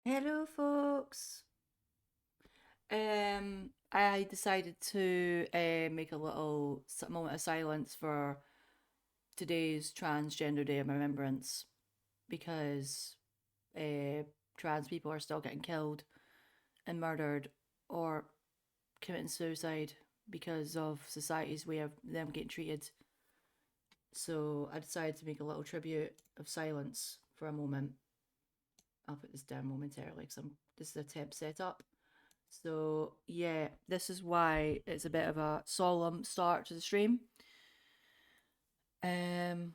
Hello, folks. I decided to make a little moment of silence for today's Transgender Day of Remembrance because trans people are still getting killed and murdered or committing suicide because of society's way of them getting treated. So I decided to make a little tribute of silence for a moment. I'll put this down momentarily because this is a temp setup. So yeah, this is why it's a bit of a solemn start to the stream. Um,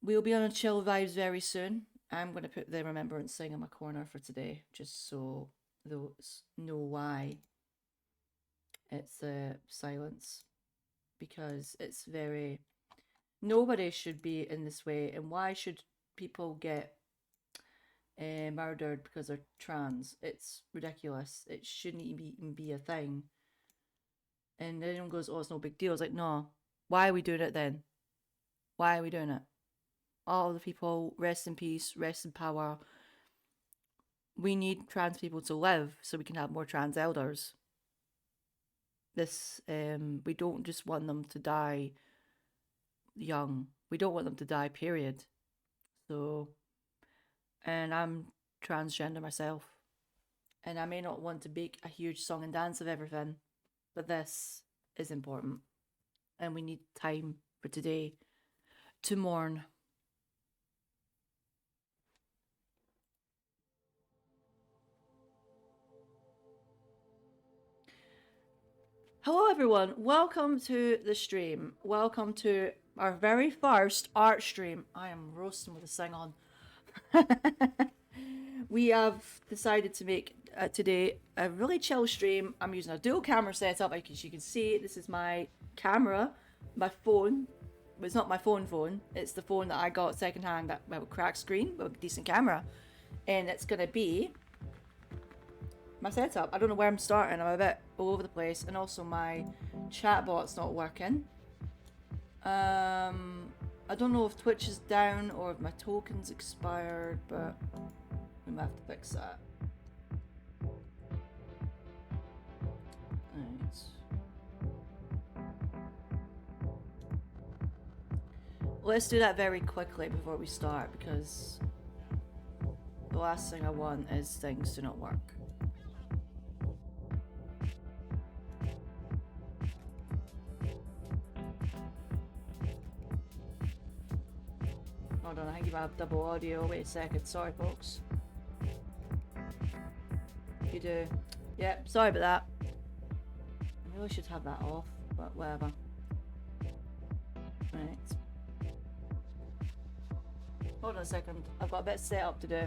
we'll be on a chill vibes very soon. I'm going to put the remembrance thing in my corner for today, just so those know why it's silence, because it's very nobody should be in this way, and why should people get murdered because they're trans? It's ridiculous. It shouldn't even be a thing. And everyone goes, "Oh, it's no big deal." It's like, no. Why are we doing it then? Why are we doing it? All the people, rest in peace, rest in power. We need trans people to live so we can have more trans elders. We don't just want them to die young. We don't want them to die, period. So, and I'm transgender myself. And I may not want to make a huge song and dance of everything, but this is important. And we need time for today to mourn. Hello, everyone. Welcome to the stream. Welcome to our very first art stream. I am roasting with a sing on. We have decided to make today a really chill stream. I'm using a dual camera setup. As you can see, this is my camera, my phone. But it's not my phone. It's the phone that I got secondhand that with a cracked screen with a decent camera. And it's going to be my setup. I don't know where I'm starting. I'm a bit all over the place, and also my chatbot's not working. I don't know if Twitch is down or if my token's expired, but we might have to fix that. Right. Let's do that very quickly before we start, because the last thing I want is things to not work. Hold on, I think you might have double audio. Wait a second. Sorry, folks. You do. Yeah, sorry about that. I really should have that off, but whatever. Right. Hold on a second. I've got a bit of setup to do.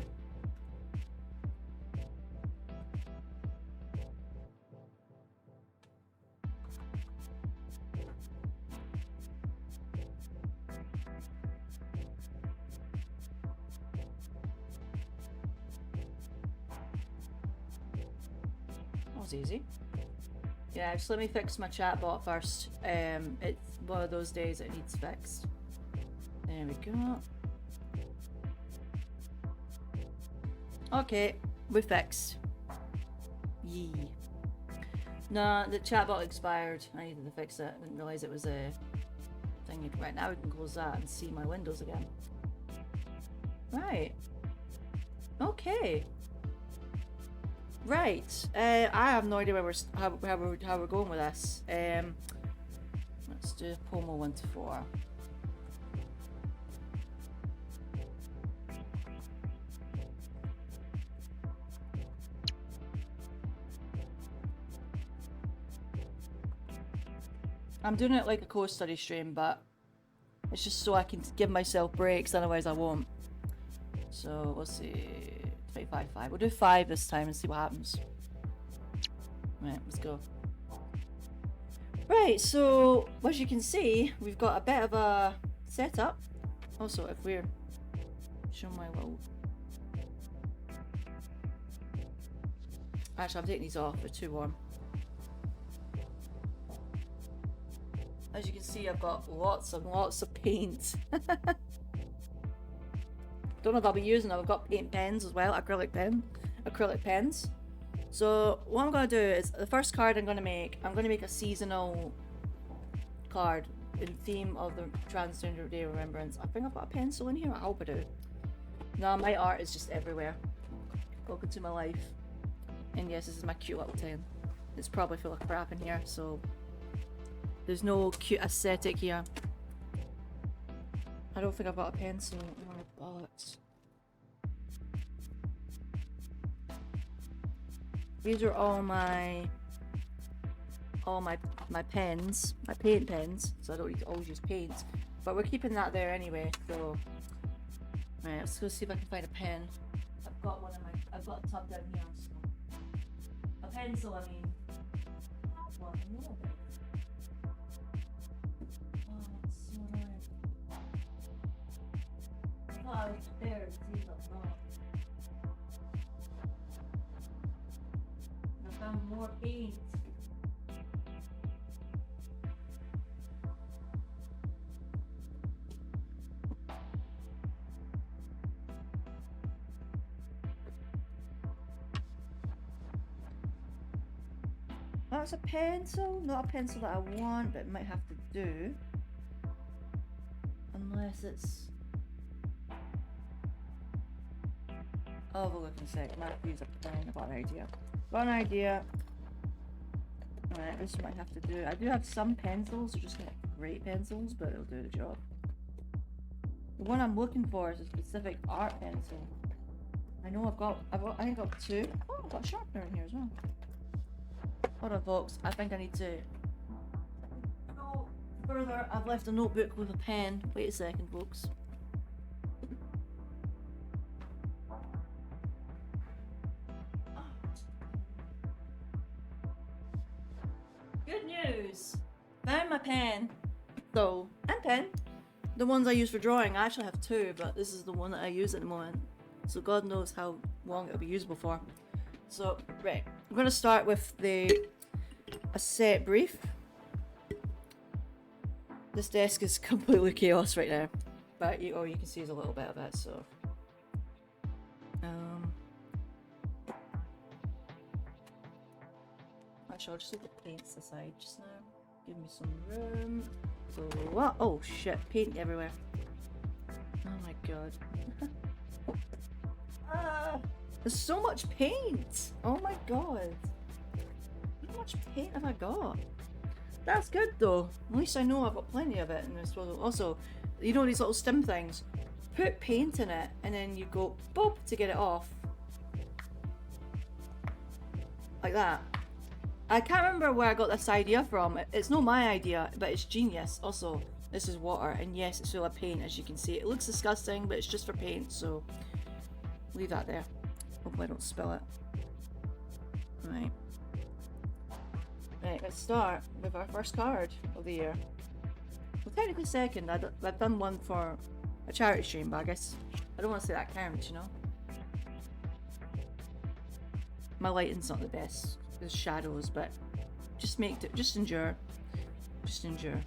That was easy. Yeah, just let me fix my chatbot first. It's one of those days it needs fixed. There we go. Okay, we're fixed. Yee. No, the chatbot expired. I needed to fix it. I didn't realise it was a thing. Right, now we can close that and see my windows again. Right. Okay. Right. I have no idea where how we're going with this. Let's do Pomo 1 to 4. I'm doing it like a course study stream, but it's just so I can give myself breaks, otherwise I won't. So we'll see. 25. We'll do 5 this time and see what happens. Right, let's go. Right, so as you can see, we've got a bit of a setup. Also, if we're showing my little. Actually, I'm taking these off, they're too warm. As you can see, I've got lots and lots of paint. Don't know if I'll be using them. I've got paint pens as well, acrylic pen. acrylic pens. So what I'm gonna do is the first card I'm gonna make a seasonal card in theme of the Transgender Day of Remembrance. I think I've got a pencil in here. I hope I do. No, my art is just everywhere. Welcome to my life. And yes, this is my cute little tin. It's probably full of crap in here, so there's no cute aesthetic here. I don't think I've got a pencil in my box. These are all my pens, my paint pens, so I don't need to always use paints. But we're keeping that there anyway, so right, let's go see if I can find a pen. I've got a tub down here, so a pencil, I mean. That's one, I know of it. Oh, that's so annoying. I thought I was prepared to see what's not. I found more paint. That's a pencil, not a pencil that I want, but it might have to do. Unless it's... I'll have a look in a sec. Might have to use a pen. I've got an idea. Got an idea. Alright, this might have to do. I do have some pencils, they're just not great pencils, but it'll do the job. The one I'm looking for is a specific art pencil. I know I think I've got two. Oh, I've got a sharpener in here as well. Hold on, folks. I think I need to go further. I've left a notebook with a pen. Wait a second, folks. Good news! Found my pen. So, and pen. The ones I use for drawing, I actually have two, but this is the one that I use at the moment. So God knows how long it'll be usable for. So, right. I'm going to start with a set brief. This desk is completely chaos right now. But you can see there's a little bit of it, so. Actually, I'll just leave the paints aside just now. Give me some room. So, what? Oh shit, paint everywhere. Oh my god. There's so much paint! Oh my god. How much paint have I got? That's good though. At least I know I've got plenty of it in this world. Also, you know these little stem things? Put paint in it and then you go boop to get it off. Like that. I can't remember where I got this idea from. It's not my idea, but it's genius. Also, this is water and yes, it's full of paint as you can see. It looks disgusting, but it's just for paint, so leave that there. Hopefully I don't spill it. Right. Right, let's start with our first card of the year. Well, technically second. I've done one for a charity stream, but I guess I don't want to say that counts, you know? My lighting's not the best. There's shadows, but just endure. Just endure.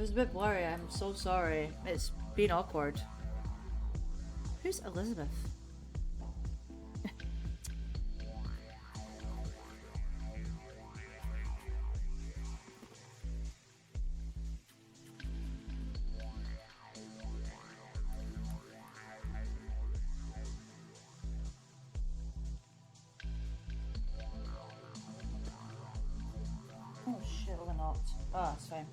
was a bit blurry. I'm so sorry. It's been awkward. Who's Elizabeth? Oh shit, we're not. Oh, it's fine.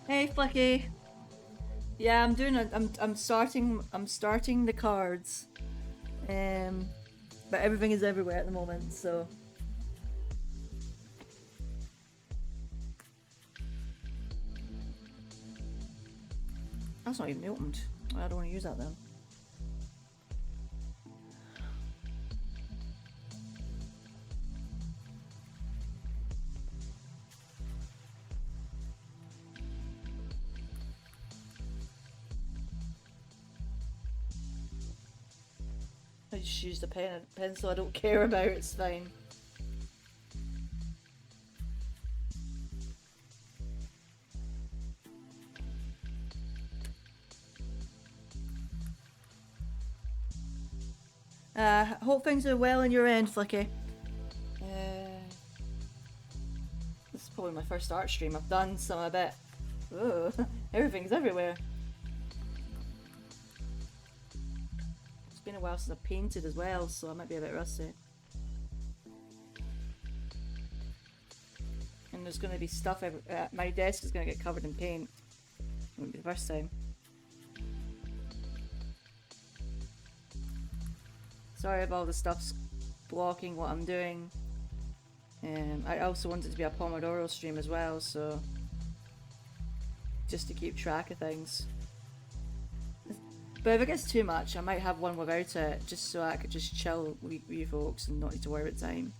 Hey, Flicky. Yeah, I'm doing. I'm starting the cards. But everything is everywhere at the moment, so. That's not even opened. I don't want to use that then. I just used a pencil I don't care about, it's fine. Hope things are well on your end, Flicky. This is probably my first art stream. I've done some a bit. Ooh, everything's everywhere. It's been a while since I've painted as well, so I might be a bit rusty. And there's going to be stuff my desk is going to get covered in paint. It won't be the first time. Sorry if all the stuff's blocking what I'm doing. I also want it to be a Pomodoro stream as well, so just to keep track of things. But if it gets too much, I might have one without it, just so I could just chill with you folks and not need to worry about time.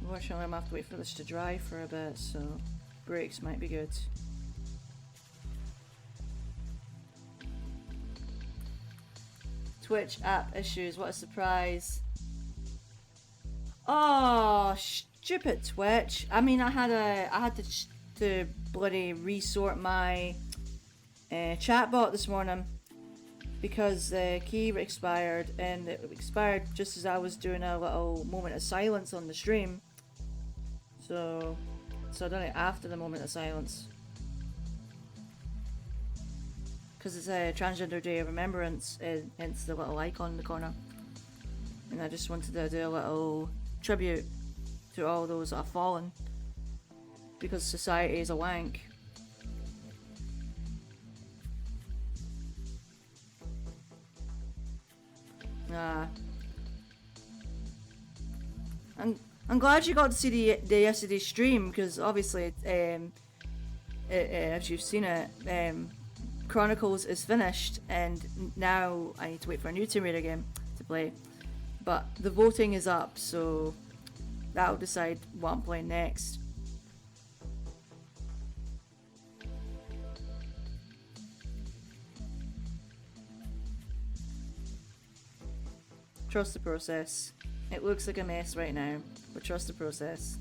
Unfortunately, I'm gonna have to wait for this to dry for a bit, so breaks might be good. Twitch app issues, what a surprise. Oh, stupid Twitch. I mean, I had to bloody resort my chatbot this morning because the key expired, and it expired just as I was doing a little moment of silence on the stream. So I done it after the moment of silence. Because it's a Transgender Day of Remembrance, hence the little icon in the corner. And I just wanted to do a little tribute to all those that have fallen. Because society is a wank. I'm glad you got to see the yesterday's stream, because obviously, as you've seen it, Chronicles is finished, and now I need to wait for a new Tomb Raider game to play. But the voting is up, so that'll decide what I'm playing next. Trust the process. It looks like a mess right now, but trust the process.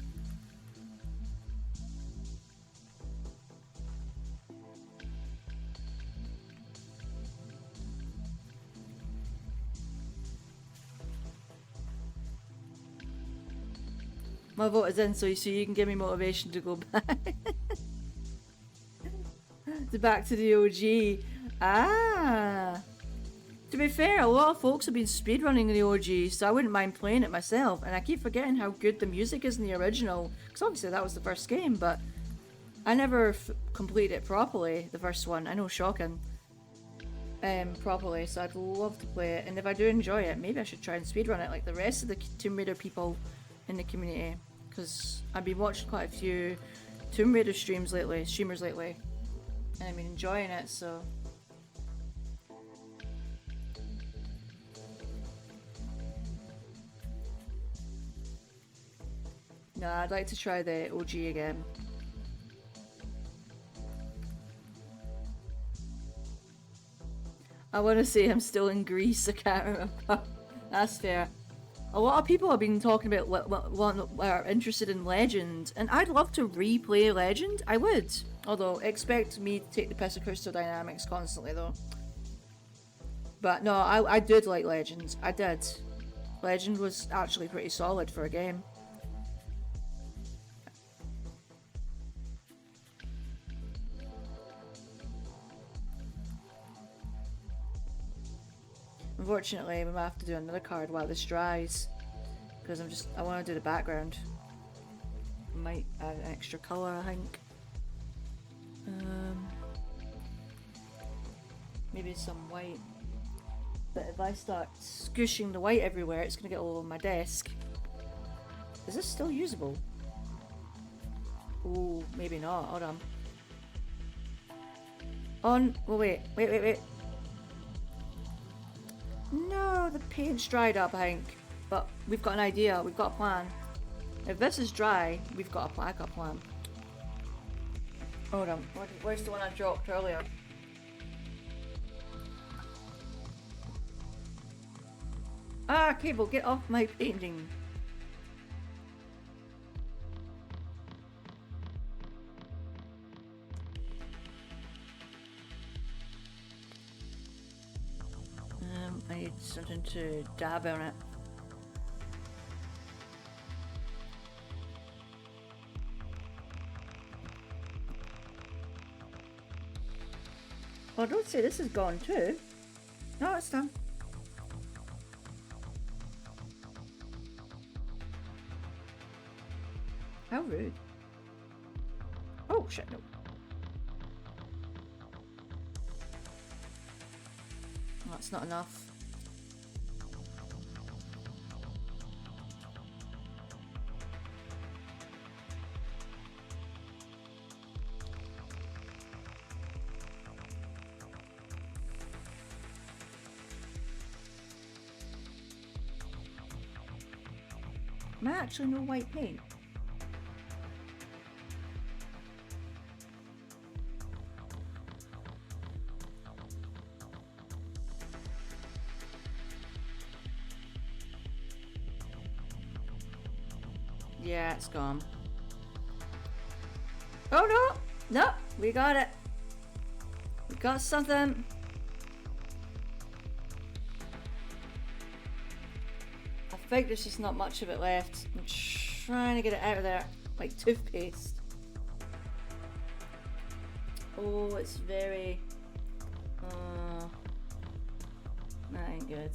My vote is in, so you can give me motivation to go back. Back to the OG. Ah! To be fair, a lot of folks have been speedrunning the OG, so I wouldn't mind playing it myself. And I keep forgetting how good the music is in the original, because obviously that was the first game, but I never completed it properly, the first one. I know, shocking. Properly, so I'd love to play it. And if I do enjoy it, maybe I should try and speedrun it like the rest of the Tomb Raider people in the community, because I've been watching quite a few Tomb Raider streamers lately, and I've been enjoying it, so... Nah, I'd like to try the OG again. I want to say I'm still in Greece. I can't remember. That's fair. A lot of people have been talking about are interested in Legend, and I'd love to replay Legend. I would. Although, expect me to take the piss of Crystal Dynamics constantly, though. But no, I did like Legend. I did. Legend was actually pretty solid for a game. Unfortunately, we might have to do another card while this dries, because I want to do the background. Might add an extra colour, I think. Maybe some white. But if I start squishing the white everywhere, it's going to get all over my desk. Is this still usable? Oh, maybe not. Hold on. Oh, wait. No, the paint's dried up, I think. But we've got an idea. We've got a plan. If this is dry, we've got a plan. Hold on. Where's the one I dropped earlier? Ah, Cable, get off my painting. I need something to dab on it. Oh, don't say this is gone too. No, it's done. How rude. Oh, shit, no. That's not enough. Am I actually no white paint? Yeah, it's gone. Oh no! No! We got it! We got something! I think there's just not much of it left. I'm trying to get it out of there like toothpaste. Oh, it's very... that ain't good.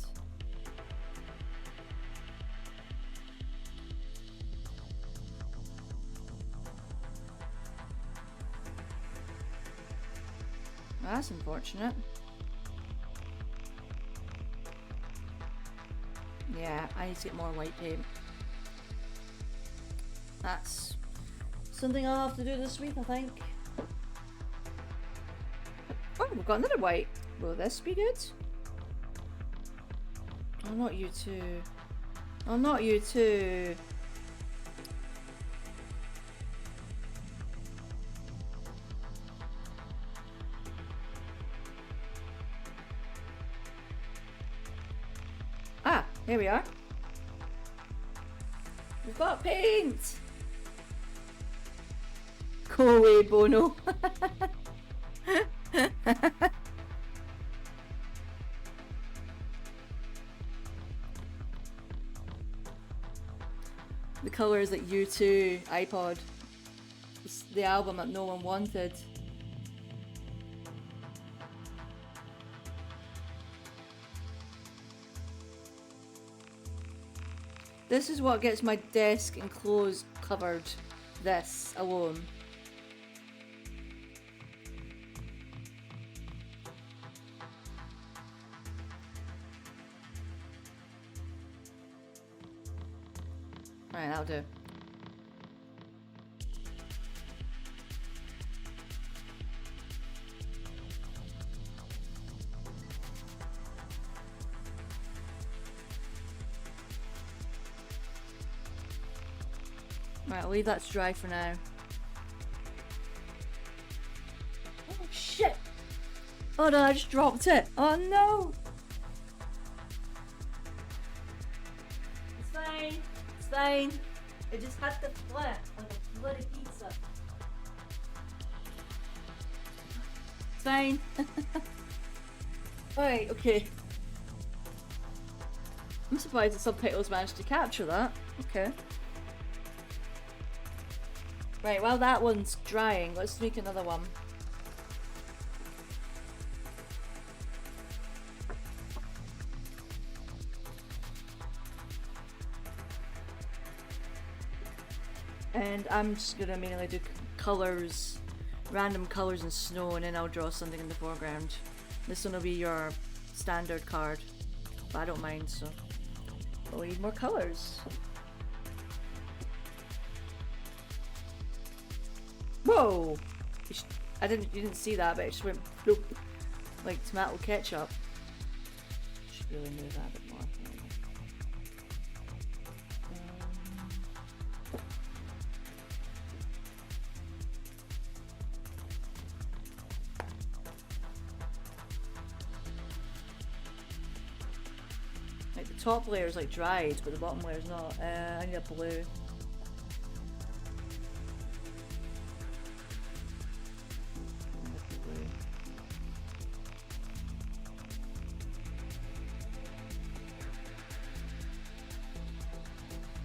That's unfortunate. Yeah, I need to get more white paint. That's something I'll have to do this week, I think. Oh, we've got another white. Will this be good? Oh, not you two. Oh, not you two. Ah, here we are. We've got paint! Go away, Bono. The colours that U2 iPod. It's the album that no one wanted. This is what gets my desk and clothes covered. This alone. Right, that'll do. Right, I'll leave that to dry for now. Oh shit! Oh no, I just dropped it! Oh no! It's fine. It's fine. It just had to flip like a bloody pizza. It's fine. Alright, okay. I'm surprised the subtitles managed to capture that. Okay. Right, while that one's drying, let's make another one. And I'm just gonna mainly do colours, random colours and snow, and then I'll draw something in the foreground. This one will be your standard card, but I don't mind, so we'll need more colours. Whoa! You didn't see that, but it just went bloop, like tomato ketchup. Should really move that a bit more. Like the top layer is like dried, but the bottom layer is not. I need a blue.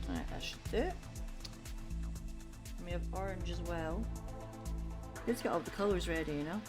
Alright, that should do it. And we have orange as well. Let's get all the colours ready, you know?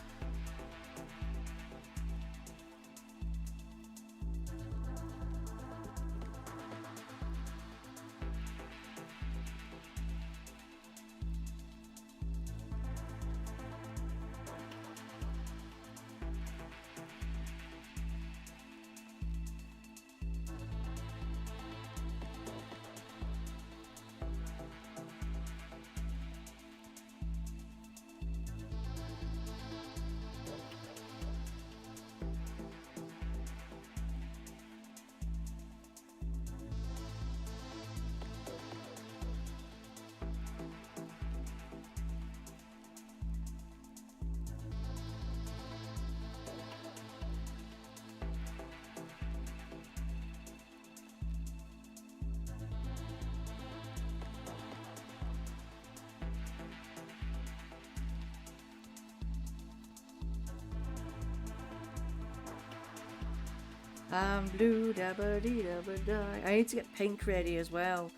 Blue dabba dee dabba die. I need to get pink ready as well,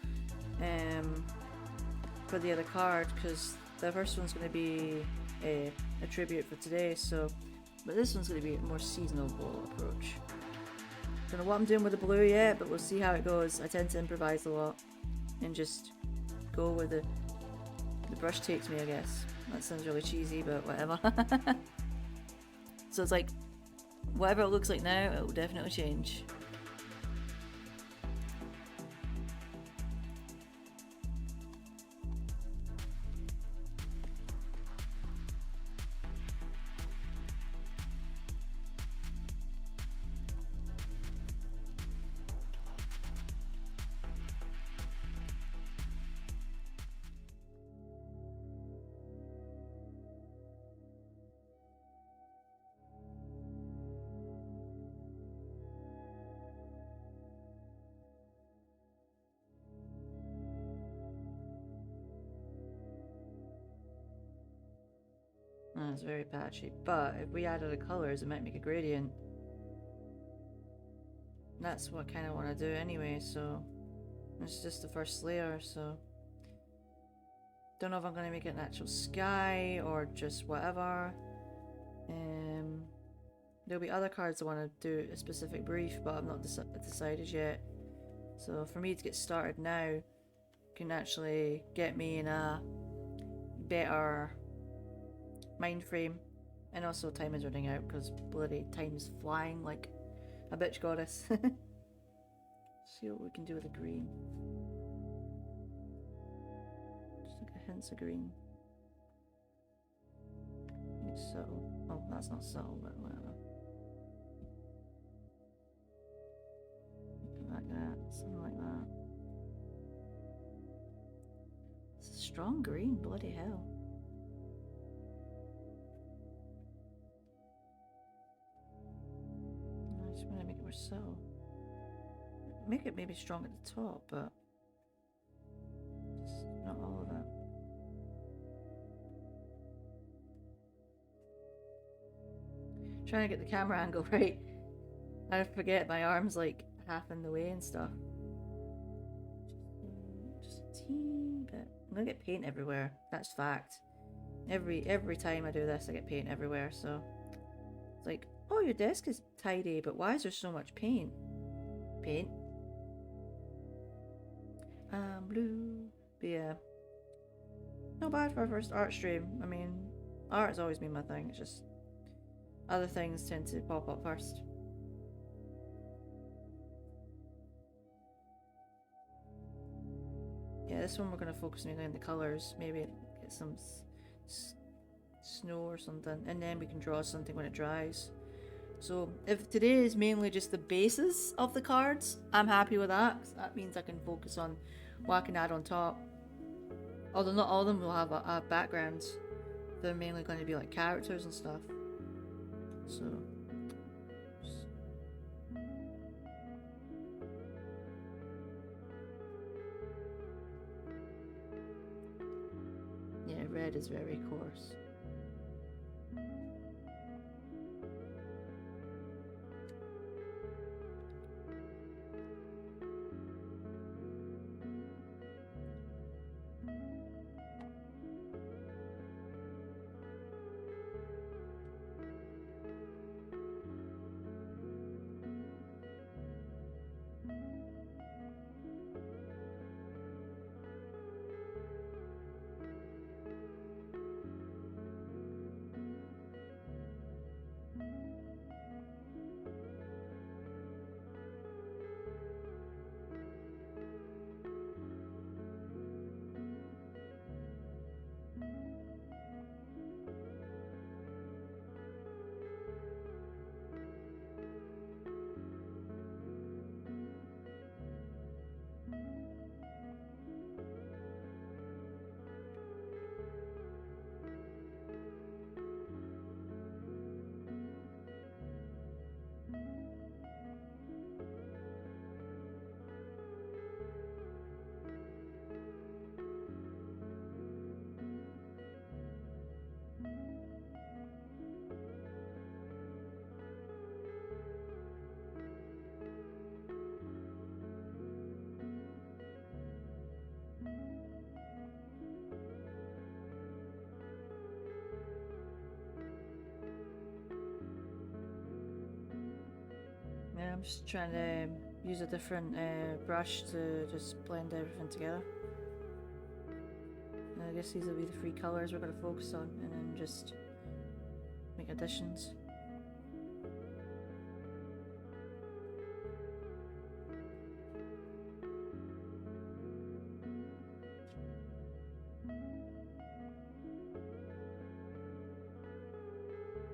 for the other card, because the first one's going to be a tribute for today. So, but this one's going to be a more seasonal approach. Don't know what I'm doing with the blue yet, but we'll see how it goes. I tend to improvise a lot and just go where the brush takes me, I guess. That sounds really cheesy, but whatever. So it's like, whatever it looks like now, it will definitely change. It's very patchy, but if we added the colors, it might make a gradient. And that's what I kind of want to do anyway, so it's just the first layer, so don't know if I'm going to make it an actual sky or just whatever. There'll be other cards I want to do a specific brief, but I've not decided yet. So for me to get started now can actually get me in a better mind frame, and also time is running out because bloody time's flying like a bitch goddess. See what we can do with the green. Just like a hint of green. It's subtle. Oh, that's not subtle, but whatever. Like that, something like that. strong green, bloody hell. I just want to make it more subtle. Make it maybe strong at the top, but just not all of that. Trying to get the camera angle right. I forget my arm's like half in the way and stuff. Just a teeny bit. I'm gonna get paint everywhere. That's fact. Every time I do this, I get paint everywhere. So it's like, oh, your desk is tidy, but why is there so much paint? Paint. Blue. But yeah, not bad for our first art stream. I mean, art's always been my thing. It's just other things tend to pop up first. Yeah, this one we're going to focus mainly on the colours. Maybe get some snow or something, and then we can draw something when it dries. So if today is mainly just the bases of the cards, I'm happy with that. That means I can focus on what I can add on top. Although not all of them will have backgrounds. They're mainly going to be like characters and stuff. So yeah, red is very coarse. Yeah, I'm just trying to use a different brush to just blend everything together. And I guess these will be the three colours we're going to focus on, and then just make additions.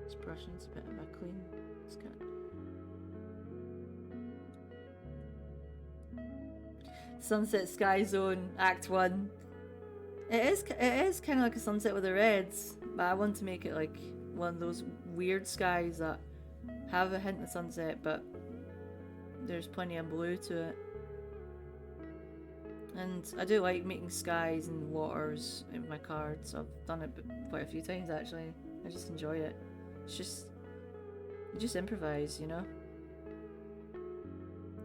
This brush needs a bit of a clean. It's got Sunset Sky Zone Act 1. It is kind of like a sunset with the reds, but I want to make it like one of those weird skies that have a hint of sunset, but there's plenty of blue to it. And I do like making skies and waters in my cards. I've done it quite a few times actually. I just enjoy it. It's just, you just improvise, you know?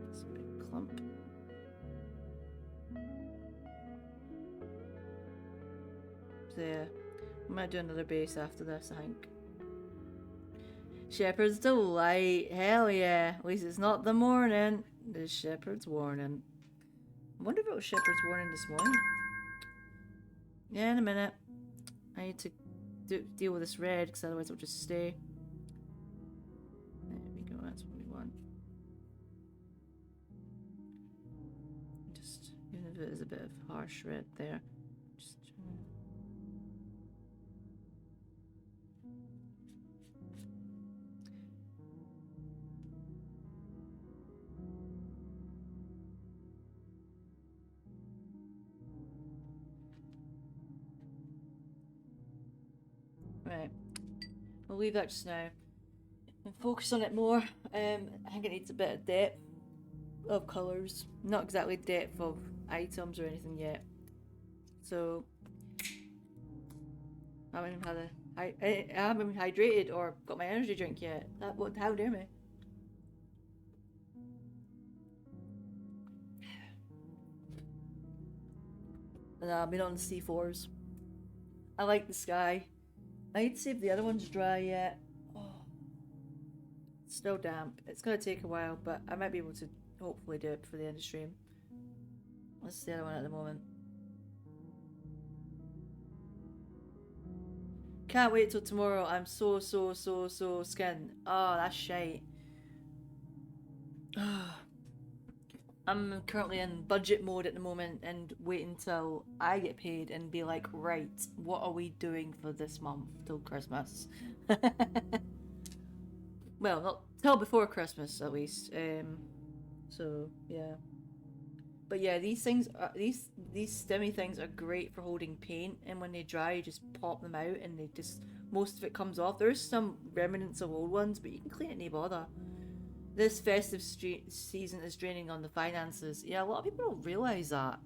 It's a big clump. So yeah, I might do another base after this, I think. Shepherd's Delight, hell yeah. At least it's not the morning. The Shepherd's Warning. I wonder if it was Shepherd's Warning this morning. Yeah, in a minute. I need to deal with this red, because otherwise it'll just stay. There we go, that's what we want. Just, even if it is a bit of harsh red there. Just We'll leave that just now and focus on it more. I think it needs a bit of depth of colours, not exactly depth of items or anything yet. So I haven't even had I haven't been hydrated or got my energy drink yet. How dare me? And I've been on the C4s. I like the sky. I need to see if the other one's dry yet. Oh, it's still damp. It's gonna take a while, but I might be able to hopefully do it for the end of stream. That's the other one at the moment. Can't wait till tomorrow. I'm so skinned. Oh, that's shite. I'm currently in budget mode at the moment and waiting till I get paid and be like, right, what are we doing for this month till Christmas? Well, not till before Christmas at least. So yeah. But yeah, these things are, these stemmy things are great for holding paint, and when they dry, you just pop them out, and they just most of it comes off. There's some remnants of old ones, but you can clean it, no bother. This festive season is draining on the finances. Yeah, a lot of people don't realise that.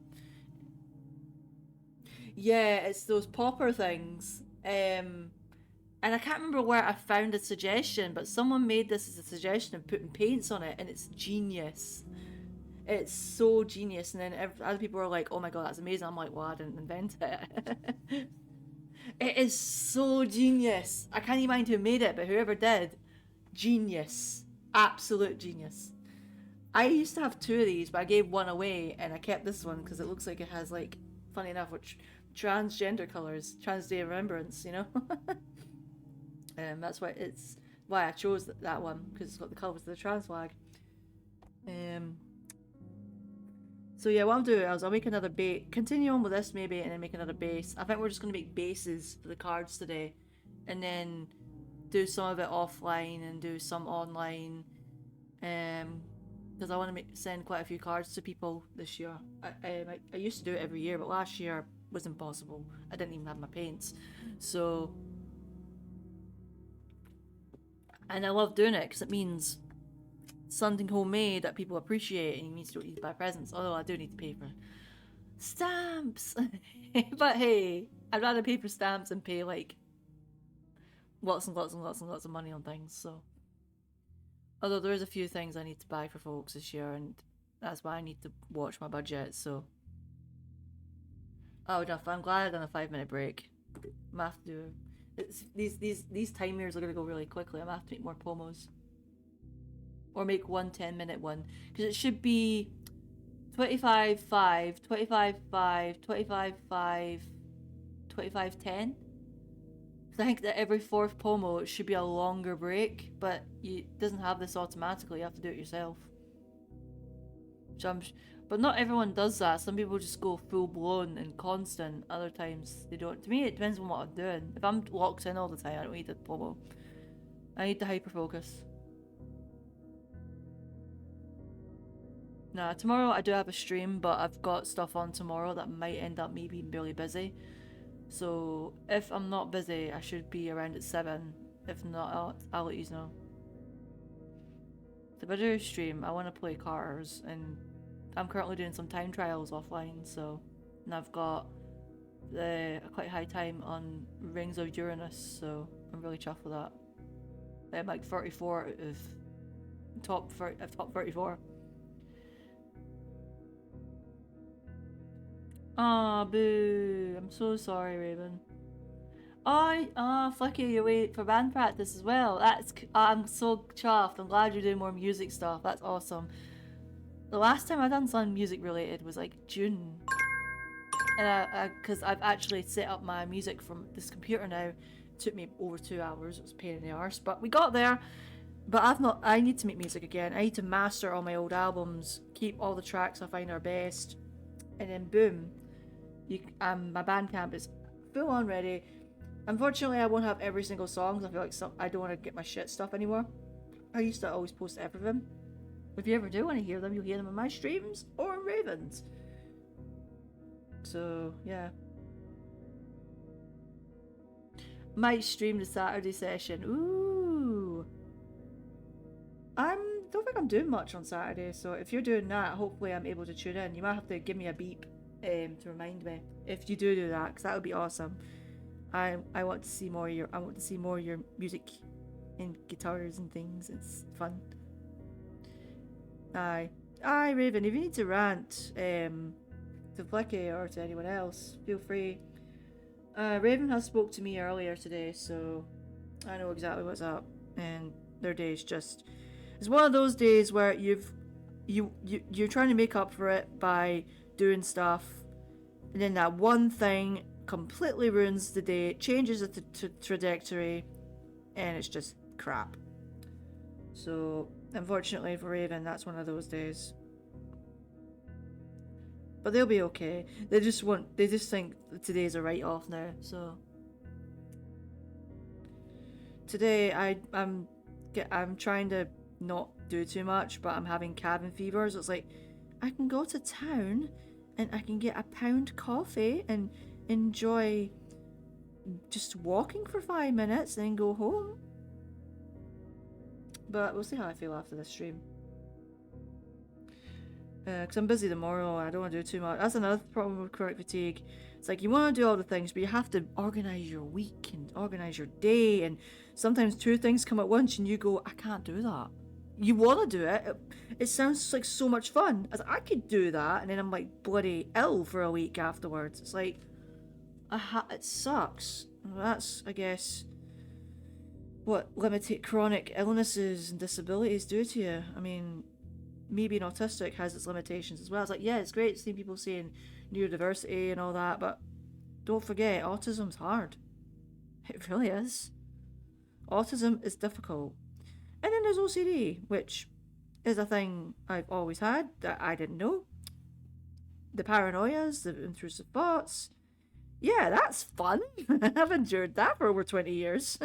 Yeah, it's those popper things. And I can't remember where I found a suggestion, but someone made this as a suggestion of putting paints on it, and it's genius. It's so genius. And then other people are like, oh my god, that's amazing. I'm like, well, I didn't invent it. It is so genius. I can't even mind who made it, but whoever did, genius. Absolute genius. I used to have two of these, but I gave one away, and I kept this one because it looks like it has, like, funny enough, which transgender colors, Trans Day of Remembrance, you know. That's why I chose that one, because it's got the colors of the trans flag. So yeah, what I'll do is I'll make another base, continue on with this maybe, and then make another base. I think we're just gonna make bases for the cards today, and then do some of it offline and do some online. Because I want to send quite a few cards to people this year. I used to do it every year, but last year was impossible. I didn't even have my paints, so. And I love doing it because it means something homemade that people appreciate, and it means you don't need to buy presents. Although I do need to pay for stamps. But hey, I'd rather pay for stamps and pay like lots and lots and lots and lots of money on things. So, although there is a few things I need to buy for folks this year, and that's why I need to watch my budget. So, oh, enough. I'm glad I done a 5-minute break. I'm gonna have to do these time mirrors are gonna go really quickly. I'm gonna have to make more promos. Or make one 10-minute one. Because it should be 25-5, 25-5, 25-5, 25-10. Because I think that every fourth promo it should be a longer break, but it doesn't have this automatically. You have to do it yourself. But not everyone does that. Some people just go full blown and constant. Other times they don't. To me, it depends on what I'm doing. If I'm locked in all the time, I don't need a promo. I need to hyper focus. Nah, tomorrow I do have a stream, but I've got stuff on tomorrow that might end up me being really busy. So if I'm not busy, I should be around at 7. If not, I'll let you know. If I do a stream, I want to play cars, and I'm currently doing some time trials offline, so. And I've got a quite high time on Rings of Uranus, so I'm really chuffed with that. I'm like 34 out of top 34. Aw, boo. I'm so sorry, Raven. Oh, Flicky, you're waiting for band practice as well. I'm so chuffed. I'm glad you're doing more music stuff. That's awesome. The last time I done something music related was like June. And because I've actually set up my music from this computer now. It took me over 2 hours. It was a pain in the arse, but we got there. But I need to make music again. I need to master all my old albums, keep all the tracks I find are best, and then boom. My Bandcamp is full on ready. Unfortunately, I won't have every single song because I feel like I don't want to get my shit stuff anymore. I used to always post everything. If you ever do want to hear them, you'll hear them on my streams or on Raven's. So, yeah. Might stream the Saturday session. Ooh. Don't think I'm doing much on Saturday, so if you're doing that, hopefully I'm able to tune in. You might have to give me a beep to remind me if you do that, because that would be awesome. I want to see more of your music and guitars and things. It's fun. Aye. Aye, Raven, if you need to rant to Flicky or to anyone else, feel free. Raven has spoke to me earlier today, so I know exactly what's up. And their day's just... It's one of those days where you're trying to make up for it by doing stuff, and then that one thing completely ruins the day, changes the trajectory, and it's just crap. So, unfortunately for Raven, that's one of those days. But they'll be okay. They just think today's a write-off now, so... Today, I'm trying to not do too much, but I'm having cabin fever, so it's like, I can go to town, and I can get a pound coffee, and enjoy just walking for 5 minutes, and then go home. But we'll see how I feel after this stream. Because I'm busy tomorrow, I don't want to do too much. That's another problem with chronic fatigue. It's like, you want to do all the things, but you have to organise your week and organise your day, and sometimes two things come at once and you go, I can't do that. You want to do it. It sounds like so much fun. I could do that, and then I'm like bloody ill for a week afterwards. It's like, it sucks. That's, I guess, what limited chronic illnesses and disabilities do to you. I mean, me being autistic has its limitations as well. It's like, yeah, it's great seeing people saying neurodiversity and all that, but don't forget, autism's hard. It really is. Autism is difficult. And then there's OCD, which is a thing I've always had that I didn't know. The paranoias, the intrusive thoughts. Yeah, that's fun. I've endured that for over 20 years.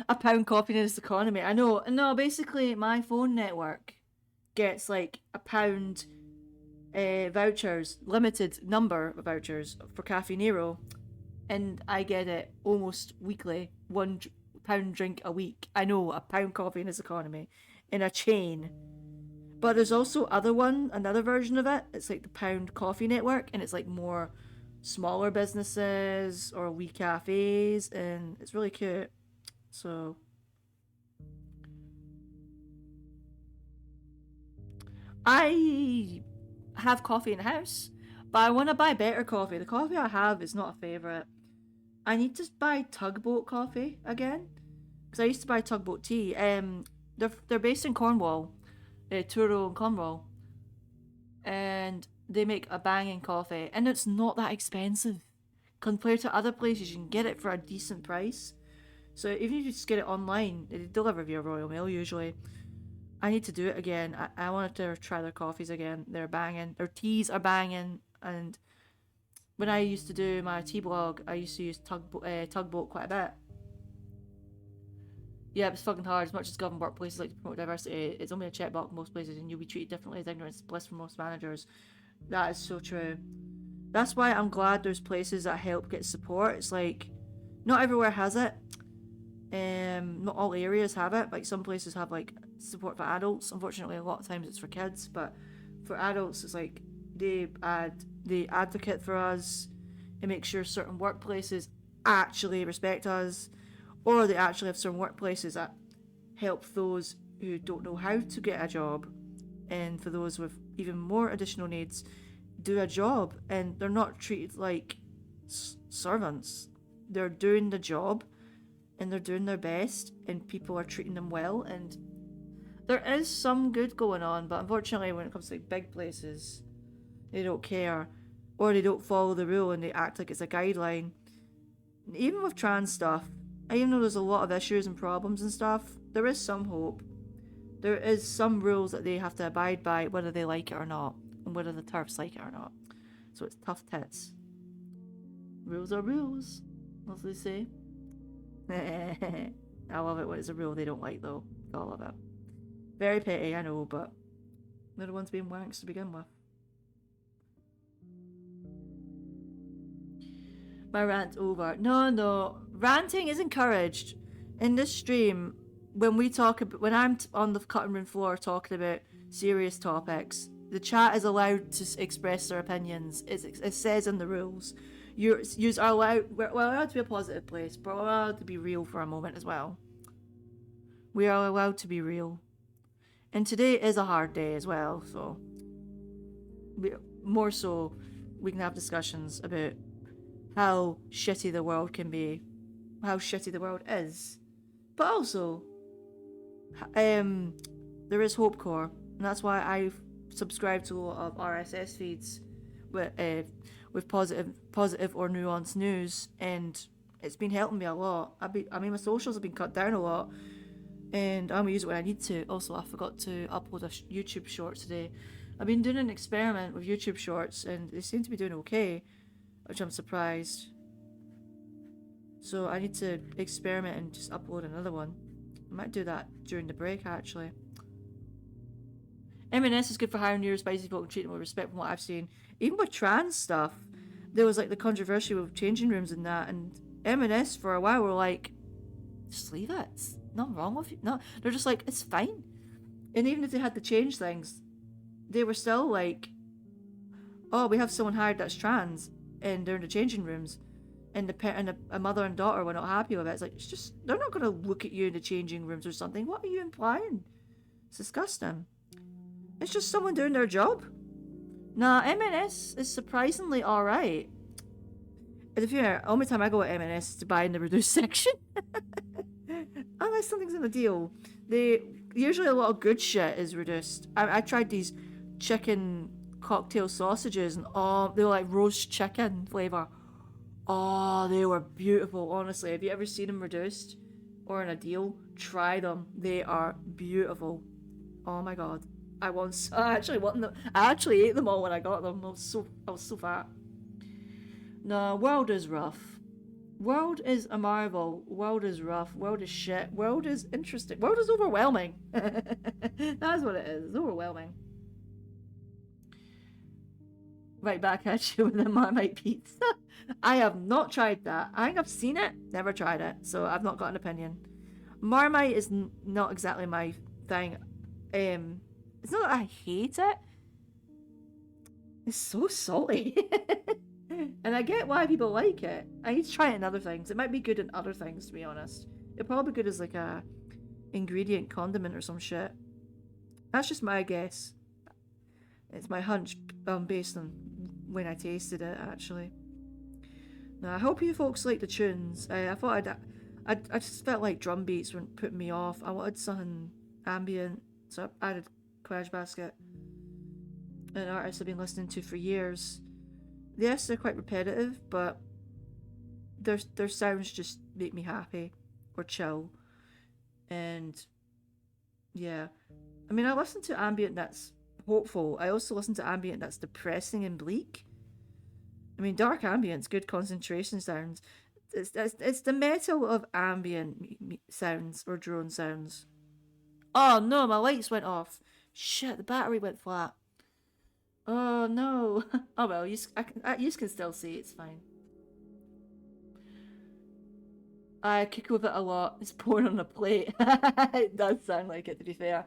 A pound coffee in this economy. I know. No, basically, my phone network gets like a pound vouchers, limited number of vouchers for Caffè Nero, and I get it almost weekly. £1 drink a week. I know, a pound coffee in this economy, in a chain. But there's also another version of it. It's like the Pound Coffee Network, and it's like more smaller businesses or wee cafes, and it's really cute. So I have coffee in the house, but I want to buy better coffee. The coffee I have is not a favourite. I need to buy Tugboat coffee again, because I used to buy Tugboat tea. They're based in Cornwall, Truro and Cornwall, and they make a banging coffee, and it's not that expensive compared to other places. You can get it for a decent price. So even if you just get it online, they deliver via Royal Mail usually. I need to do it again. I wanted to try their coffees again. They're banging. Their teas are banging. And when I used to do my tea blog, I used to use Tugboat quite a bit. Yeah, it's fucking hard. As much as government workplaces like to promote diversity, it's only a checkbox in most places, and you'll be treated differently as ignorance is bliss for most managers. That is so true. That's why I'm glad there's places that help get support. It's like, not everywhere has it. Not all areas have it. Like, some places have like support for adults. Unfortunately, a lot of times it's for kids, but for adults, it's like they advocate for us and make sure certain workplaces actually respect us, or they actually have certain workplaces that help those who don't know how to get a job, and for those with even more additional needs, do a job, and they're not treated like servants. They're doing the job, and they're doing their best, and people are treating them well, and there is some good going on. But unfortunately, when it comes to like big places, they don't care, or they don't follow the rule and they act like it's a guideline. Even with trans stuff, even though there's a lot of issues and problems and stuff, there is some hope. There is some rules that they have to abide by, whether they like it or not, and whether the TERFs like it or not. So it's tough tits. Rules are rules, as they say. I love it when it's a rule they don't like, though. I love it. Very petty, I know, but they're the ones being wanks to begin with. My rant over. No. Ranting is encouraged. In this stream, when we talk about, when I'm on the cutting room floor talking about serious topics, the chat is allowed to express their opinions. It says in the rules. You are allowed. We're allowed to be a positive place, but we're allowed to be real for a moment as well. We are allowed to be real. And today is a hard day as well, so more so we can have discussions about how shitty the world can be, how shitty the world is, but also there is Hope Corps, and that's why I've subscribed to a lot of RSS feeds with positive or nuanced news, and it's been helping me a lot. I mean, my socials have been cut down a lot, and I'm gonna use it when I need to. Also, I forgot to upload a YouTube short today. I've been doing an experiment with YouTube shorts, and they seem to be doing okay, which I'm surprised. So I need to experiment and just upload another one. I might do that during the break, actually. M&S is good for hiring new spicy folk and treating them with respect from what I've seen. Even with trans stuff, there was like the controversy with changing rooms and that, and M&S for a while were like, just leave it. It's nothing wrong with you. No, they're just like, it's fine. And even if they had to change things, they were still like, oh, we have someone hired that's trans, and they're in the changing rooms, and a mother and daughter were not happy with it. It's like, it's just, they're not going to look at you in the changing rooms or something. What are you implying? It's disgusting. It's just someone doing their job. Nah, M&S is surprisingly alright. And if you're, only time I go at M&S is to buy in the reduced section. Unless something's in a deal. Usually a lot of good shit is reduced. I tried these chicken cocktail sausages, and they were like roast chicken flavour. Oh, they were beautiful, honestly. Have you ever seen them reduced or in a deal? Try them. They are beautiful. Oh my god. I actually ate them all when I got them. I was so fat. No, world is rough. World is a marvel. World is rough. World is shit. World is interesting. World is overwhelming. That's what it is. It's overwhelming. Right back at you with the Marmite pizza. I have not tried that. I think I've seen it, never tried it, so I've not got an opinion. Marmite is not exactly my thing. It's not that I hate it. It's so salty. And I get why people like it. I need to try it in other things. It might be good in other things, to be honest. It'll probably be good as like a ingredient condiment or some shit. That's just my guess. It's my hunch based on when I tasted it, actually. Now, I hope you folks like the tunes. I thought I just felt like drum beats weren't putting me off. I wanted something ambient, so I added Crash Basket, an artist I've been listening to for years. Yes, they're quite repetitive, but their sounds just make me happy or chill. And yeah, I mean, I listen to ambient that's hopeful. I also listen to ambient that's depressing and bleak. I mean, dark ambient's good concentration sounds. It's the metal of ambient sounds or drone sounds. Oh no, my lights went off. Shit, the battery went flat. Oh no. Oh well, you can still see, it's fine. I kick with it a lot. It's pouring on a plate. It does sound like it, to be fair.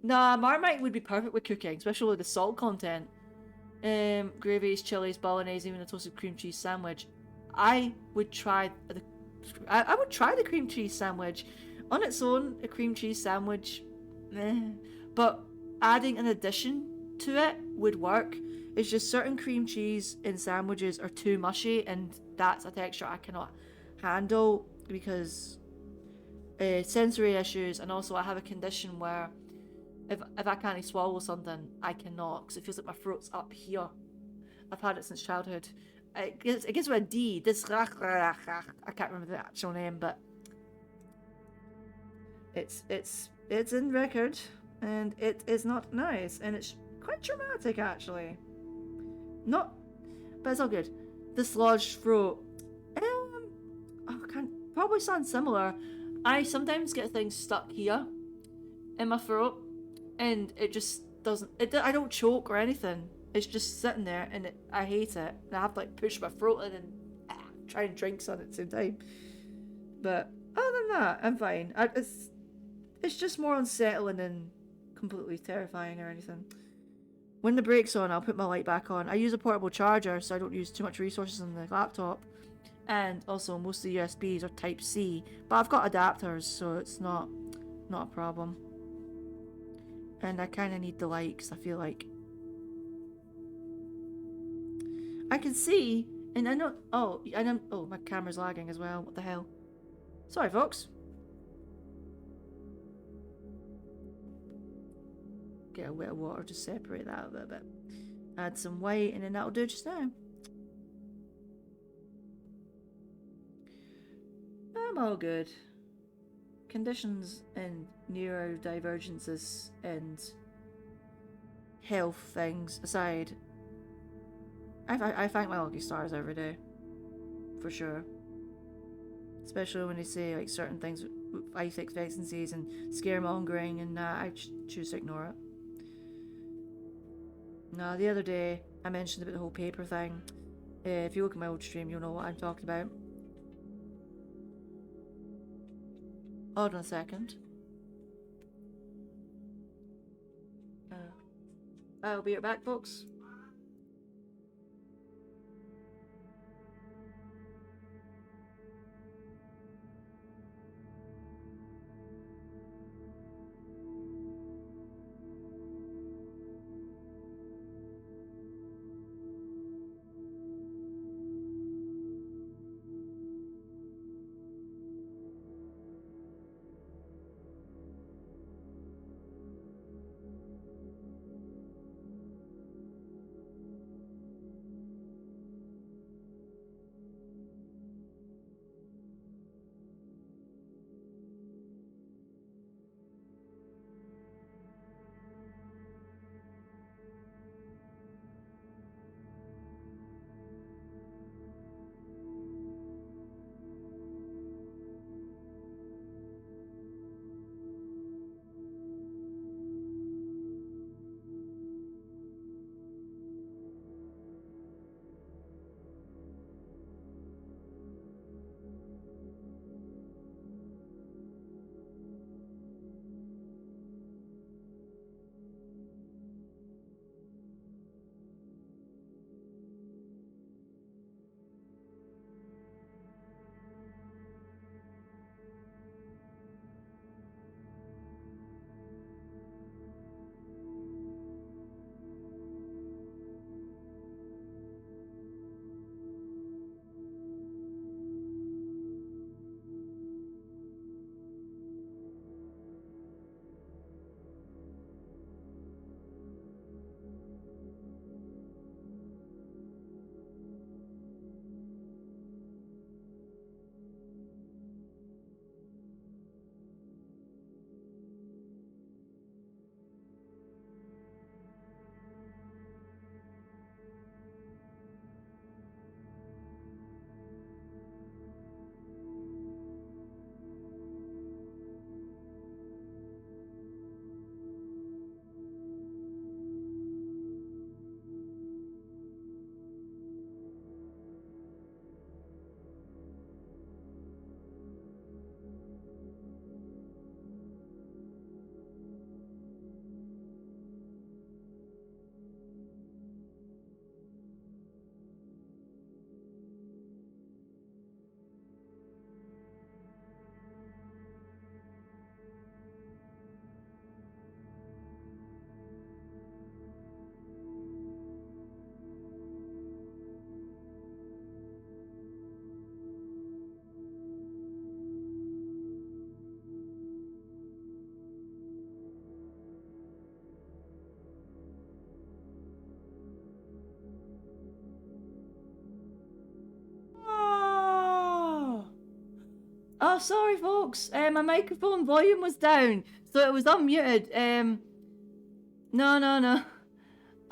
Nah, Marmite would be perfect with cooking, especially with the salt content. Gravies, chilies, bolognese, even a toasted cream cheese sandwich. I would try the cream cheese sandwich. On its own, a cream cheese sandwich, but adding an addition to it would work. It's just certain cream cheese in sandwiches are too mushy, and that's a texture I cannot handle because sensory issues, and also I have a condition where if I can't swallow something, I cannot, because it feels like my throat's up here. I've had it since childhood. It gives me a D. I can't remember the actual name, but it's in record, and it is not nice, and it's quite traumatic actually. Not, but it's all good. Dislodged throat. Can probably sound similar. I sometimes get things stuck here in my throat, and it just doesn't. I don't choke or anything. It's just sitting there, and I hate it. And I have to like push my throat in and trying to drink something at the same time. But other than that, I'm fine. It's just more unsettling than completely terrifying or anything. When the break's on, I'll put my light back on. I use a portable charger, so I don't use too much resources on the laptop. And also, most of the USBs are Type-C. But I've got adapters, so it's not a problem. And I kind of need the light, because I feel like I can see, and I know... Oh, my camera's lagging as well. What the hell? Sorry, folks. Get a bit of water to separate that a little bit. Add some white, and then that'll do just now. I'm all good. Conditions and neurodivergences and health things aside, I thank my lucky stars every day. For sure. Especially when they say like certain things with life expectancies and scaremongering, and I choose to ignore it. No, the other day I mentioned about the whole paper thing. If you look at my old stream, you'll know what I'm talking about. Hold on a second. I'll be right back, folks. Oh, sorry, folks. My microphone volume was down, so it was unmuted. No.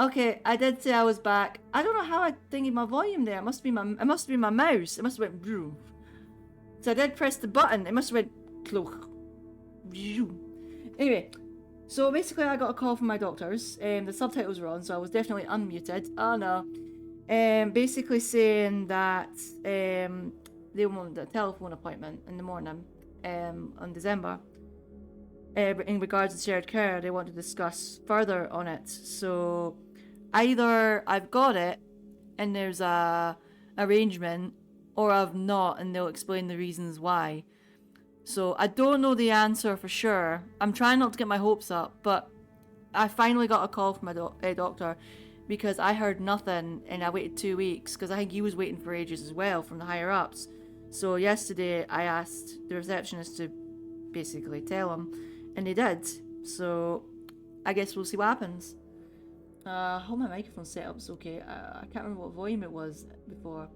Okay, I did say I was back. I don't know how I thingy my volume there. It must be my mouse. It must have went. So I did press the button. It must have went. Anyway, so basically I got a call from my doctors. The subtitles were on, so I was definitely unmuted. Oh no. Basically saying that they want a telephone appointment in the morning on December. In regards to shared care, they want to discuss further on it. So either I've got it and there's a arrangement, or I've not and they'll explain the reasons why. So I don't know the answer for sure. I'm trying not to get my hopes up, but I finally got a call from a doctor because I heard nothing and I waited 2 weeks because I think he was waiting for ages as well from the higher ups. So yesterday I asked the receptionist to basically tell him, and they did. So I guess we'll see what happens. I hope my microphone setup's okay. I can't remember what volume it was before.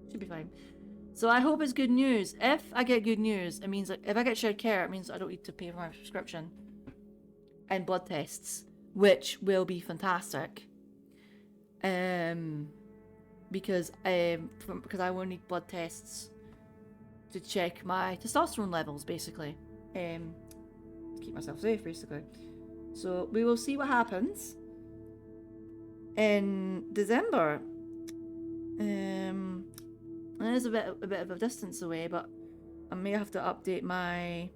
Should be fine. So I hope it's good news. If I get good news, it means like if I get shared care, it means I don't need to pay for my prescription and blood tests, which will be fantastic. Because I will need blood tests to check my testosterone levels, basically. To keep myself safe, basically. So we will see what happens in December. It is a bit of a distance away, but I may have to update my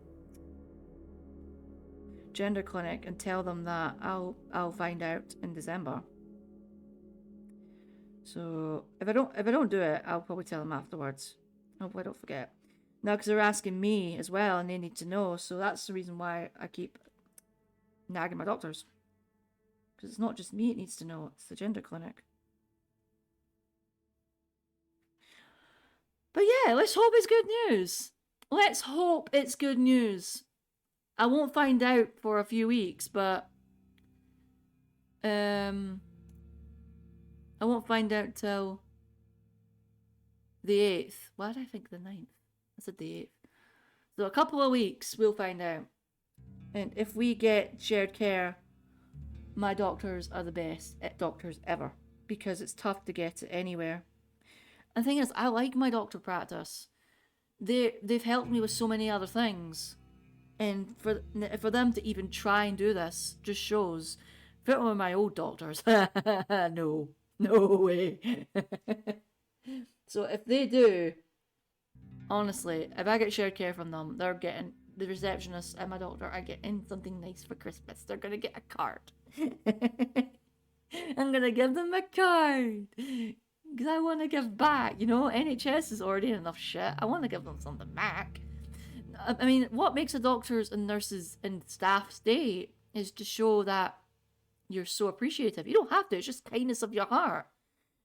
gender clinic and tell them that I'll find out in December. So if I don't do it, I'll probably tell them afterwards. Hopefully I don't forget. Now, because they're asking me as well, and they need to know. So that's the reason why I keep nagging my doctors. Because it's not just me it needs to know; it's the gender clinic. But yeah, let's hope it's good news. Let's hope it's good news. I won't find out for a few weeks, but I won't find out till the 8th. Why did I think the 9th? I said the 8th. So a couple of weeks, we'll find out. And if we get shared care, my doctors are the best doctors ever. Because it's tough to get it anywhere. And the thing is, I like my doctor practice. They've helped me with so many other things. And for them to even try and do this just shows. If it were my old doctors, no way. So if they do, honestly, if I get shared care from them, they're getting the receptionist and my doctor are getting something nice for Christmas. They're gonna get a card. I'm gonna give them a card because I want to give back. You know, NHS is already enough shit. I want to give them something back. I mean, what makes a doctors and nurses and staff's day is to show that you're so appreciative. You don't have to. It's just kindness of your heart,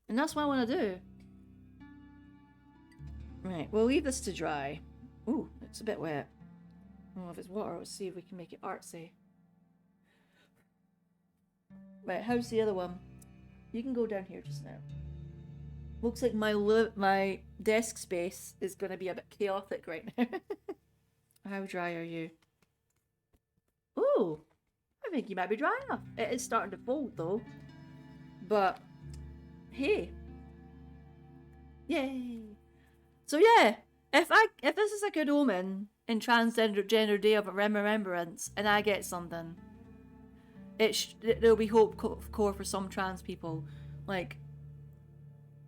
and that's what I want to do. Right, we'll leave this to dry. Ooh, it's a bit wet. I don't know if it's water. Let's see if we can make it artsy. Right, how's the other one? You can go down here just now. Looks like my desk space is going to be a bit chaotic right now. How dry are you? Ooh, I think you might be dry enough. It is starting to fold though. But, hey. Yay. So yeah, if this is a good omen in Transgender Day of Remembrance and I get something, there'll be hope core for some trans people. Like,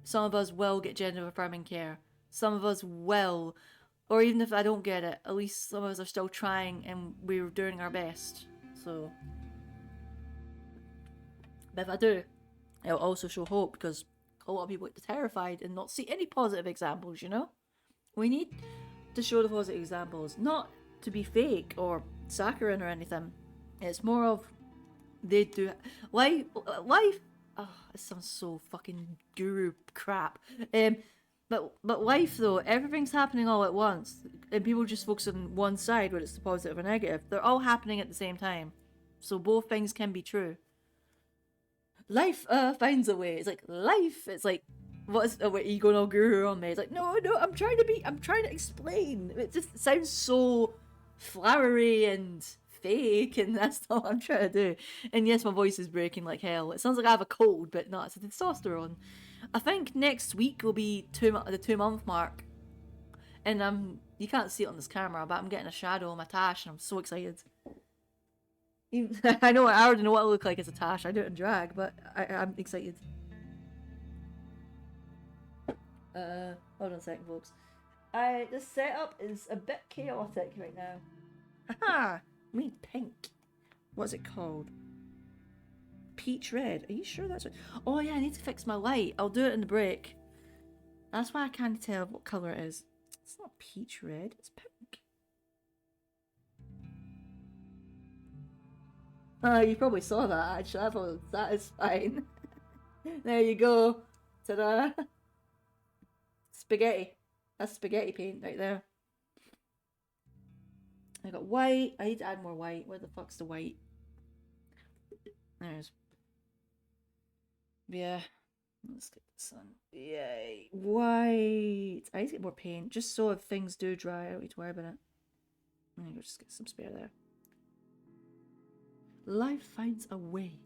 some of us will get gender affirming care. Some of us will. Or even if I don't get it, at least some of us are still trying and we're doing our best. So, but if I do, it'll also show hope because a lot of people get terrified and not see any positive examples, you know? We need to show the positive examples, not to be fake or saccharine or anything. It's more of they do life. Oh, it sounds so fucking guru crap. But life though, everything's happening all at once, and people just focus on one side where it's the positive or negative. They're all happening at the same time, so both things can be true. Life finds a way. It's like life. It's like what are you going all guru on me? It's like no, I'm trying to explain. It just sounds so flowery and fake, and that's not what I'm trying to do. And yes, my voice is breaking like hell. It sounds like I have a cold, but no, it's a testosterone. I think next week will be the 2-month mark, and you can't see it on this camera, but I'm getting a shadow on my tash, and I'm so excited. I already know what I look like as a tash. I do it in drag, but I'm excited. Hold on a second, folks. This setup is a bit chaotic right now. Aha! We need pink. What's it called? Peach red. Are you sure that's it? Oh yeah, I need to fix my light. I'll do it in the break. That's why I can't tell what colour it is. It's not peach red, it's pink. You probably saw that actually. I thought that is fine. There you go. Ta-da! Spaghetti. That's spaghetti paint right there. I got white. I need to add more white. Where the fuck's the white? There's. Yeah. Let's get this on. Yay. White. I need to get more paint. Just so if things do dry, I don't need to worry about it. I'm gonna go just get some spare there. Life finds a way.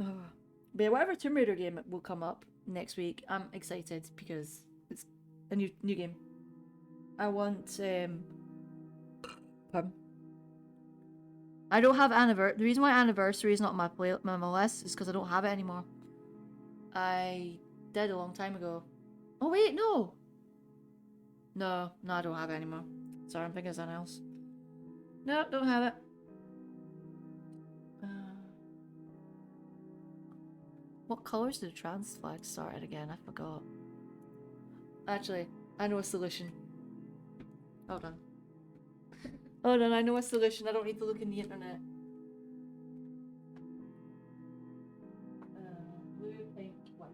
Oh. But yeah, whatever Tomb Raider game will come up next week, I'm excited because it's a new game. I want pardon. I don't have Anniversary. The reason why Anniversary is not on my list is because I don't have it anymore. I did a long time ago. Oh wait, no. No, I don't have it anymore. Sorry, I'm thinking of something else. No, don't have it. What colours did the trans flag start at again? I forgot. Actually, I know a solution. Hold on. Hold on, I know a solution. I don't need to look in the internet. Blue, pink, white.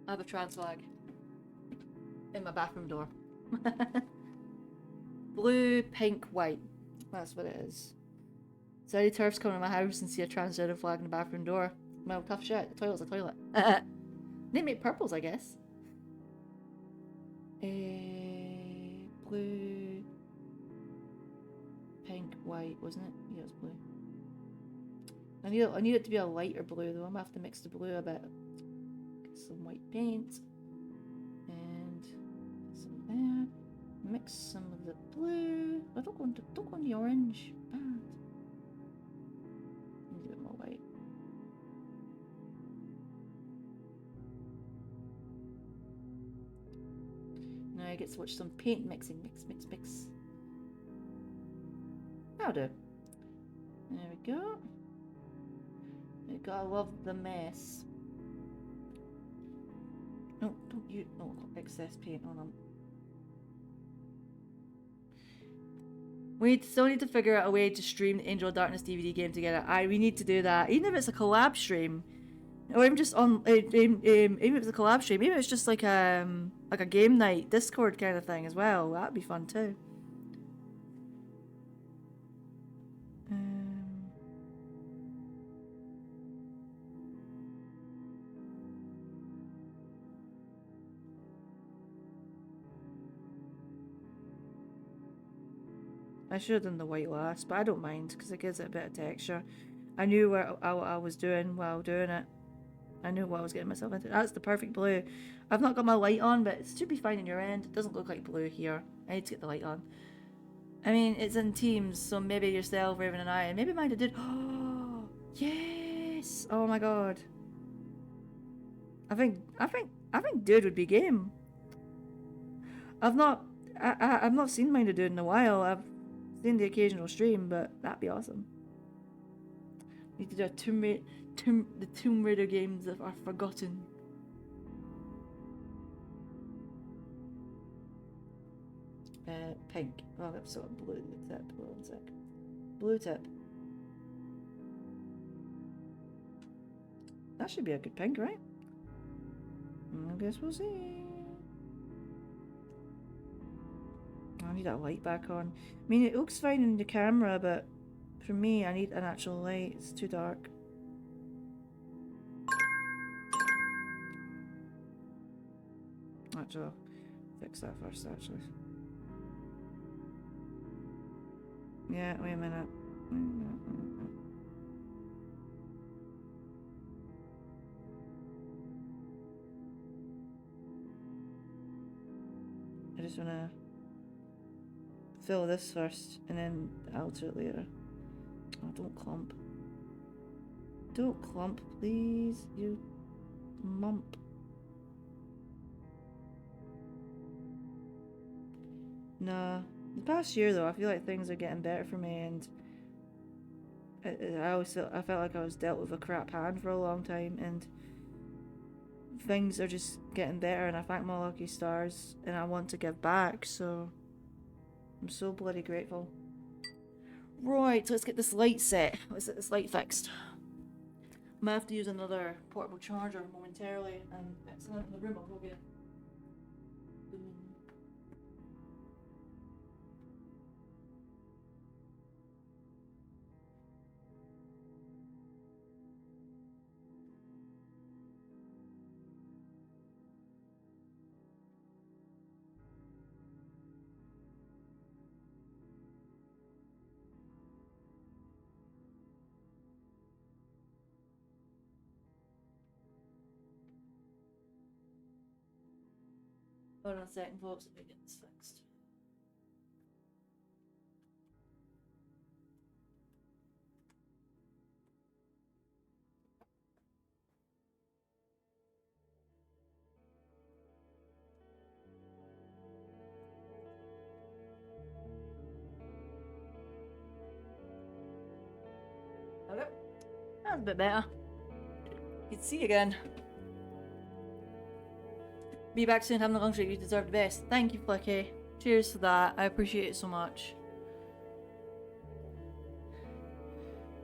I have a trans flag in my bathroom door. Blue, pink, white. That's what it is. So any turfs come to my house and see a transgender flag in the bathroom door. Well, tough shit. The toilet's a toilet. They make purples, I guess. Blue, pink, white, wasn't it? Yeah, it was blue. I need it to be a lighter blue though. I'm gonna have to mix the blue a bit. Get some white paint and some there. Mix some of the blue. I don't go on the orange. Bad. Need a bit more white. Now I get to watch some paint mixing. Mix. That'll do. There we go. You gotta love the mess. No, don't you. Oh, I've got excess paint on them. We still need to figure out a way to stream the Angel of Darkness DVD game together. We need to do that. Even if it's a collab stream. Or even just on even if it's a collab stream, even if it's just like a game night Discord kind of thing as well. That'd be fun too. I should have done the white last, but I don't mind because it gives it a bit of texture. I knew what I was doing while doing it. I knew what I was getting myself into. That's the perfect blue. I've not got my light on, but it should be fine in your end. It doesn't look like blue here. I need to get the light on. I mean, it's in teams, so maybe yourself, Raven, and I, and maybe mine did. Oh, yes! Oh my god. I think Dude would be game. I've not seen mine to Dude in a while. I've seen the occasional stream, but that'd be awesome. Need to do the Tomb Raider games that are forgotten. Pink. Oh, that's sort of blue tip. Hold on a sec. Blue tip. That should be a good pink, right? I guess we'll see. I need that light back on. I mean, it looks fine in the camera, but for me, I need an actual light. It's too dark. Actually, I'll fix that first, actually. Yeah, wait a minute. I just wanna fill this first and then alter it later. Oh, don't clump. Don't clump, please. You month. Nah. The past year though, I feel like things are getting better for me, and I felt like I was dealt with a crap hand for a long time, and things are just getting better, and I thank my lucky stars, and I want to give back, so I'm so bloody grateful. Right, let's get this light set. Let's get this light fixed. I'm gonna have to use another portable charger momentarily, and it's in the room. I'll go get it. Hold on a second, folks. Let me get this fixed. Okay. That's a bit better. Good to see you again. Be back soon, having the lunch that you deserve the best. Thank you, Flicky. Cheers for that. I appreciate it so much.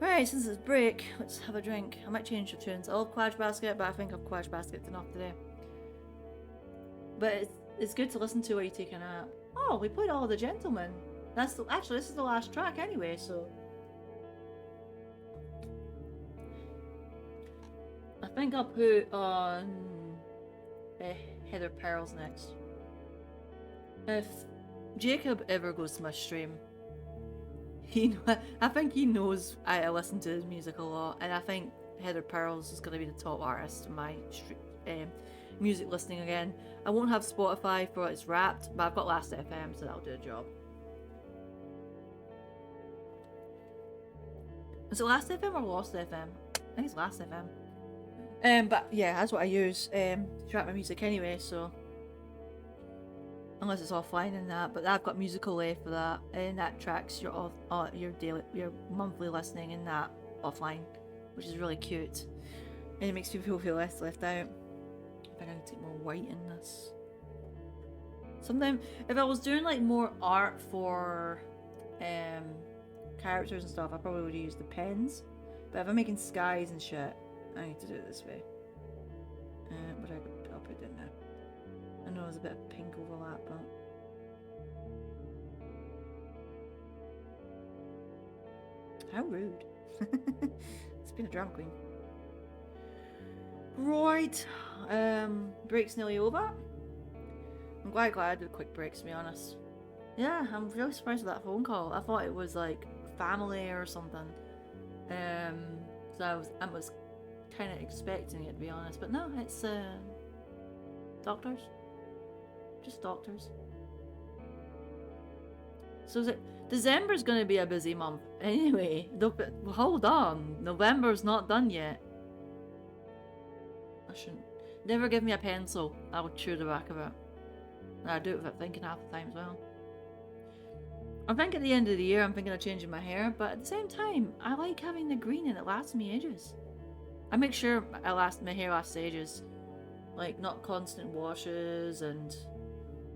Right, since it's break, let's have a drink. I might change the tunes. I love Quash Basket, but I think I've Quash Basket enough today. But it's good to listen to while you take a nap. Oh, we played All of the Gentlemen. Actually, this is the last track anyway, so... I think I'll put on... Heather Pearl's next. If Jacob ever goes to my stream, I think he knows I listen to his music a lot, and I think Heather Pearl's is going to be the top artist in my music listening again. I won't have Spotify for it's Wrapped, but I've got Last FM, so that'll do the job. Is it Last FM or Lost FM? I think it's Last FM. But yeah, that's what I use to track my music anyway, so unless it's offline and that, but I've got Musical.ly for that, and that tracks your your monthly listening in that offline, which is really cute, and it makes people feel less left out. I think I can take more white in this. Sometimes if I was doing like more art for characters and stuff, I probably would use the pens, but if I'm making skies and shit, I need to do it this way. But I'll put it in there. I know there's a bit of pink overlap, but... How rude. It's been a drama queen. Right. Break's nearly over. I'm quite glad I did a quick break, to be honest. Yeah, I'm really surprised with that phone call. I thought it was like family or something. So I was kind of expecting it, to be honest, but no, it's doctors. Just doctors. So is it December's going to be a busy month anyway. Hold on, November's not done yet. I shouldn't. Never give me a pencil. I would chew the back of it. And I do it without thinking half the time as well. I think at the end of the year I'm thinking of changing my hair, but at the same time I like having the green and it lasts me ages. I make sure my hair lasts ages. Like, not constant washes, and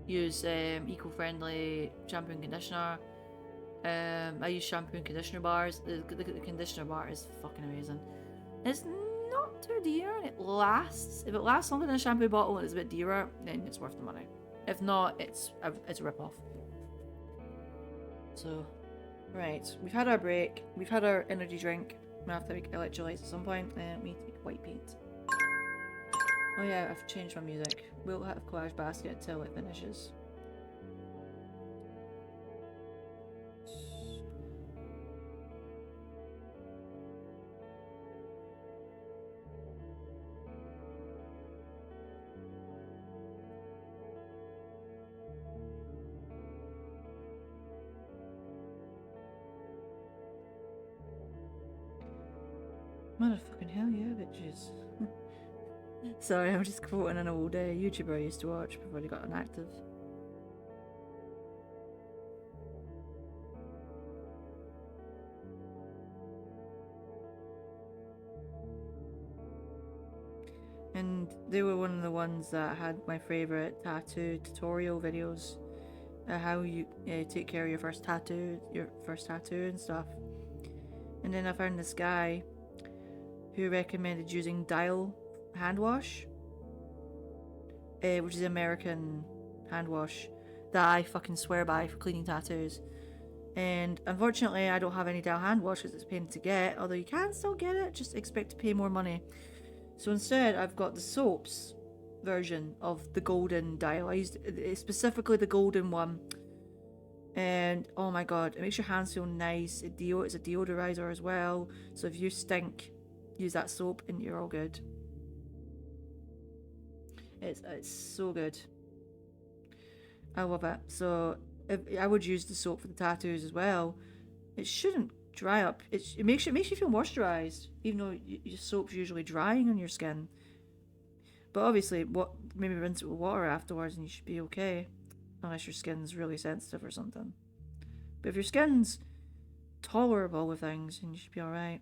use eco-friendly shampoo and conditioner. I use shampoo and conditioner bars. The conditioner bar is fucking amazing. It's not too dear and it lasts. If it lasts longer than a shampoo bottle and it's a bit dearer, then it's worth the money. If not, it's a rip-off. So, right, we've had our break. We've had our energy drink. I'm gonna have to make electrolytes at some point, and we need to make white paint. Oh yeah, I've changed my music. We'll have Collage Basket until it finishes. Motherfucking hell yeah, bitches. Sorry, I'm just quoting an old YouTuber I used to watch before he got inactive. And they were one of the ones that had my favourite tattoo tutorial videos. How you take care of your first tattoo and stuff. And then I found this guy who recommended using Dial hand wash, which is American hand wash that I fucking swear by for cleaning tattoos. And unfortunately, I don't have any Dial hand wash because it's a pain to get, although you can still get it, just expect to pay more money. So instead, I've got the soaps version of the golden Dial. I used specifically the golden one. And oh my god, it makes your hands feel nice. It's a deodorizer as well. So if you stink, use that soap and you're all good. It's so good. I love it. So I would use the soap for the tattoos as well. It shouldn't dry up. It makes you feel moisturized, even though your soap's usually drying on your skin. But obviously, maybe rinse it with water afterwards, and you should be okay, unless your skin's really sensitive or something. But if your skin's tolerable with things, then you should be all right.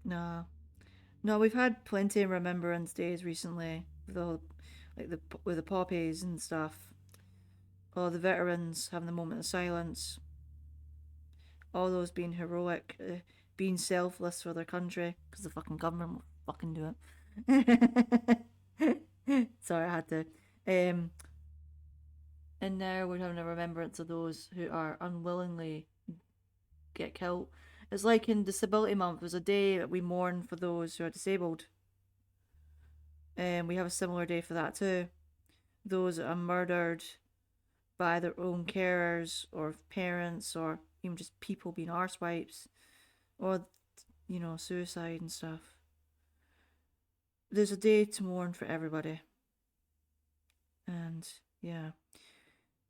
No, we've had plenty of remembrance days recently with the poppies and stuff. All the veterans having the moment of silence. All those being heroic, being selfless for their country because the fucking government will fucking do it. Sorry, I had to. And now we're having a remembrance of those who are unwillingly get killed. It's like in Disability Month, there's a day that we mourn for those who are disabled. And we have a similar day for that too. Those that are murdered by their own carers or parents or even just people being arsewipes or, suicide and stuff. There's a day to mourn for everybody. And yeah.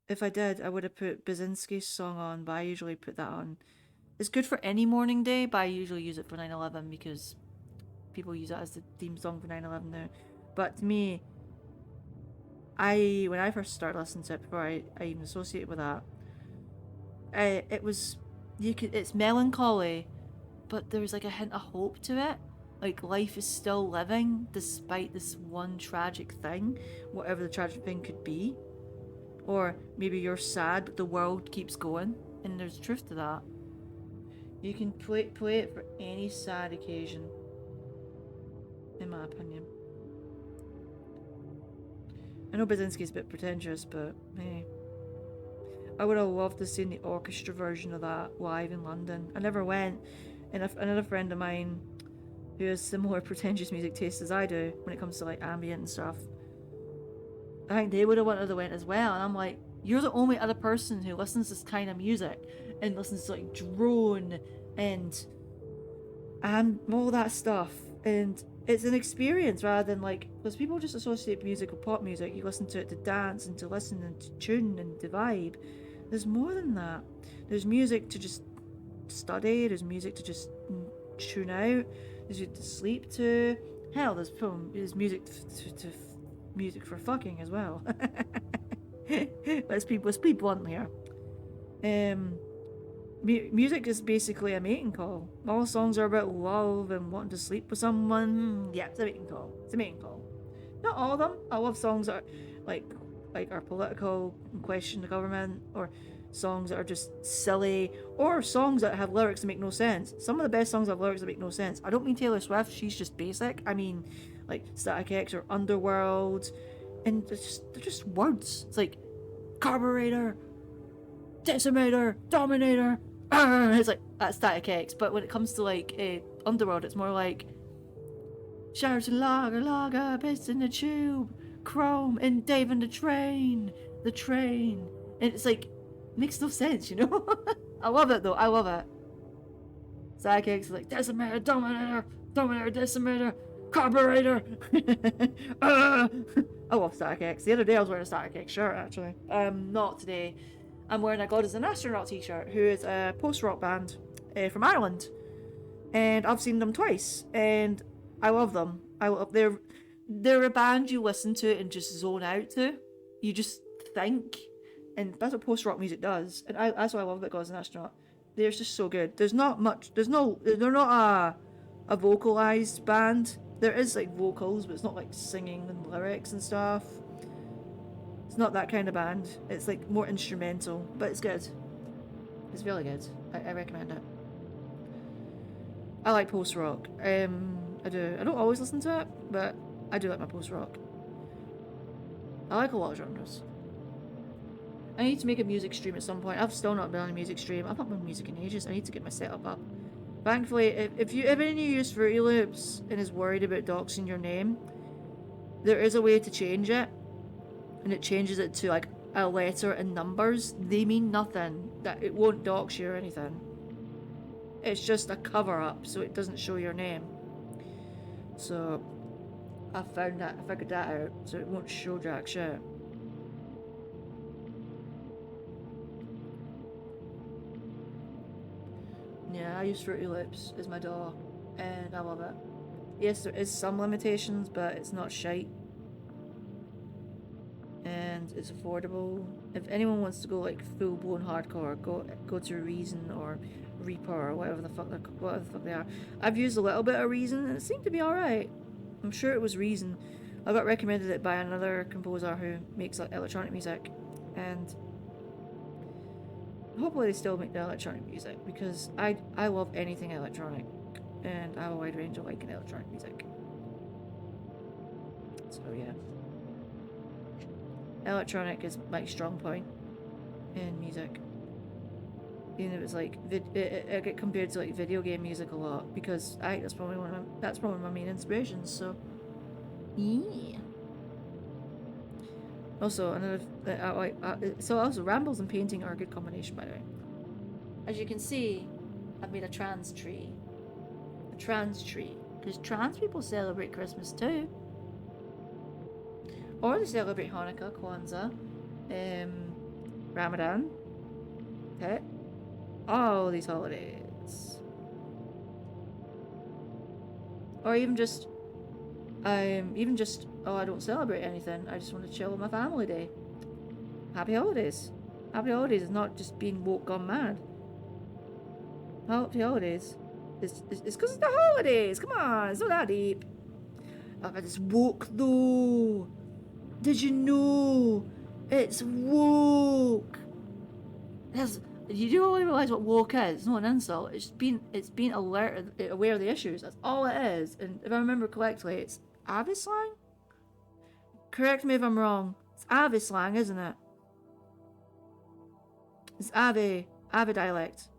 If I did, I would have put Basinski's song on, but I usually put that on. It's good for any morning day, but I usually use it for 9/11 because people use that as the theme song for 9/11 now. But to me, when I first started listening to it, before I even associated with that, it's melancholy, but there's like a hint of hope to it. Like life is still living despite this one tragic thing, whatever the tragic thing could be. Or maybe you're sad, but the world keeps going, and there's truth to that. You can play it for any sad occasion, in my opinion. I know Basinski's a bit pretentious, but hey. I would have loved to see the orchestra version of that live in London. I never went, and another friend of mine who has similar pretentious music tastes as I do when it comes to like ambient and stuff, I think they would have wanted to went as well. And I'm like, you're the only other person who listens to this kind of music and listens to like drone and all that stuff. And it's an experience rather than like, because people just associate music with pop music. You listen to it to dance and to listen and to tune and to vibe. There's more than that. There's music to just study. There's music to just tune out. There's music to sleep to. Hell, there's music to music for fucking as well. Let's be blunt here. Music is basically a mating call. All songs are about love and wanting to sleep with someone. Yeah, it's a mating call. It's a mating call. Not all of them. I love songs that are like are political and question the government, or songs that are just silly, or songs that have lyrics that make no sense. Some of the best songs have lyrics that make no sense. I don't mean Taylor Swift. She's just basic. I mean, like Static X or Underworld, and they're just words. It's like carburetor, decimator, dominator. It's like that's Static X. But when it comes to like Underworld, it's more like showers and lager, piss in the tube, chrome and Dave and the train, and it's like makes no sense, you know. I love it though. I love it. Static X is like decimator, dominator, decimator, carburetor. I love Static X. The other day I was wearing a Static X shirt actually. Not today. I'm wearing a God is an Astronaut t-shirt, who is a post-rock band from Ireland, and I've seen them twice, and I love them. They're a band you listen to and just zone out to. You just think, and that's what post-rock music does. And that's what I love about God is an Astronaut. They're just so good. There's not much. They're not a vocalized band. There is like vocals, but it's not like singing and lyrics and stuff. It's not that kind of band. It's like more instrumental, but it's good. It's really good. I recommend it. I like post rock. I do. I don't always listen to it, but I do like my post rock. I like a lot of genres. I need to make a music stream at some point. I've still not been on a music stream. I've not been music in ages. I need to get my setup up. Thankfully, if any of you use Fruity Loops and is worried about doxing your name, there is a way to change it, and it changes it to like a letter and numbers. They mean nothing. That it won't dox you or anything. It's just a cover up so it doesn't show your name. So I figured that out, so it won't show jack shit. Yeah, I use Fruity Loops as my DAW, and I love it. Yes, there is some limitations, but it's not shite. And it's affordable. If anyone wants to go like full blown hardcore, go to Reason or Reaper or whatever the fuck they are. I've used a little bit of Reason and it seemed to be alright. I'm sure it was Reason. I got recommended it by another composer who makes like electronic music, and hopefully they still make the electronic music, because I love anything electronic, and I have a wide range of liking electronic music. So yeah, electronic is my strong point in music. You know, it's like I get compared to like video game music a lot, because that's probably my main inspirations. So yeah. Also, so also rambles and painting are a good combination, by the way. As you can see, I've made a trans tree. A trans tree, because trans people celebrate Christmas too, or they celebrate Hanukkah, Kwanzaa, Ramadan, Tet, all these holidays, or even just oh, I don't celebrate anything, I just want to chill with my family day. Happy holidays. Happy holidays is not just being woke gone mad. Happy holidays. It's because it's the holidays. Come on, it's not that deep. Oh, but it's woke though. Did you know? It's woke. You do only realise what woke is. It's not an insult. It's being aware of the issues. That's all it is. And if I remember correctly, it's Avi slang? Correct me if I'm wrong. It's Avi slang, isn't it? It's Avi dialect.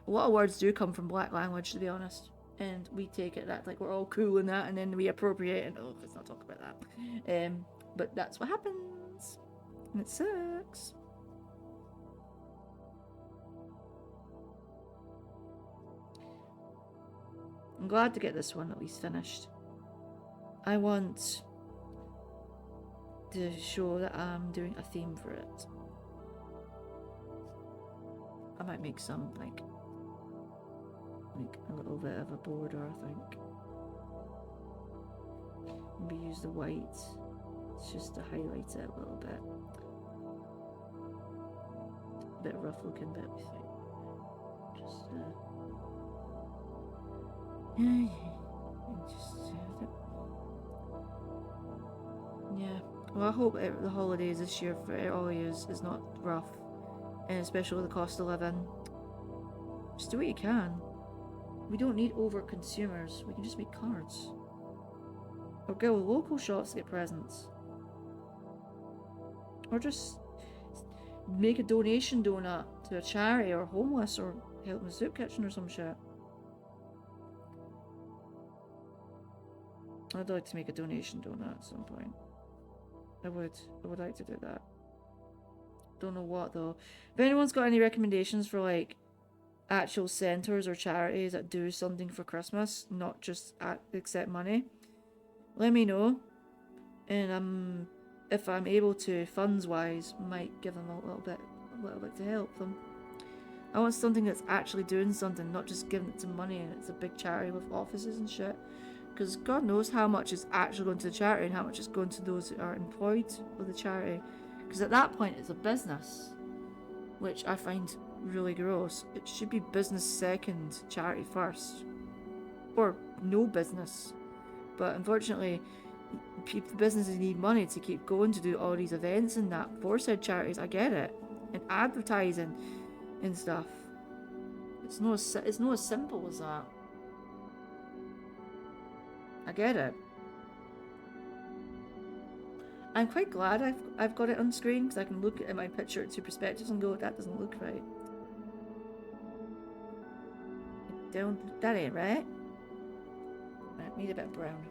A lot of words do come from black language, to be honest. And we take it that like we're all cool in that, and then we appropriate, and let's not talk about that. But that's what happens. And it sucks. I'm glad to get this one at least finished. I want to show that I'm doing a theme for it. I might make some like a little bit of a border, I think. Maybe use the white. It's just to highlight it a little bit. A bit rough looking, but we think. Just yeah. Well, I hope the holidays this year for all of you is not rough, and especially the cost of living. Just do what you can. We don't need over consumers. We can just make cards. Or go with local shops to get presents. Or just make a donation donut to a charity or homeless, or help in a soup kitchen or some shit. I'd like to make a donation donut at some point. I would like to do that. Don't know what though. If anyone's got any recommendations for like actual centres or charities that do something for Christmas, not just accept money, let me know. And if I'm able to, funds wise, might give them a little bit to help them. I want something that's actually doing something, not just giving it to money and it's a big charity with offices and shit. Because God knows how much is actually going to the charity and how much is going to those who are employed with the charity. Because at that point, it's a business, which I find really gross. It should be business second, charity first, or no business. But unfortunately, businesses need money to keep going to do all these events and that for said charities. I get it, and advertising and stuff. It's not as simple as that. I get it. I'm quite glad I've got it on screen because I can look at my picture at two perspectives and go, that doesn't look right. That ain't right. I need a bit of brown.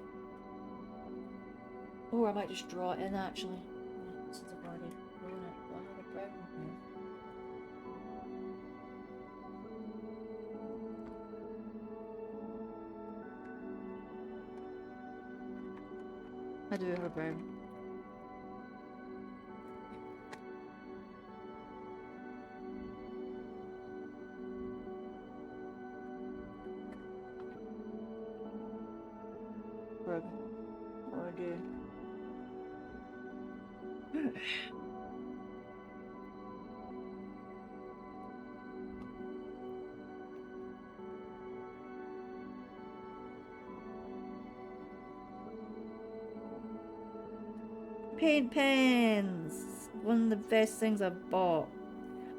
Or I might just draw it in actually. Since I've already drawn it, I'll have a brown here. I do have a brown. What do I do? Paint pens! One of the best things I've bought.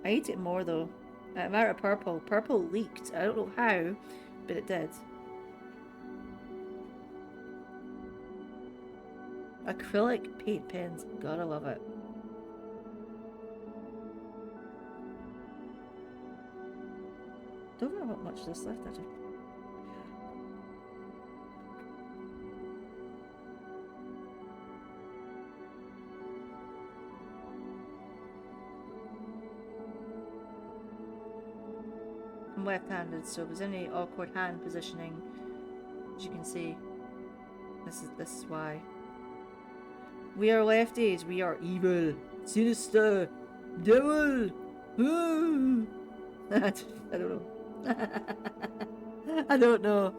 I ate it more though. I'm out of purple. Purple leaked. I don't know how, but it did. Acrylic paint pens. Gotta love it. Don't know how much there's left actually. I'm left-handed, so if there's any awkward hand positioning, as you can see, this is why. We are lefties. We are evil, sinister, devil. I don't know. I don't know.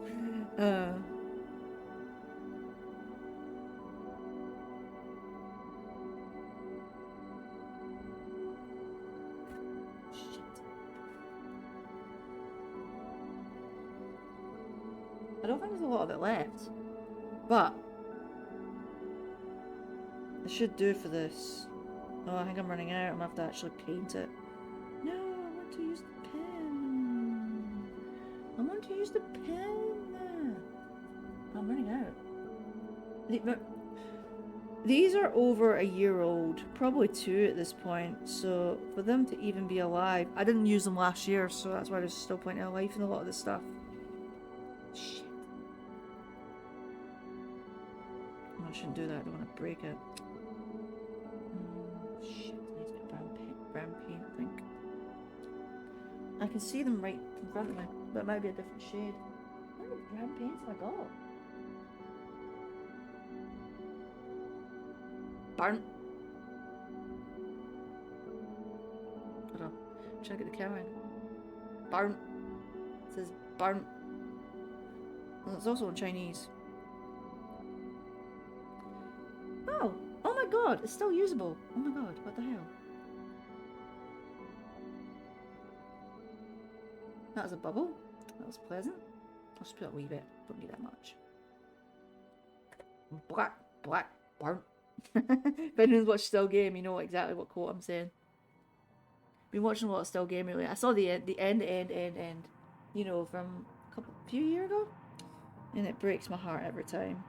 I don't think there's a lot of it left, but I should do for this. Oh, I think I'm running out. I'm gonna have to actually paint it. No, I want to use the pen. I want to use the pen. I'm running out. These are over a year old, probably 2 at this point. So for them to even be alive, I didn't use them last year, so that's why there's still plenty of life in a lot of this stuff. Shit. I shouldn't do that. I don't want to break it. Shit, I need to get brown paint, I think. I can see them right in front of me, but it might be a different shade. How many brown paints have I got? Burnt. Hold on. I'm trying to get the camera in. Burnt. It says burnt. Well, it's also in Chinese. Oh! Oh my god! It's still usable! Oh my god, what the hell? That was a bubble. That was pleasant. I'll just put a wee bit. Don't need that much. Black, burnt. If anyone's watched Still Game, you know exactly what quote I'm saying. Been watching a lot of Still Game really. I saw the end. You know, from a few years ago, and it breaks my heart every time.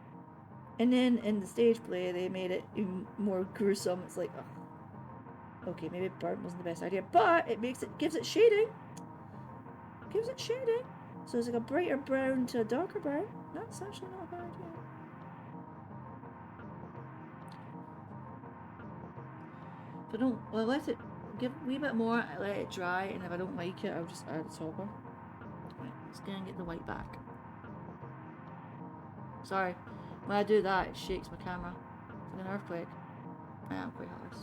And then in the stage play, they made it even more gruesome. It's like, oh, okay, maybe burnt wasn't the best idea, but it gives it shading. Gives it shading, so it's like a brighter brown to a darker brown. That's actually not a bad idea. If I don't, well, I let it give a wee bit more. I let it dry, and if I don't like it, I'll just add a topper. Right, let's go and get the white back. Sorry, when I do that, it shakes my camera. It's like an earthquake. Yeah, quite harsh.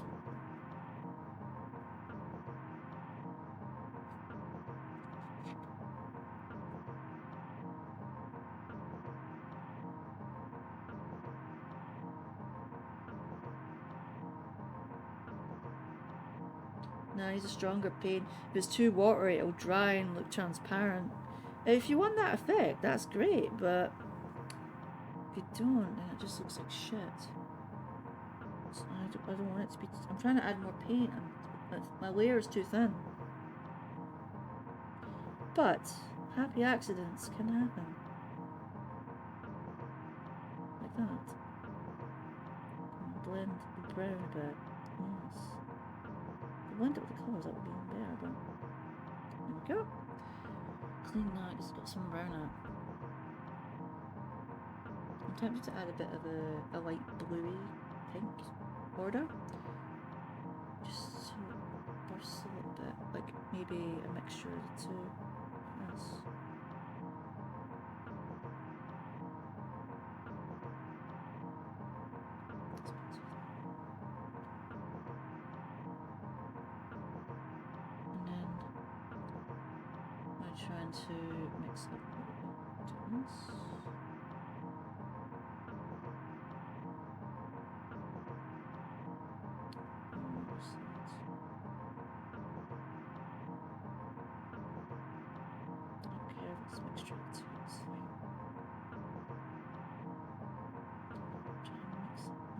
No, he's a stronger paint. If it's too watery, it'll dry and look transparent. If you want that effect, that's great, but if you don't, then it just looks like shit. So I don't want it to be. I'm trying to add more paint, and my layer is too thin. But happy accidents can happen. Like that. And blend the brown a bit. Yes. If I blend it with the colours, that would be even better, but there we go. Clean that, it's got some brown out. I'm tempted to add a bit of a light bluey pink border. Just so it bursts a little bit. Like maybe a mixture of the two. Like this. And then I'm trying to mix up a little bit. Do this. On the other side. I don't care if it's a mixture of the two, it's fine. Try and mix it up.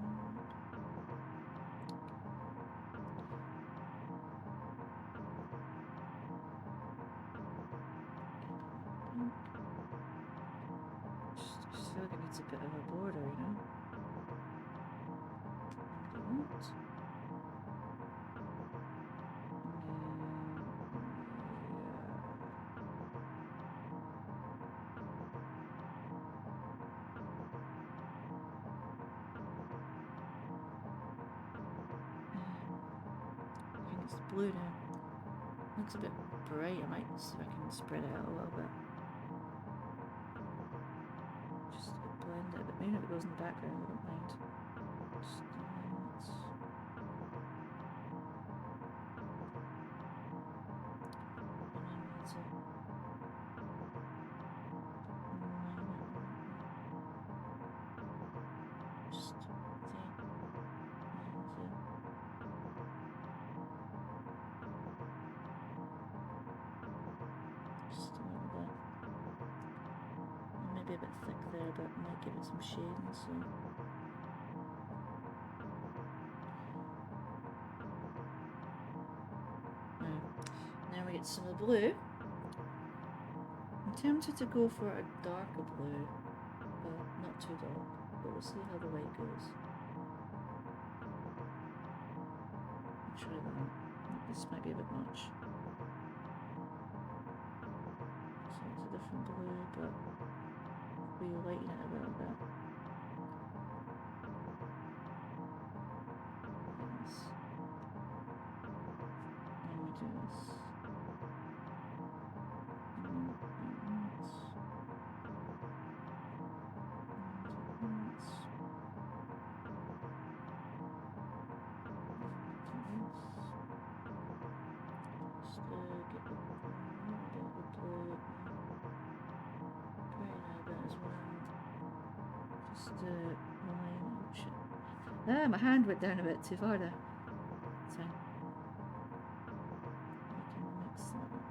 Pink. Just feel like it needs a bit of a border, you know? And do that. And then, yeah. I think it's blue now. Looks a bit bright. I might see if I can spread it out a little bit. Just to blend it a bit. Maybe if it goes in the background, I don't mind. Just do that. And then we need to line it a little bit. Just faint lines, yeah. Just a little bit. Maybe a bit thick there, but might give it some shading, so. Now we get some of the blue. I'm tempted to go for a darker blue, but not too dark. But we'll see how the light goes. I'll try that. This might be a bit much. So it's a different blue, but we lighten it a little bit. Yes. And we do this. And then like that. And do this. Just get a little bit of the blue and brighten it a bit as well. Just line. Oh shit. Ah, my hand went down a bit too far there. It's fine. We can mix that up.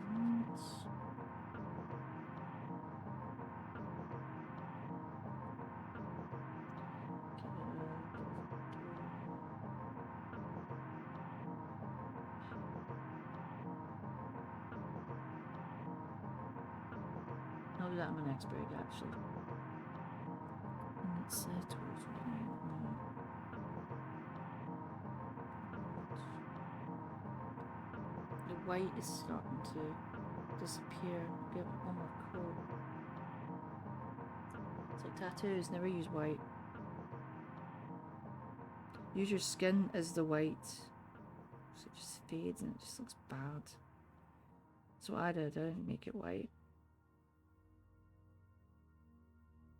And we do that. Get a bit of blue here. I'll do that on my next break actually. And it's 12:49 at night. The white is starting to disappear. I'll give it one more coat. It's like tattoos, never use white. Use your skin as the white. So it just fades and it just looks bad. That's what I did. I didn't make it white.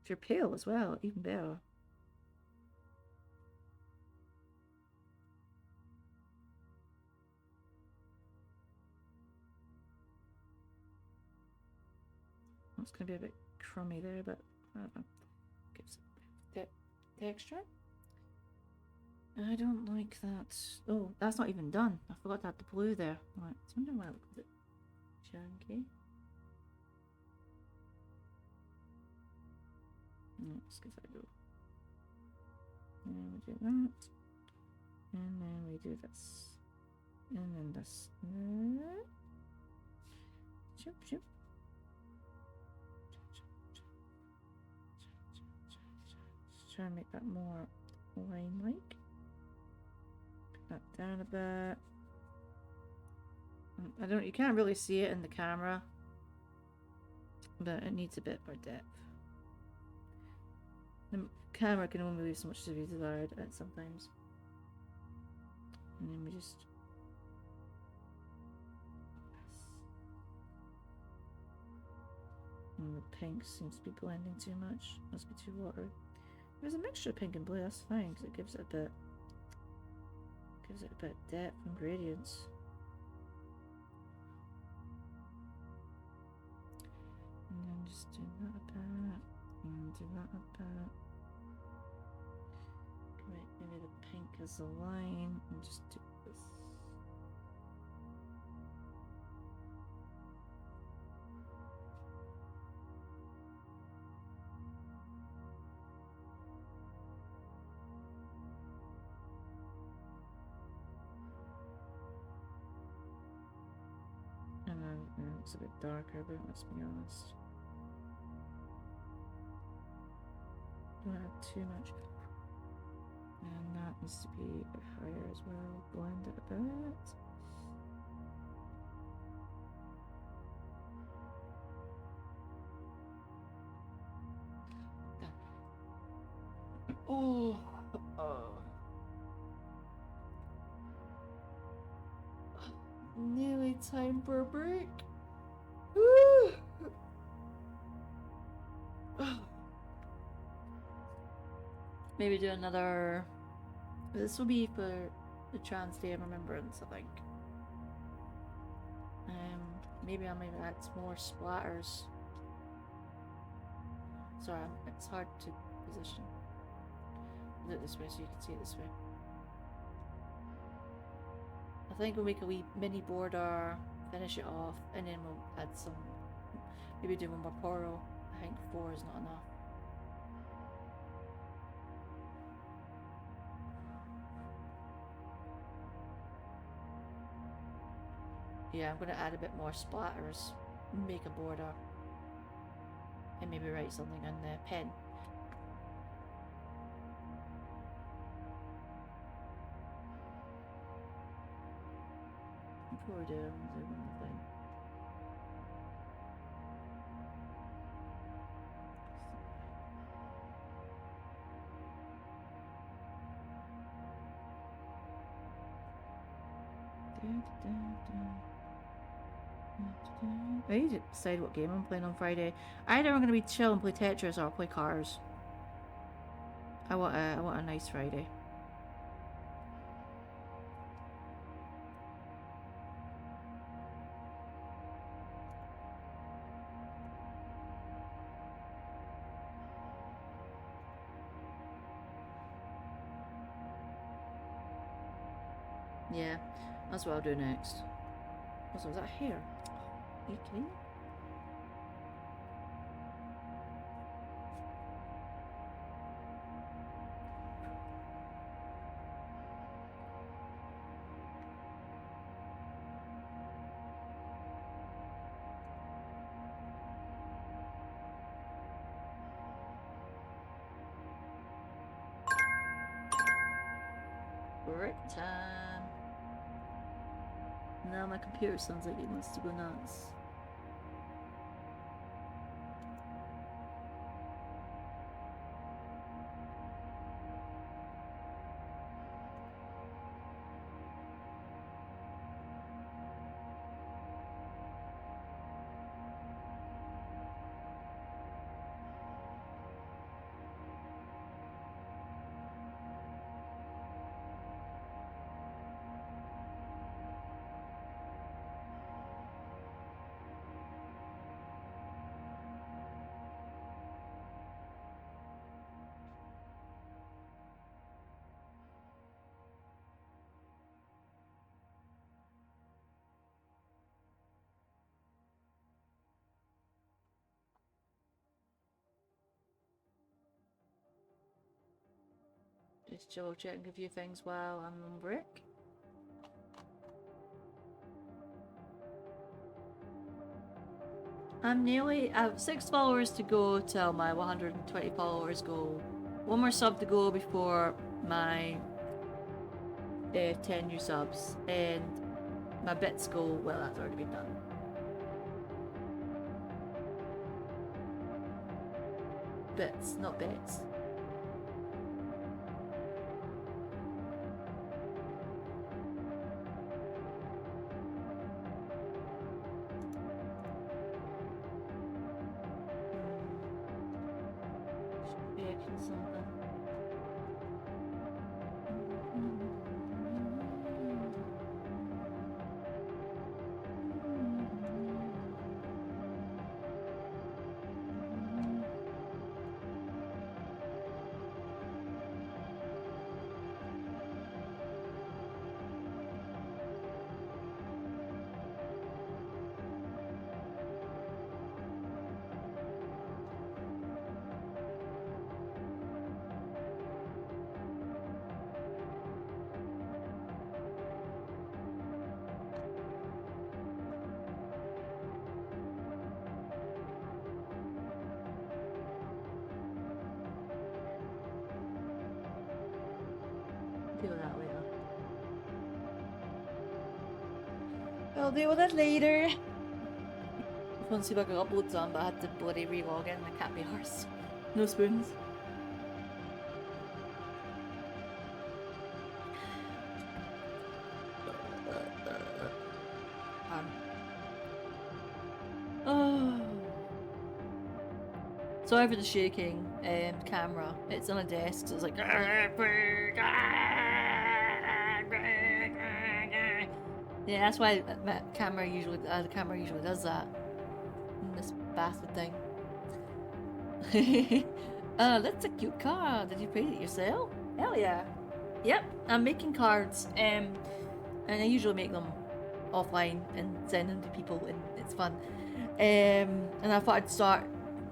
If you're pale as well, even better. It's going to be a bit crummy there, but I don't know. Gives it texture. I don't like that. Oh, that's not even done. I forgot to add the blue there. Right, I wonder why it looks a bit chunky. Let's give that a go. And we do that. And then we do this. And then this. Shoop, shoop. Try and make that more line-like. Put that down a bit. I don't. You can't really see it in the camera, but it needs a bit more depth. The camera can only leave so much to be desired sometimes. And then we just. And the pink seems to be blending too much. Must be too watery. There's a mixture of pink and blue. That's fine because it gives it a bit. Gives it a bit of depth and gradients. And then just do that a bit. And do that a bit. Right, maybe the pink as a line. And just do this. And then it looks a bit darker, but let's be honest. Don't add too much. And that needs to be a bit higher as well. Blend it a bit. Done. Oh. Nearly time for a break. Maybe do another. This will be for the Trans Day of Remembrance, I think. Maybe I'll maybe add some more splatters. Sorry, it's hard to position. Do it this way so you can see it this way. I think we'll make a wee mini border, finish it off, and then we'll add some. Maybe do one more poro. I think 4 is not enough. Yeah, I'm gonna add a bit more splatters, make a border, and maybe write something on the pen. Before we do one more thing. I need to decide what game I'm playing on Friday. Either I'm going to be chill and play Tetris or I'll play Cars. I want a nice Friday. Yeah, that's what I'll do next. Also, is that hair? Are you kidding me? Break time. Now my computer sounds like it wants to go nuts. Just double checking a few things while I'm on break. I have 6 followers to go till my 120 followers goal. One more sub to go before my 10 new subs. And my bits goal, well, that's already been done. Bits, not bits. Should be actually something. Deal with that later. I'll deal with it later. I want to see if I can upload some, but I had to bloody re-log in. I can't be arsed. No spoons. Oh. Sorry for the shaking camera. It's on a desk, so it's like. Yeah, that's why the camera usually does that. This bastard thing. That's a cute card. Did you paint it yourself? Hell yeah. Yep, I'm making cards. And I usually make them offline and send them to people, and it's fun. And I thought I'd start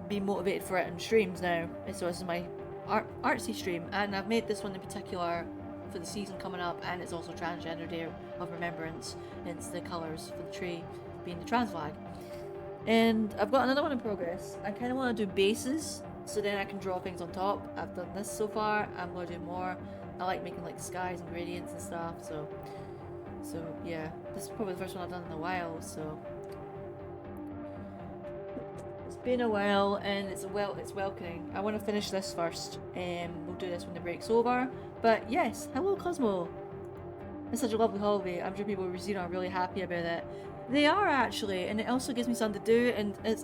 being motivated for it on streams now. So this is my artsy stream, and I've made this one in particular for the season coming up, and it's also Transgender Day of Remembrance. It's the colours for the tree being the trans flag. And I've got another one in progress. I kind of want to do bases, so then I can draw things on top. I've done this so far. I'm going to do more. I like making like skies and gradients and stuff. So yeah, this is probably the first one I've done in a while. So it's been a while, and it's welcoming. I want to finish this first, and we'll do this when the break's over. But yes, hello Cosmo. It's such a lovely holiday. I'm sure people in Rosina are really happy about it. They are actually, and it also gives me something to do, and it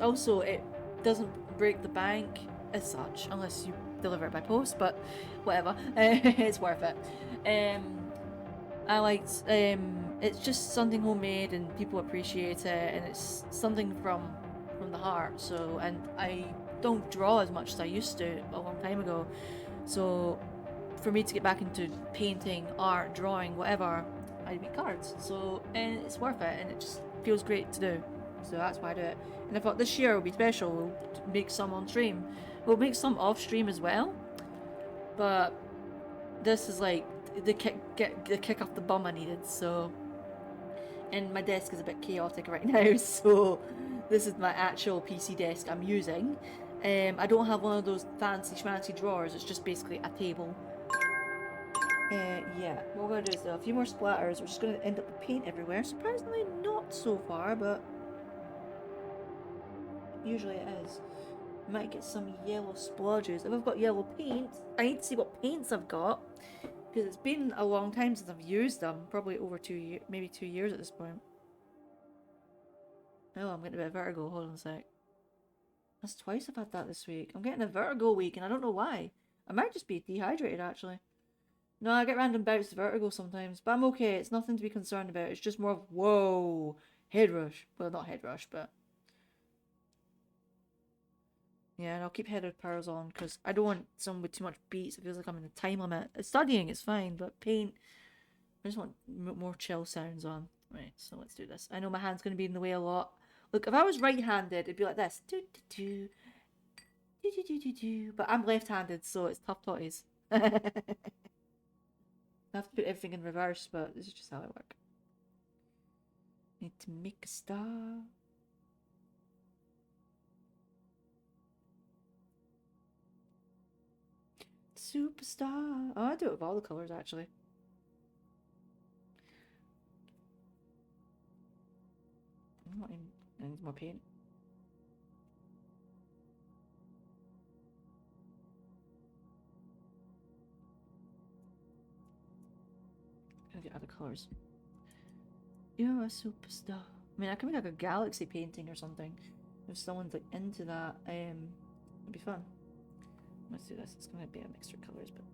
doesn't break the bank as such, unless you deliver it by post, but whatever. It's worth it. I liked, it's just something homemade, and people appreciate it, and it's something from the heart. So, and I don't draw as much as I used to a long time ago, so for me to get back into painting, art, drawing, whatever, I make cards. So, and it's worth it, and it just feels great to do. So that's why I do it. And I thought this year will be special. We'll make some on stream. We'll make some off stream as well. But this is like the kick off the bum I needed. So, and my desk is a bit chaotic right now. So this is my actual PC desk I'm using. I don't have one of those fancy schmancy drawers. It's just basically a table. Yeah, what we're gonna do is a few more splatters. We're just gonna end up with paint everywhere. Surprisingly not so far, but usually it is. Might get some yellow splodges. If I've got yellow paint, I need to see what paints I've got, because it's been a long time since I've used them. Probably over 2 years, maybe 2 years at this point. Oh, I'm getting a bit of vertigo. Hold on a sec. That's twice I've had that this week. I'm getting a vertigo week, and I don't know why. I might just be dehydrated, actually. No, I get random bouts of vertigo sometimes, but I'm okay. It's nothing to be concerned about. It's just more of, whoa, head rush. Well, not head rush, but yeah, and I'll keep headed powers on, because I don't want someone with too much beats. It feels like I'm in a time limit. Studying is fine, but paint, I just want more chill sounds on. Right, so let's do this. I know my hand's going to be in the way a lot. Look, if I was right-handed, it'd be like this. Do, do, do. Do, do, do, do, do. But I'm left-handed, so it's tough totties. I have to put everything in reverse, but this is just how I work. Need to make a star. Superstar. Oh, I do it with all the colours actually. Not even, I need more paint. Gonna get other colours. You're a superstar. I mean, I can make like a galaxy painting or something. If someone's like into that, it'd be fun. Let's do this. It's gonna be a mixture of colours, but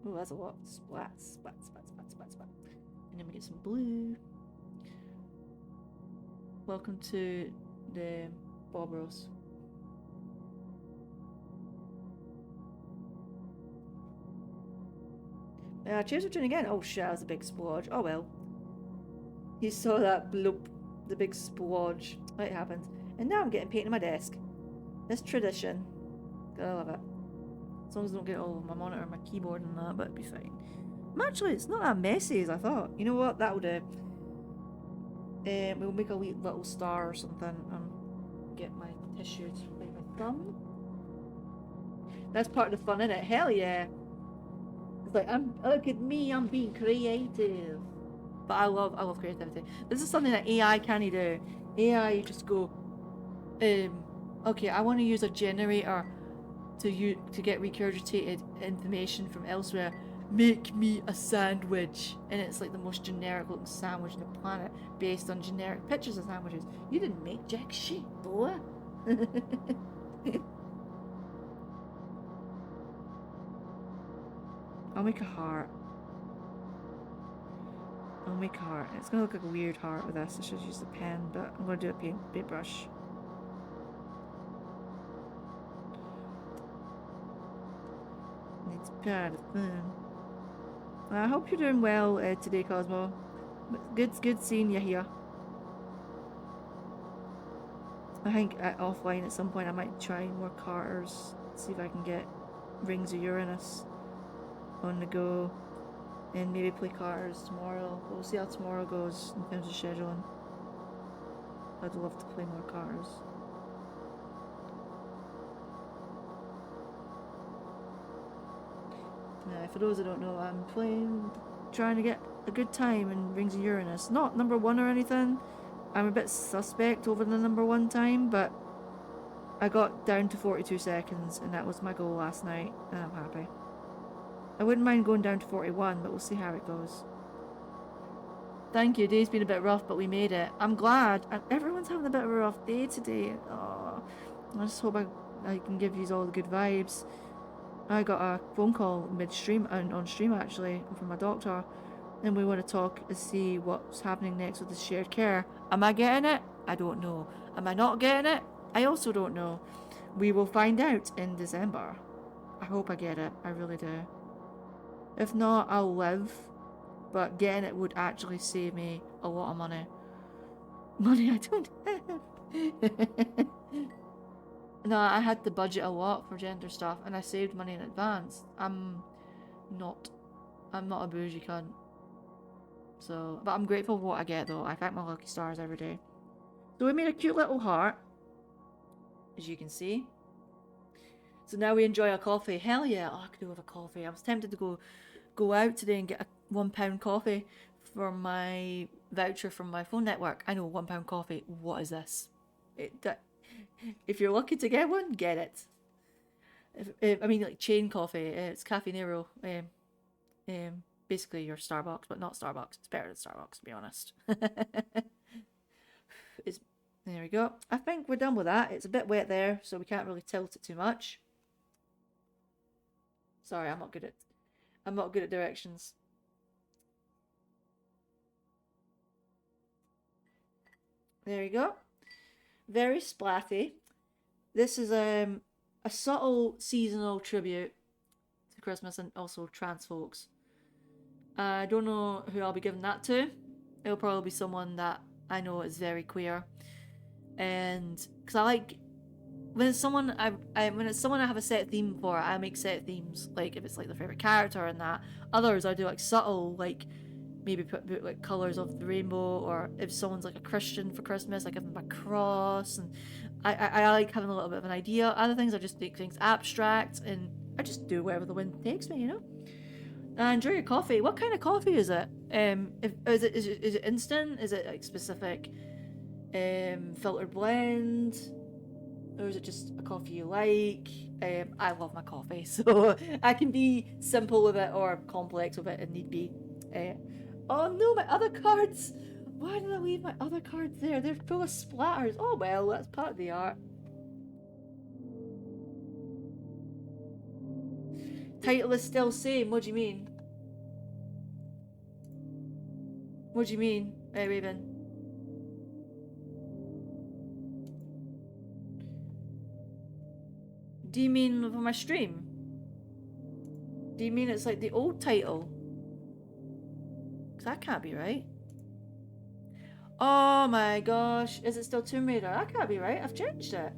oh, that's a lot. Splat, splat, splat, splat, splat, splat. And then we get some blue. Welcome to the Bob Ross. Cheers for tuning in. Oh shit, that was a big splodge. Oh well. You saw that bloop, the big splodge. It happened. And now I'm getting paint on my desk. It's tradition. Gotta love it. As long as I don't get all over my monitor and my keyboard and that, but it'd be fine. Actually, it's not that messy as I thought. You know what? That'll do. We'll make a wee little star or something. Get my tissue to make my thumb. That's part of the fun, isn't it? Hell yeah. It's like, look at me, I'm being creative. But I love creativity. This is something that AI can't do. AI, you just go, okay, I want to use a generator to get regurgitated information from elsewhere. Make me a sandwich. And it's like the most generic looking sandwich on the planet based on generic pictures of sandwiches. You didn't make jack shit, boy. I'll make a heart. I'll make a heart. It's gonna look like a weird heart with this. I should use the pen, but I'm gonna do a paintbrush. It's bad fun. I hope you're doing well today, Cosmo. Good seeing you here. I think offline at some point I might try more Carters. See if I can get Rings of Uranus on the go. And maybe play Carters tomorrow. We'll see how tomorrow goes in terms of scheduling. I'd love to play more Carters. For those that don't know, I'm trying to get a good time in Rings of Uranus. Not number 1 or anything. I'm a bit suspect over the number 1 time, but I got down to 42 seconds, and that was my goal last night, and I'm happy. I wouldn't mind going down to 41, but we'll see how it goes. Thank you. Day's been a bit rough, but we made it. I'm glad. Everyone's having a bit of a rough day today. Oh, I just hope I can give you all the good vibes. I got a phone call mid-stream, on stream actually, from my doctor, and we want to talk and see what's happening next with the shared care. Am I getting it? I don't know. Am I not getting it? I also don't know. We will find out in December. I hope I get it. I really do. If not, I'll live, but getting it would actually save me a lot of money. Money I don't have. No, I had to budget a lot for gender stuff, and I saved money in advance. I'm not a bougie cunt. So, but I'm grateful for what I get though. I thank my lucky stars every day. So we made a cute little heart, as you can see. So now we enjoy our coffee. Hell yeah! Oh, I could do with a coffee. I was tempted to go out today and get a £1 coffee for my voucher from my phone network. I know, £1 coffee. What is this? If you're lucky to get one, get it. I mean, like chain coffee. It's Caffè Nero. Basically your Starbucks, but not Starbucks. It's better than Starbucks, to be honest. There we go. I think we're done with that. It's a bit wet there, so we can't really tilt it too much. Sorry, I'm not good at directions. There you go. Very splatty. This is a subtle seasonal tribute to Christmas and also trans folks. I don't know who I'll be giving that to. It'll probably be someone that I know is very queer. And because when it's someone when it's someone I have a set theme for, I make set themes. Like if it's like their favorite character and that. Others I do like subtle, like maybe put like colors of the rainbow, or if someone's like a Christian for Christmas, I give them a cross, and I like having a little bit of an idea. Other things I just make things abstract, and I just do wherever the wind takes me, you know. Enjoy your coffee. What kind of coffee is it? Is it instant? Is it like specific filtered blend? Or is it just a coffee you like? I love my coffee, so I can be simple with it or complex with it if need be. Oh no, my other cards! Why did I leave my other cards there? They're full of splatters. Oh well, that's part of the art. Title is still same. What do you mean? What do you mean, Raven? Do you mean for my stream? Do you mean it's like the old title? Because that can't be right. Oh my gosh, is it still Tomb Raider? That can't be right, I've changed it.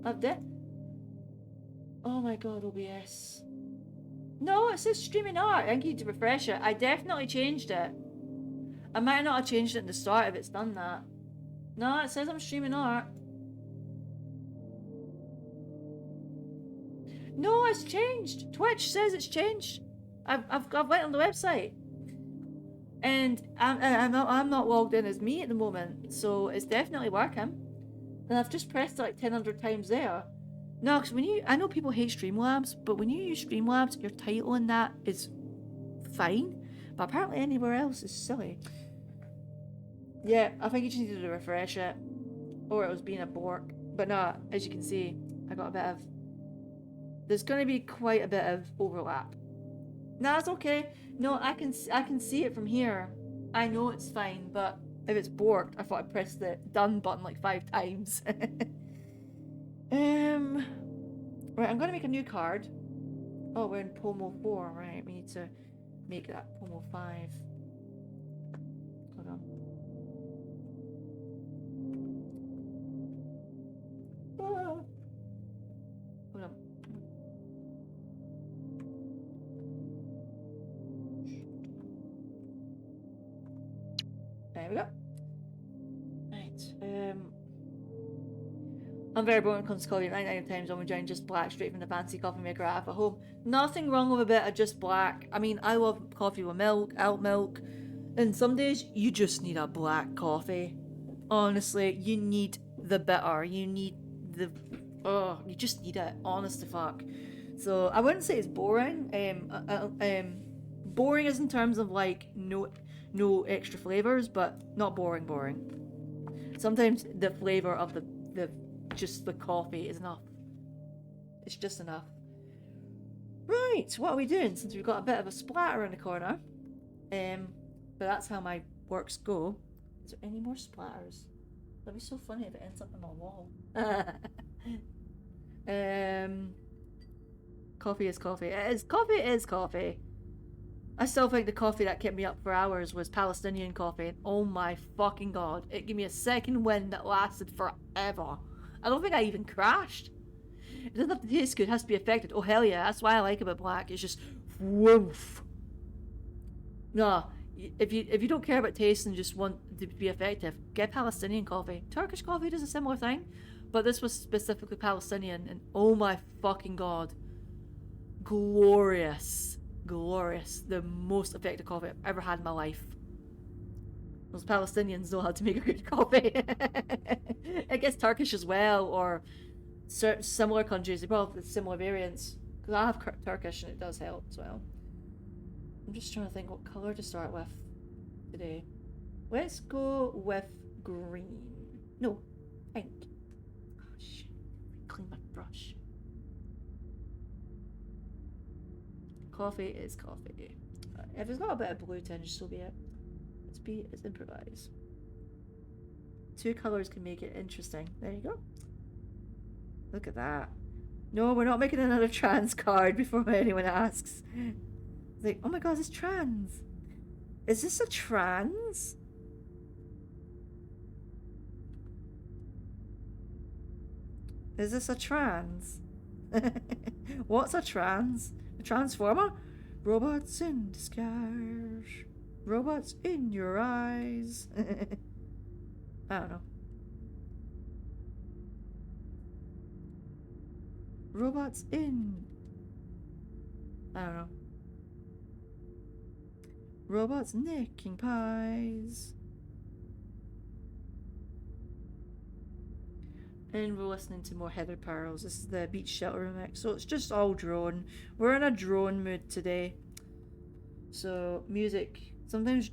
I've did. Oh my god, OBS. No, it says streaming art. I think you need to refresh it. I definitely changed it. I might not have changed it in the start if it's done that. No, it says I'm streaming art. No, it's changed. Twitch says it's changed. I've went on the website, and I'm not logged in as me at the moment, so it's definitely working. And I've just pressed it like 1000 times there. No, because I know people hate Streamlabs, but when you use Streamlabs, your title in that is fine, but apparently anywhere else is silly. Yeah, I think you just needed to refresh it, or it was being a bork. But no, as you can see, I got a bit of. There's going to be quite a bit of overlap. No, that's okay. No, I can see it from here. I know it's fine, but if it's borked, I thought I pressed the done button like 5 times. Right, I'm going to make a new card. Oh, we're in Pomo 4, right? We need to make that Pomo 5. Hold on. Ah. Hold on. There we go. Right. I'm very boring when it comes to coffee. 99 times I'm enjoying just black straight from the fancy coffee maker I have at home. Nothing wrong with a bit of just black. I mean, I love coffee with milk, out milk. And some days you just need a black coffee. Honestly, you need the bitter. You need the. Oh, you just need it. Honest to fuck. So I wouldn't say it's boring. Boring is in terms of like no extra flavors, but not boring. Sometimes the flavor of the just the coffee is enough. It's just enough. Right, what are we doing? Since we've got a bit of a splatter in the corner, but that's how my works go. Is there any more splatters? That'd be so funny if it ends up on my wall. Coffee is coffee. Coffee is coffee. I still think the coffee that kept me up for hours was Palestinian coffee. Oh my fucking god. It gave me a second wind that lasted forever. I don't think I even crashed. It doesn't have to taste good, it has to be affected. Oh hell yeah, that's why I like about black. It's just woof. No, if you don't care about taste and just want to be effective, get Palestinian coffee. Turkish coffee does a similar thing, but this was specifically Palestinian, and oh my fucking god. Glorious. The most effective coffee I've ever had in my life. Those Palestinians know how to make a good coffee. I guess Turkish as well, or similar countries, they probably have similar variants. Because I have Turkish and it does help as well. I'm just trying to think what colour to start with today. Let's go with green. No, pink. Oh shit, clean my brush. Coffee is coffee. If it's got a bit of blue tinge, so be it. Let's improvise. 2 colours can make it interesting. There you go. Look at that. No, we're not making another trans card before anyone asks. It's like, oh my god, it's trans. Is this a trans? Is this a trans? What's a trans? A transformer? Robots in disguise. Robots in your eyes. I don't know. Robots in. I don't know. Robots nicking pies. And we're listening to more Heather Pearls. This is the Beach Shelter remix. So it's just all drone. We're in a drone mood today. So music. Sometimes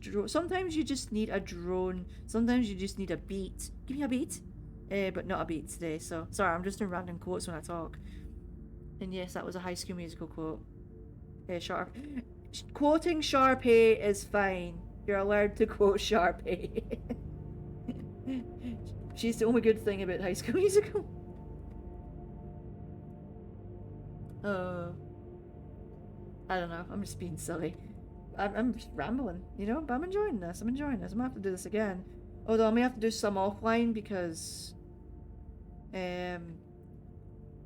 you just need a drone. Sometimes you just need a beat. Give me a beat. But not a beat today. So sorry, I'm just doing random quotes when I talk. And yes, that was a High School Musical quote. Sharp. Quoting Sharpay is fine. You're allowed to quote Sharpay. She's the only good thing about High School Musical. I don't know. I'm just being silly. I'm just rambling, you know? But I'm enjoying this. I'm gonna have to do this again. Although I may have to do some offline because, you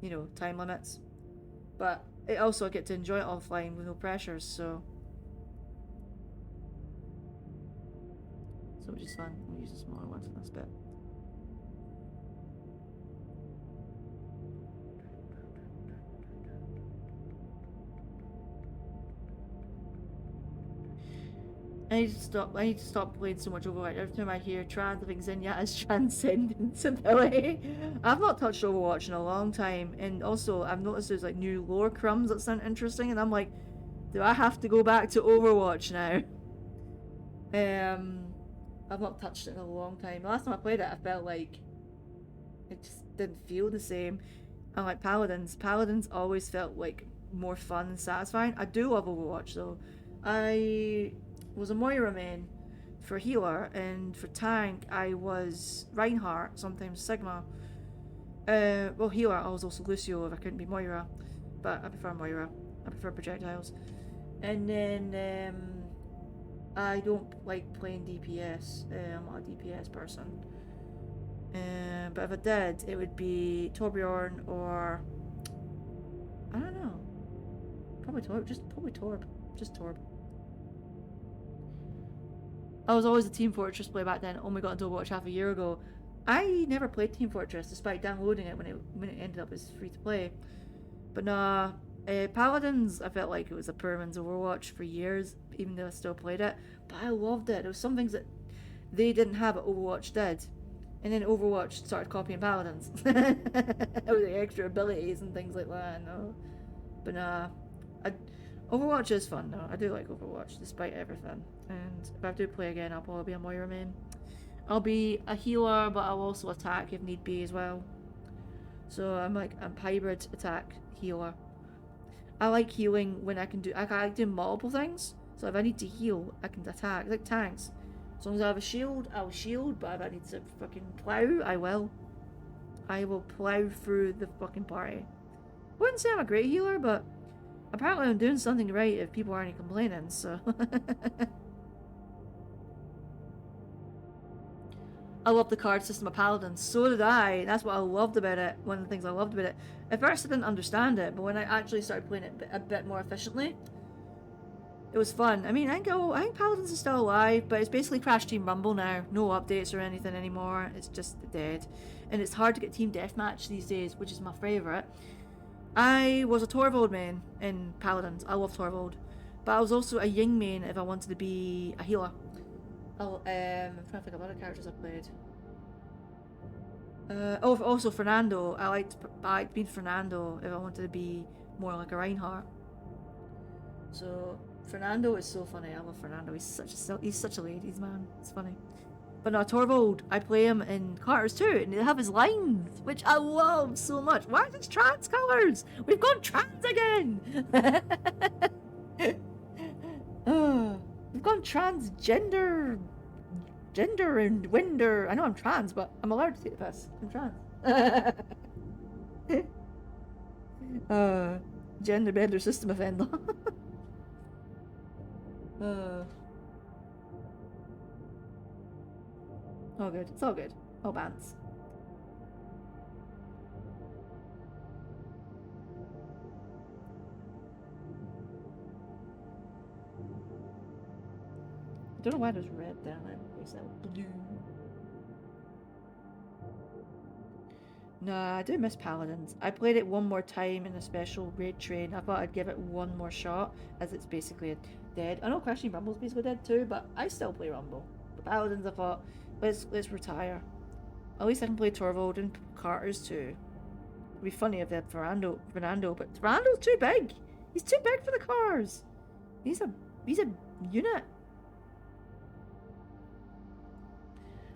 know, time limits. But I also get to enjoy it offline with no pressures, so which is fun. I'll use a smaller one for this bit. I need to stop playing so much Overwatch. Every time I hear trans, I think Zenyatta's transcendence ability. I've not touched Overwatch in a long time, and also I've noticed there's like new lore crumbs that sound interesting, and I'm like, do I have to go back to Overwatch now? I've not touched it in a long time. The last time I played it, I felt like it just didn't feel the same. And like Paladins, Paladins always felt like more fun and satisfying. I do love Overwatch though. I was a Moira main for healer, and for tank I was Reinhardt, sometimes Sigma. Well, healer I was also Lucio if I couldn't be Moira, but I prefer Moira. I prefer projectiles. And then I don't like playing DPS. I'm not a DPS person. But if I did, it would be Torbjorn or I don't know. Probably Torb. Just Torb. I was always a Team Fortress player back then. Only got into Overwatch half a year ago. I never played Team Fortress despite downloading it when it ended up as free to play. But nah, Paladins, I felt like it was a poor man's Overwatch for years, even though I still played it. But I loved it. There was some things that they didn't have that Overwatch did. And then Overwatch started copying Paladins. With the extra abilities and things like that. No. But nah, Overwatch is fun though. I do like Overwatch despite everything. And if I do play again, I'll probably be a Moira main. I'll be a healer, but I'll also attack if need be as well. So I'm hybrid attack healer. I like healing when I like doing multiple things. So if I need to heal, I can attack. Like tanks. As long as I have a shield, I'll shield, but if I need to fucking plow, I will. I will plow through the fucking party. I wouldn't say I'm a great healer, but apparently I'm doing something right if people aren't complaining, so. I love the card system of Paladins. So did I. That's what I loved about it. One of the things I loved about it. At first I didn't understand it, but when I actually started playing it a bit more efficiently, it was fun. I mean, I think Paladins is still alive, but it's basically Crash Team Rumble now. No updates or anything anymore. It's just dead. And it's hard to get Team Deathmatch these days, which is my favourite. I was a Torvald main in Paladins. I love Torvald. But I was also a Ying main if I wanted to be a healer. I'm trying to think of other characters I played. Also Fernando. I liked being Fernando if I wanted to be more like a Reinhardt. So Fernando is so funny. I love Fernando. He's such a ladies man. It's funny. But no, Torvald, I play him in Carters too, and they have his lines, which I love so much. Why is it trans colours? We've gone trans again. We've gone transgender, gender and winder. I know I'm trans, but I'm allowed to take the piss. I'm trans. Gender bender system offender. All good. It's all good. All bands. Don't know why there's red down there. It's that blue. Nah, I do miss Paladins. I played it one more time in a special raid train. I thought I'd give it one more shot, as it's basically dead. I know Crashing Rumble's basically dead too, but I still play Rumble. But Paladins, I thought, let's retire. At least I can play Torvald and Carters too. It'd be funny if they had Fernando, but Fernando's too big. He's too big for the cars. He's a unit.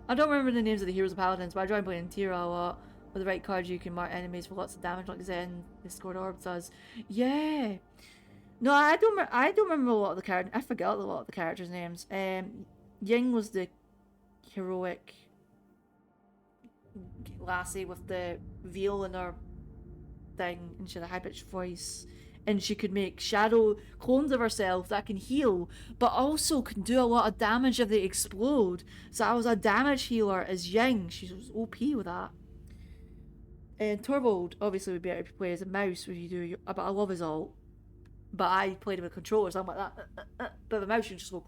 I don't remember the names of the heroes of Paladins, but I joined playing Tira a lot. With the right cards, you can mark enemies for lots of damage, like Zen, Discord Orb does. Yeah. No, I don't remember a lot of the characters. I forgot a lot of the characters' names. Ying was the heroic lassie with the veil in her thing, and she had a high-pitched voice. And she could make shadow clones of herself that can heal, but also can do a lot of damage if they explode. So I was a damage healer as Ying. She was OP with that. And Torvald obviously would be better if you play as a mouse when you do. But I love his ult. But I played with controllers. So I'm like that. But the mouse, you just go.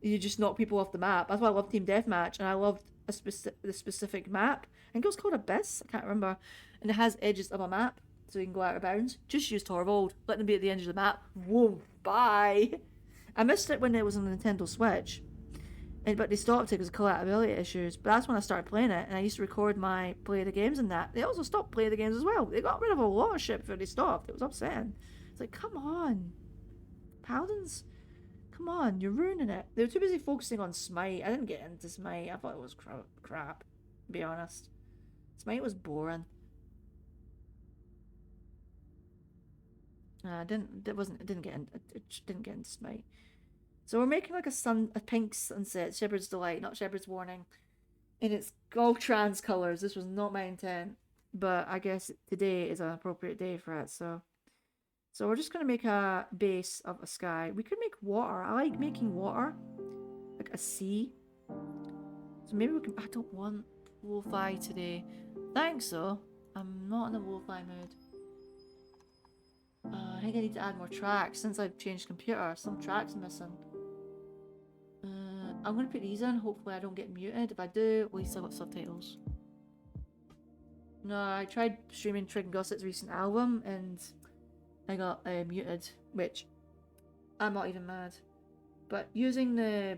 You just knock people off the map. That's why I love Team Deathmatch, and I loved the specific map. I think it was called Abyss. I can't remember. And it has edges of a map, so you can go out of bounds. Just use Torvald. Let them be at the edge of the map. Whoa, bye. I missed it when it was on the Nintendo Switch. But they stopped it because of compatibility issues. But that's when I started playing it, and I used to record my play of the games and that. They also stopped playing the games as well. They got rid of a lot of shit before they stopped. It was upsetting. It's like, come on. Paladins? Come on, you're ruining it. They were too busy focusing on Smite. I didn't get into Smite. I thought it was crap, to be honest. Smite was boring. I didn't get into Smite. So we're making like a pink sunset, Shepherd's Delight, not Shepherd's Warning. And it's all trans colours. This was not my intent. But I guess today is an appropriate day for it, so we're just gonna make a base of a sky. We could make water. I like making water. Like a sea. So maybe we can I don't want lo-fi today. Thanks though. I'm not in a lo-fi mood. I think I need to add more tracks since I've changed computer. Some tracks missing. I'm gonna put these in. Hopefully I don't get muted. If I do, at least I've got subtitles. No, I tried streaming Trig and Gossett's recent album and I got muted, which I'm not even mad. But using the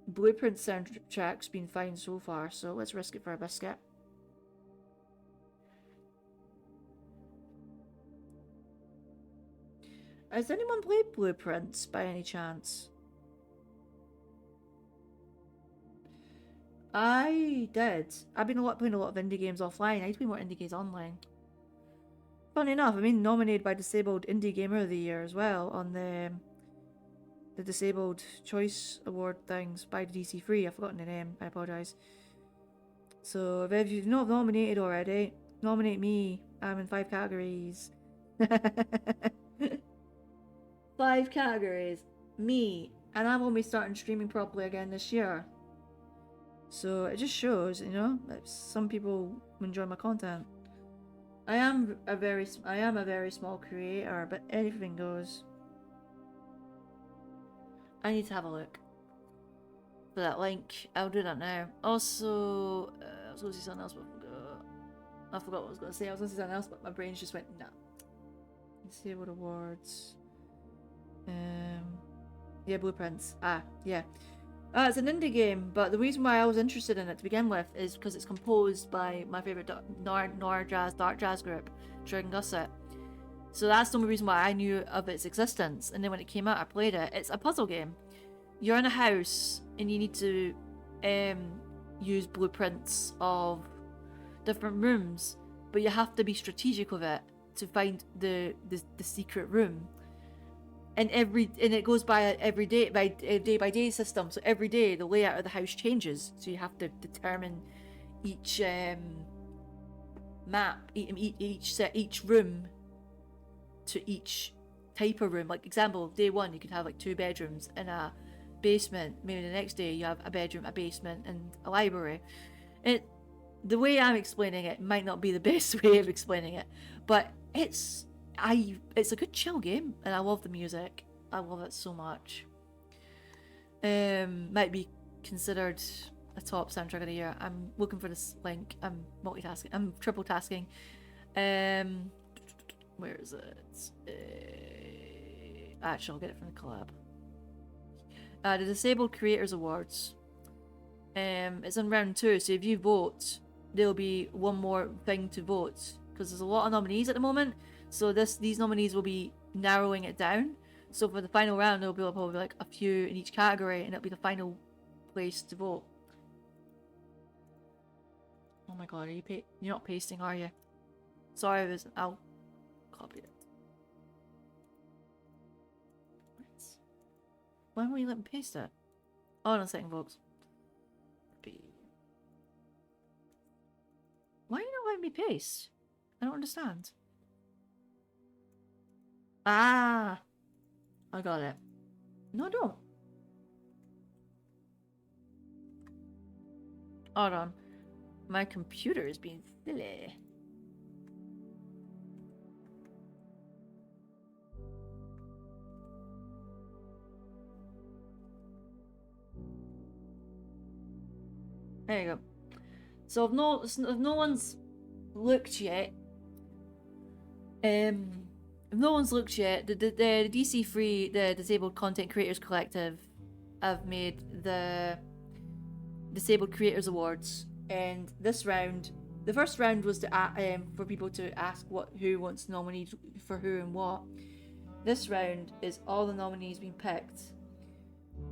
Blueprint soundtrack's been fine so far, so let's risk it for a biscuit. Has anyone played Blueprints by any chance? I did. I've been playing a lot of indie games offline. I need to play more indie games online. Funny enough, I've been nominated by Disabled Indie Gamer of the Year as well on the Disabled Choice Award things by DC3. I've forgotten the name. I apologise. So if you've not nominated already, nominate me. I'm in 5 categories. 5 categories. Me. And I'm only starting streaming properly again this year. So it just shows, you know, that some people enjoy my content. I am a very small creator, but anything goes. I need to have a look for that link. I'll do that now. Also, I was going to say something else, but I forgot what I was going to say. I was going to say something else, but my brain just went, nah. Disabled awards. Yeah, Blueprints. Yeah. It's an indie game, but the reason why I was interested in it to begin with is because it's composed by my favourite dark jazz group, Trig and Gusset. So that's the only reason why I knew of its existence. And then when it came out, I played it. It's a puzzle game. You're in a house and you need to use blueprints of different rooms, but you have to be strategic with it to find the secret room. And it goes by every day by day system. So every day the layout of the house changes. So you have to determine each map, each room to each type of room. Like example, day 1 you could have like 2 bedrooms and a basement. Maybe the next day you have a bedroom, a basement, and a library. The way I'm explaining it might not be the best way of explaining it, but it's a good chill game, and I love the music. I love it so much. Might be considered a top soundtrack of the year. I'm looking for this link. I'm multitasking. I'm triple tasking. Where is it? Actually, I'll get it from the collab. The Disabled Creators Awards. It's in round 2, so if you vote, there'll be one more thing to vote because there's a lot of nominees at the moment. So these nominees will be narrowing it down. So for the final round, there'll be probably like a few in each category, and it'll be the final place to vote. Oh my god, you're not pasting, are you? Sorry, I'll copy it. What? Why won't you let me paste it? Hold on a second, folks. Why are you not letting me paste? I don't understand. Ah! I got it. No, I don't. Hold on. My computer is being silly. There you go. So if no one's looked yet, the DC Free, the Disabled Content Creators Collective, have made the Disabled Creators Awards, and this round, the first round was to for people to ask who wants nominees for who and what. This round is all the nominees being picked,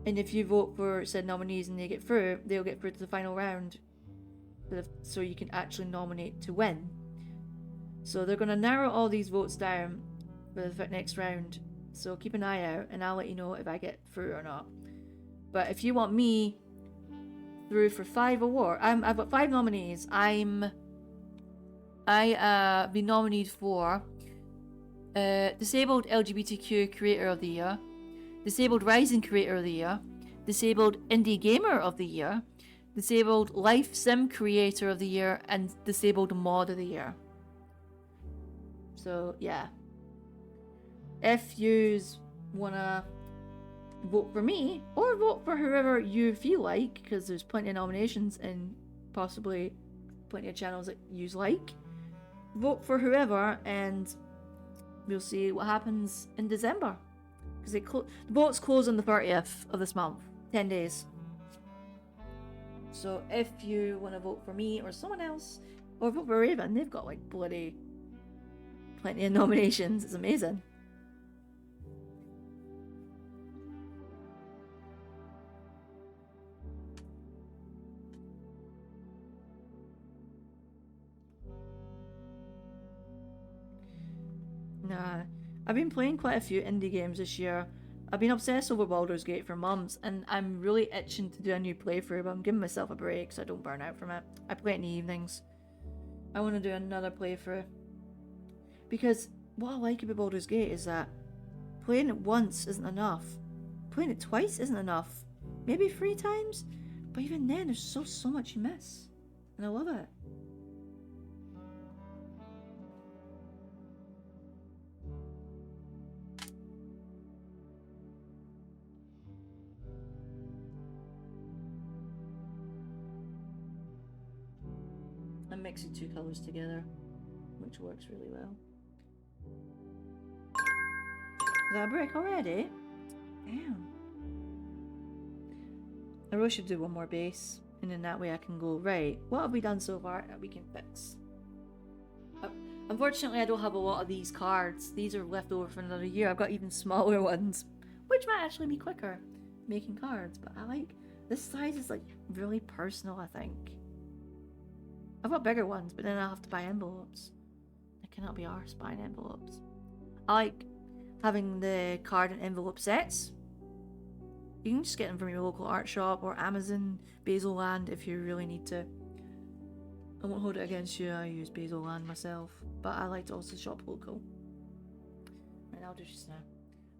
and if you vote for said nominees and they get through, they'll get through to the final round. So you can actually nominate to win. So they're going to narrow all these votes down for the next round. So keep an eye out, and I'll let you know if I get through or not. But if you want me through for 5 awards, I've got 5 nominees. I been nominated for Disabled LGBTQ Creator of the Year, Disabled Rising Creator of the Year, Disabled Indie Gamer of the Year, Disabled Life Sim Creator of the Year, and Disabled Mod of the Year. So, yeah. If you wanna vote for me, or vote for whoever you feel like, because there's plenty of nominations and possibly plenty of channels that you like, vote for whoever, and we'll see what happens in December. Because the votes close on the 30th of this month. 10 days. So if you want to vote for me or someone else, or vote for Raven, they've got like bloody plenty of nominations. It's amazing. Nah, I've been playing quite a few indie games this year. I've been obsessed over Baldur's Gate for months, and I'm really itching to do a new playthrough, but I'm giving myself a break so I don't burn out from it. I play it in the evenings. I want to do another playthrough. Because what I like about Baldur's Gate is that playing it once isn't enough. Playing it twice isn't enough. Maybe 3 times? But even then, there's so much you miss. And I love it. I'm mixing 2 colours together, which works really well. Is that a break already? Damn. I really should do one more base, and then that way I can go, right, what have we done so far that we can fix? Unfortunately, I don't have a lot of these cards. These are left over for another year. I've got even smaller ones, which might actually be quicker making cards, but I like, this size is like really personal, I think. I've got bigger ones, but then I'll have to buy envelopes. I cannot be arsed buying envelopes. I like having the card and envelope sets. You can just get them from your local art shop or Amazon, Basil Land if you really need to. I won't hold it against you, I use Basil Land myself, but I like to also shop local. And I'll do just now.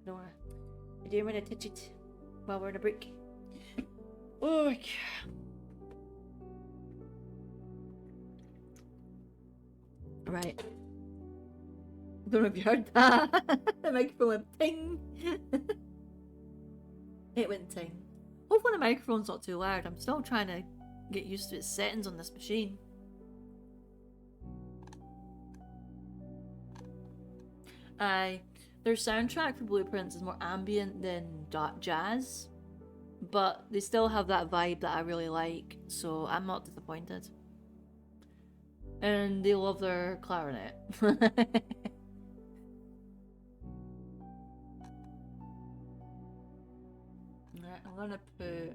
I don't wanna touch it while we're in a break. Oh my god. Right. I don't know if you heard that. The microphone went ping. 8 time. Hopefully the microphone's not too loud. I'm still trying to get used to its settings on this machine. Their soundtrack for Blueprints is more ambient than jazz, but they still have that vibe that I really like, so I'm not disappointed. And they love their clarinet. Right, I'm gonna put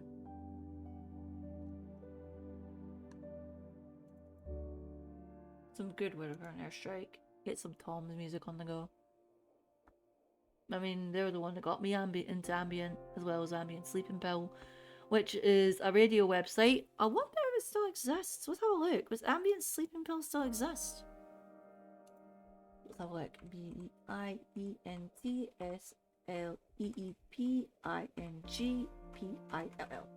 some good Whatever on Airstrike. Get some Tom's music on the go. I mean, they're the one that got me into ambient, as well as Ambient Sleeping Pill, which is a radio website. I wonder if it still exists. Let's have a look. Does Ambient Sleeping Pill still exist? Let's have a look. BIENTSLEEPINGPILL.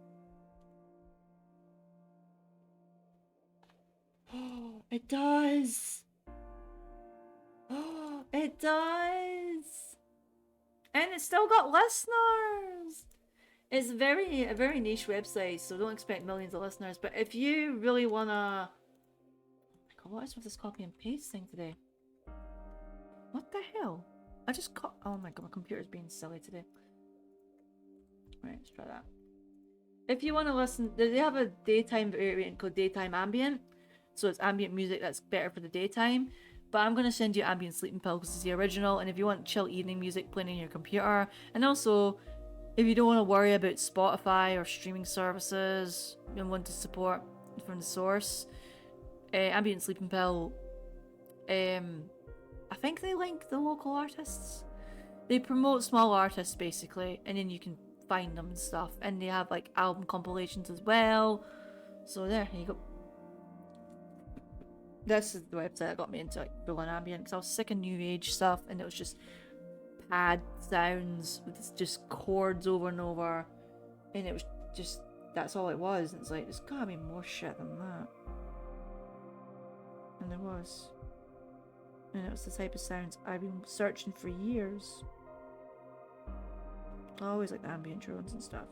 Oh, it does! Oh, it does! And it's still got listeners! It's a very niche website, so don't expect millions of listeners. But if you really wanna... Oh my god, what is with this copy and paste thing today? What the hell? I just got... Oh my god, my computer's being silly today. Right, let's try that. If you want to listen... They have a daytime variant called Daytime Ambient. So it's ambient music that's better for the daytime. But I'm going to send you Ambient Sleeping Pill because it's the original. And if you want chill evening music playing on your computer, and also if you don't want to worry about Spotify or streaming services and want to support from the source, Ambient Sleeping Pill, I think they link the local artists. They promote small artists basically, and then you can find them and stuff. And they have like album compilations as well. So there you go. This is the website that got me into like full on ambient because I was sick of new age stuff, and it was just pad sounds with just chords over and over, and it was just that's all it was. And it's like there's gotta be more shit than that, and there was, and it was the type of sounds I've been searching for years. I always like the ambient drones and stuff,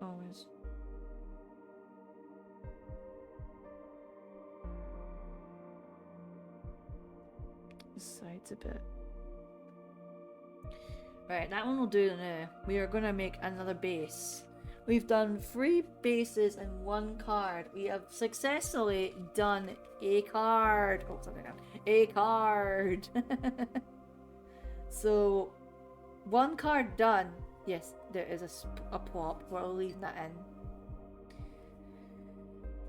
always. Sides a bit. Right, that one will do now. We are gonna make another base. We've done 3 bases and 1 card. We have successfully done a card. Oh, something else. A card. So, 1 card done. Yes, there is a plop. We're leaving that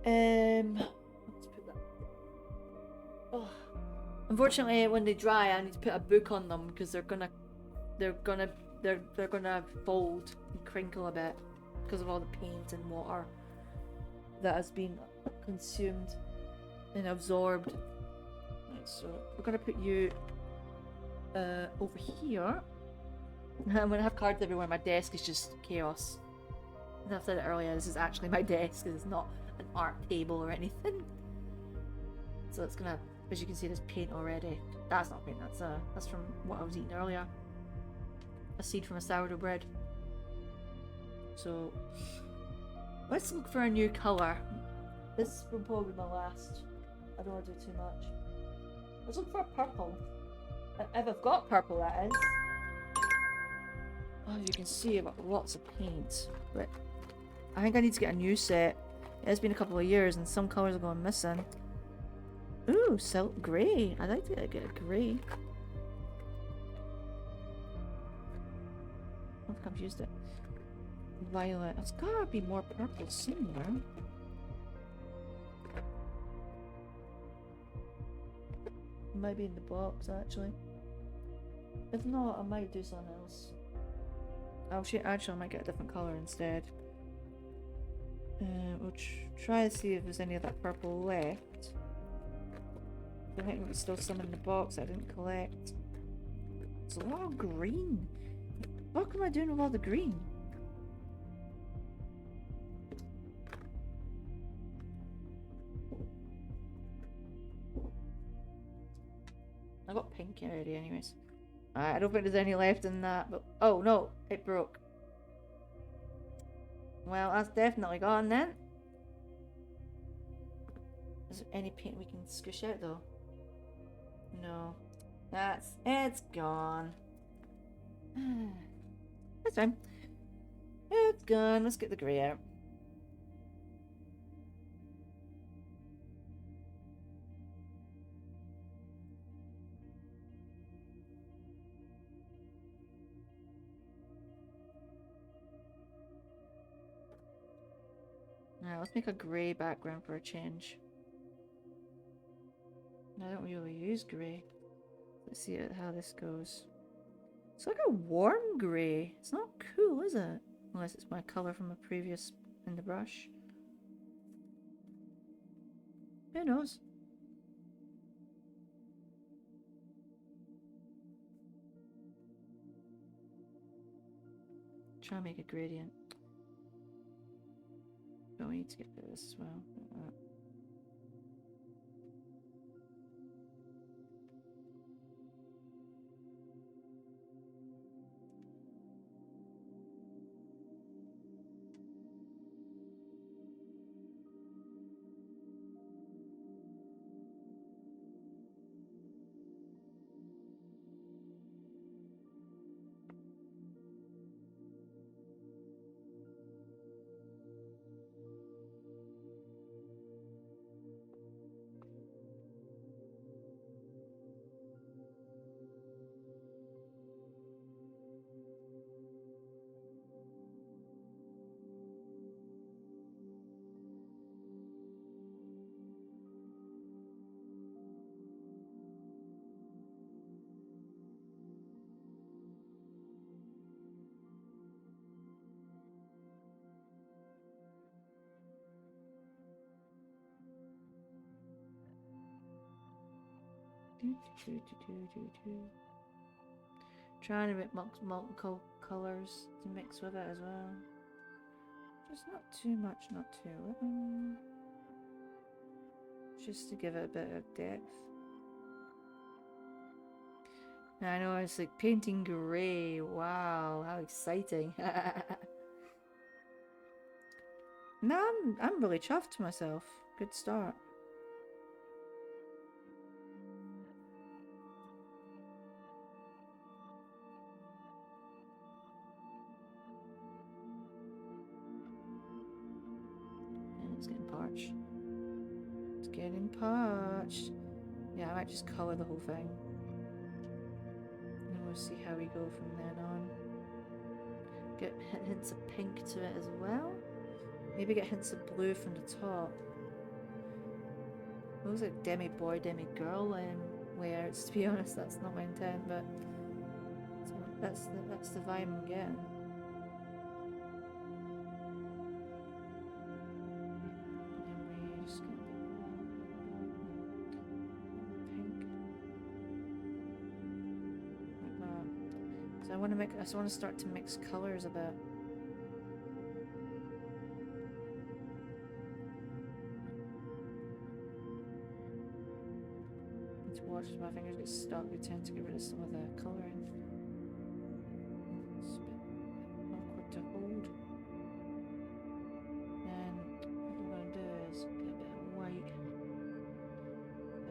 in. Let's put that. Oh. Unfortunately, when they dry, I need to put a book on them because they're gonna fold and crinkle a bit because of all the paint and water that has been consumed and absorbed. Right, so we're gonna put you over here. I'm gonna have cards everywhere. My desk is just chaos. As I've said it earlier, this is actually my desk because it's not an art table or anything. So it's gonna. As you can see, there's paint already. That's not paint, that's from what I was eating earlier. A seed from a sourdough bread. So, let's look for a new colour. This will probably be my last. I don't want to do too much. Let's look for a purple. If I've got purple, that is. Oh, as you can see, I've got lots of paint. But I think I need to get a new set. It has been a couple of years and some colours are going missing. Ooh, silk grey. I'd like to get a grey. I think I've used it. Violet. There's gotta be more purple somewhere. It might be in the box, actually. If not, I might do something else. Actually, I might get a different colour instead. We'll try to see if there's any of that purple left. I think there's still some in the box I didn't collect. It's a lot of green. What am I doing with all the green? I got pink already anyways. I don't think there's any left in that, but... Oh no, it broke. Well, that's definitely gone then. Is there any paint we can squish out though? No. It's gone. That's fine. It's gone. Let's get the grey out. Now let's make a grey background for a change. I don't really use grey. Let's see how this goes. It's like a warm grey. It's not cool, is it? Unless it's my colour from a previous in the brush. Who knows? Try and make a gradient. But we need to get rid of this as well. Trying to make multiple colours to mix with it as well. Just not too much, not too little. Just to give it a bit of depth. Now I know it's like painting grey. Wow, how exciting. No, I'm really chuffed to myself. Good start. It's getting parched. It's getting parched. Yeah, I might just colour the whole thing. And we'll see how we go from then on. Get hints of pink to it as well. Maybe get hints of blue from the top. It looks like demi boy, demi girl layouts, to be honest. That's not my intent, but that's the vibe I'm getting. I just want to start to mix colours a bit. Need to watch my fingers get stuck. I tend to get rid of some of the colouring. It's a bit awkward to hold. And what I'm going to do is get a bit of white.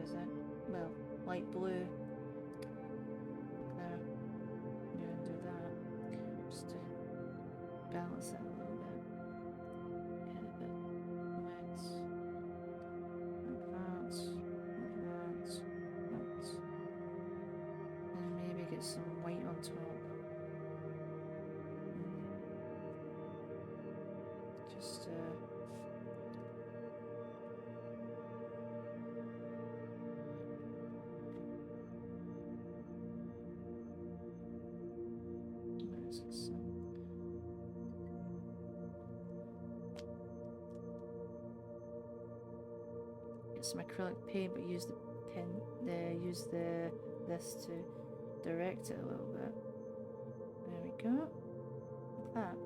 Is that, well, light blue. Balance it a little bit. Get a bit wet. Advance. And maybe get some white on top. Just let's get some. Some acrylic paint, but use the pen. This to direct it a little bit. There we go. Like that.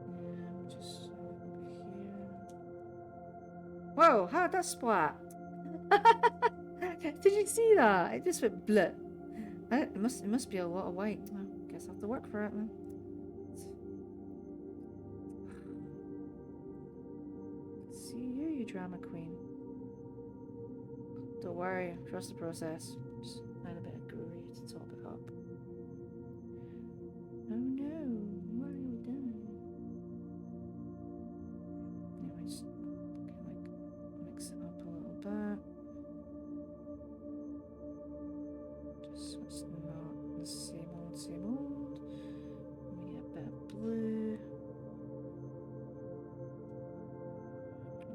And just over here. Whoa! How did that splat? Did you see that? It just went blip. It must be a lot of white. Well, guess I'll have to work for it then. see you, you drama queen. Don't worry, trust the process. Just find a bit of glory to top it up. Oh no, what are you doing? Anyways, can like mix it up a little bit. Just so it's not the same old, same old. We get a bit of blue.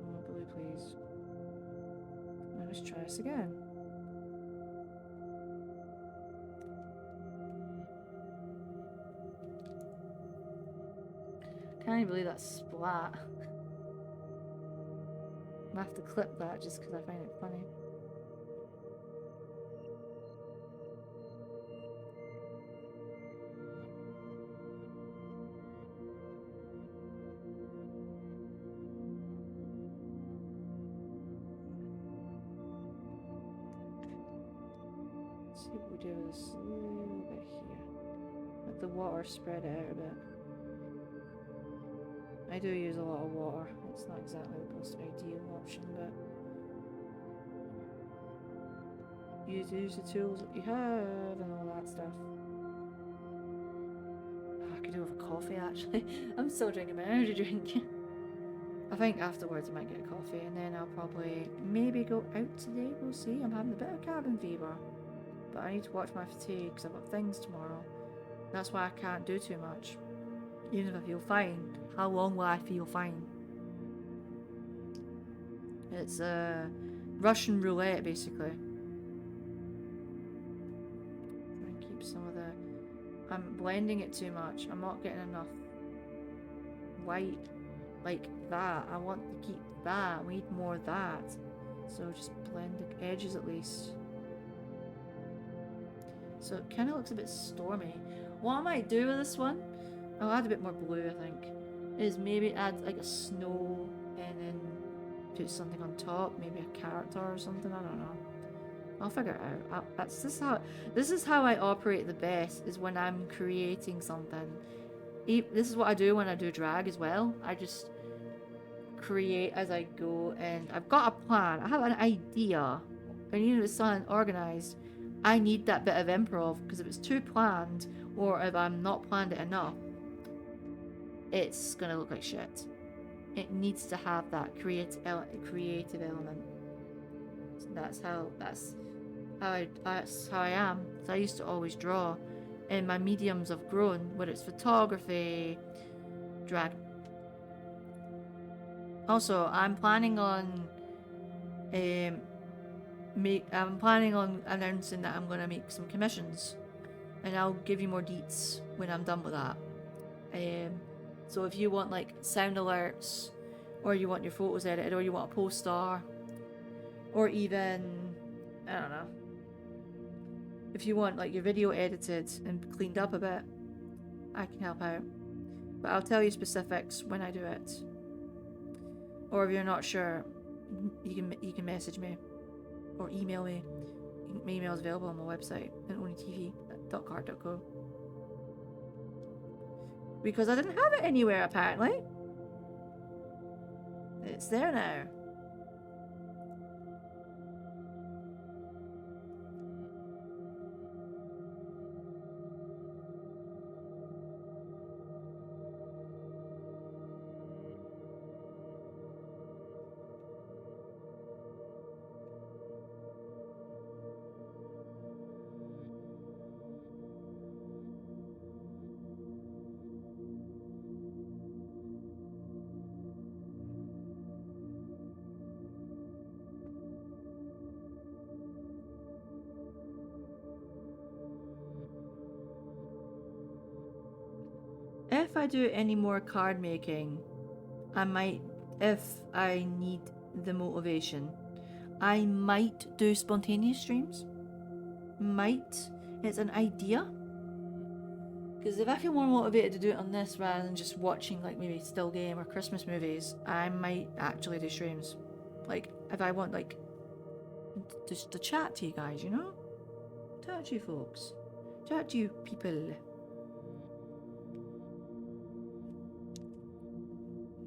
More blue, please. Let's try this again. Can't even believe that splat. I have to clip that just because I find it funny. Let's see what we do with this little bit here. Let the water spread out a bit. I do use a lot of water. It's not exactly the most ideal option, but you use the tools that you have and all that stuff. Oh, I could do with a coffee actually. I'm still drinking my energy drink. I think afterwards I might get a coffee and then I'll probably maybe go out today. We'll see. I'm having a bit of cabin fever, but I need to watch my fatigue because I've got things tomorrow. That's why I can't do too much. Even if I feel fine, how long will I feel fine? It's Russian roulette, basically. Try and keep some of the... I'm blending it too much. I'm not getting enough white like that. I want to keep that. We need more of that. So just blend the edges at least. So it kind of looks a bit stormy. What I might do with this one, I'll add a bit more blue, I think, is maybe add like a snow and then put something on top, maybe a character or something, I don't know. I'll figure it out. This is how I operate the best, is when I'm creating something. This is what I do when I do drag as well. I just create as I go, and I've got a plan. I have an idea, and even if it's something organized, I need that bit of improv, because if it's too planned, or if I'm not planned it enough, it's gonna look like shit. It needs to have that creative element. So that's how I am. So I used to always draw, and my mediums have grown, whether it's photography, drag. Also, I'm planning on announcing that I'm gonna make some commissions, and I'll give you more deets when I'm done with that. So if you want like sound alerts, or you want your photos edited, or you want a poster, or even, I don't know, if you want like your video edited and cleaned up a bit, I can help out. But I'll tell you specifics when I do it. Or if you're not sure, you can message me or email me. My email is available on my website at onlytv.card.co. Because I didn't have it anywhere, apparently. It's there now. If I do any more card making, I might, if I need the motivation, I might do spontaneous streams. Might. It's an idea. Because if I feel more motivated to do it on this rather than just watching like maybe still game or Christmas movies, I might actually do streams. Like if I want like just to chat to you guys, you know? Chat to you folks. Chat to you people.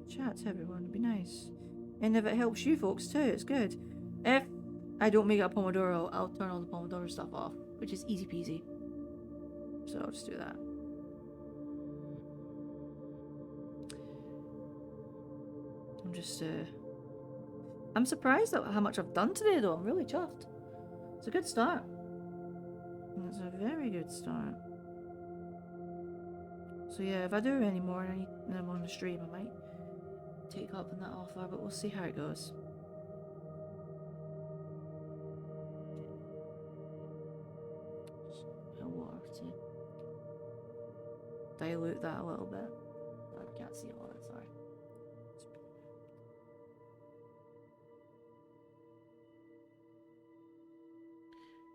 Chat to everyone, it'd be nice. And if it helps you folks too, it's good. If I don't make it a Pomodoro, I'll turn all the Pomodoro stuff off, which is easy peasy. So I'll just do that. I'm surprised at how much I've done today though. I'm really chuffed. It's a good start. It's a very good start. So yeah, if I do any more and I'm on the stream, I might take up on that offer, but we'll see how it goes. Water to dilute that a little bit. I can't see all of it, sorry.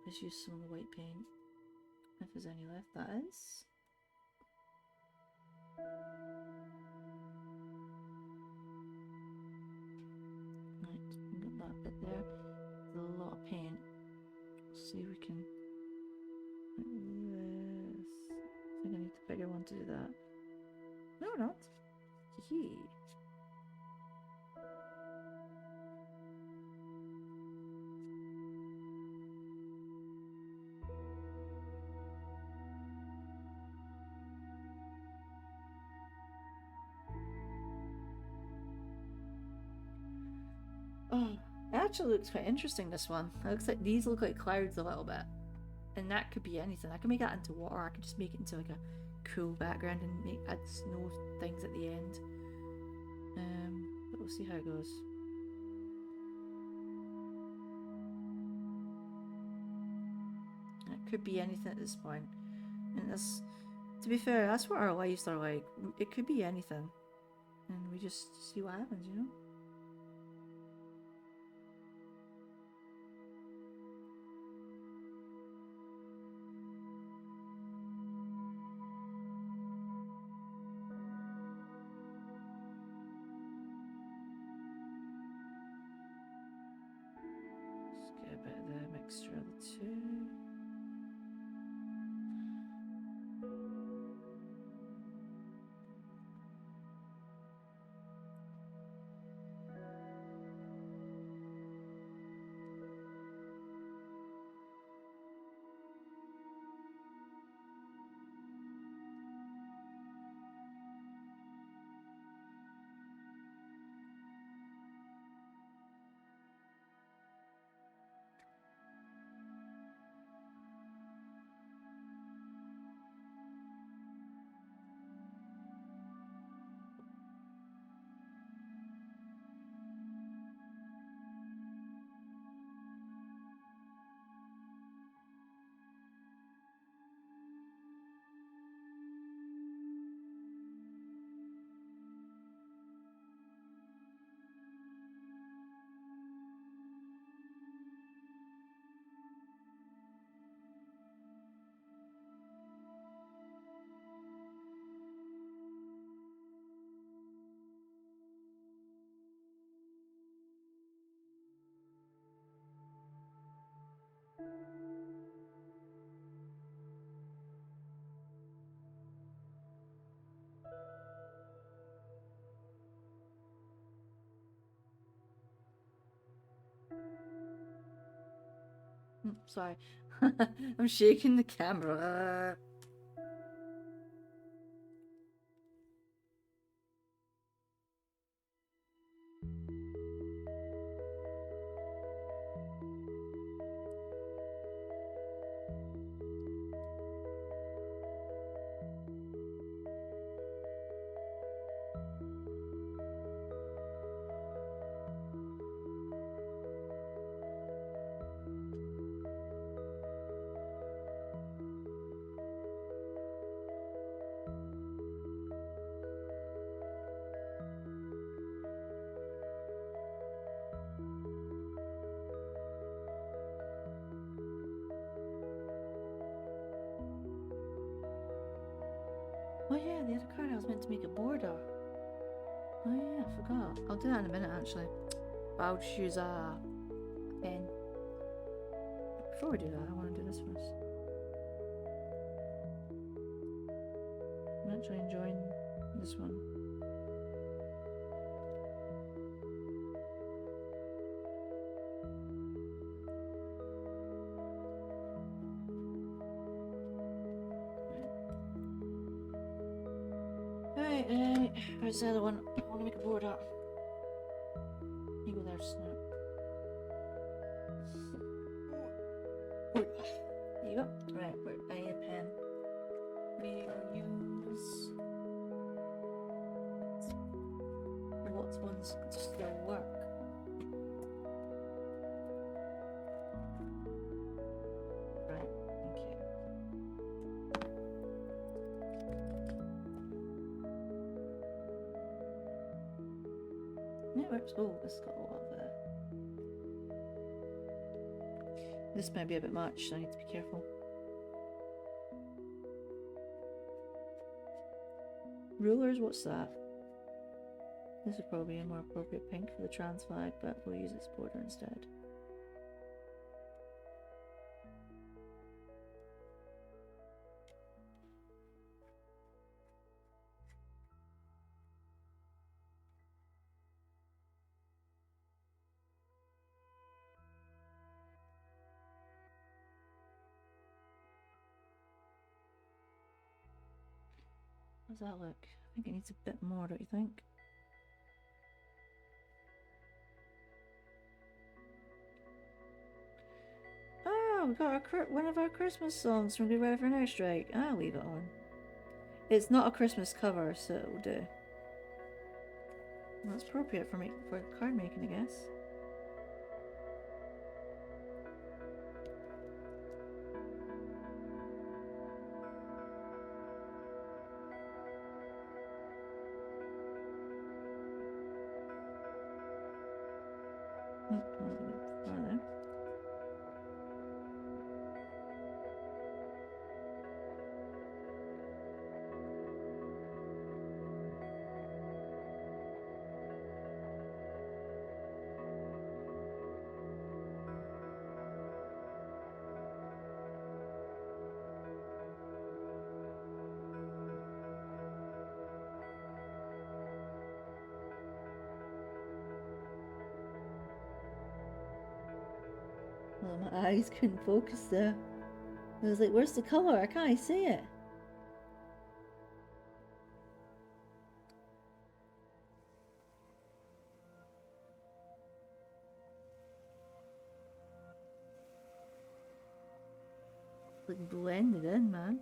Let's use some of the white paint. If there's any left, that is. Right, got that bit there. There's a lot of paint. Let's see if we can. Like this. I think I need the bigger one to do that. No, not. Hee. Oh, it actually looks quite interesting, this one. It looks like these look like clouds a little bit. And that could be anything. I can make that into water. I could just make it into like a cool background and add snow things at the end. But we'll see how it goes. It could be anything at this point. And this, to be fair, that's what our lives are like. It could be anything. And we just see what happens, you know? Let's get a bit of the mixture of the two. Sorry. I'm shaking the camera. Oh yeah, the other card I was meant to make a border. Oh yeah, I forgot. I'll do that in a minute actually. But I'll just use a pen. Before we do that, I want to do this first. I'm actually enjoying this one. Right. Where's the other one? I want to make a board up. You go there, Snoop. There you go. Right, I need a pen. We'll use what ones still work. Right, okay. Yeah, it works. Oh, this has got a lot of this might be a bit much, so I need to be careful. Rulers, what's that? This would probably be a more appropriate pink for the trans flag, but we'll use its border instead. How does that look? I think it needs a bit more, don't you think? Oh, we got one of our Christmas songs from Good Weather for an Airstrike. I'll leave it on. It's not a Christmas cover, so it will do. Well, that's appropriate for card making, I guess. Well, my eyes couldn't focus there. I was like, where's the colour? I can't see it. Like blended in, man.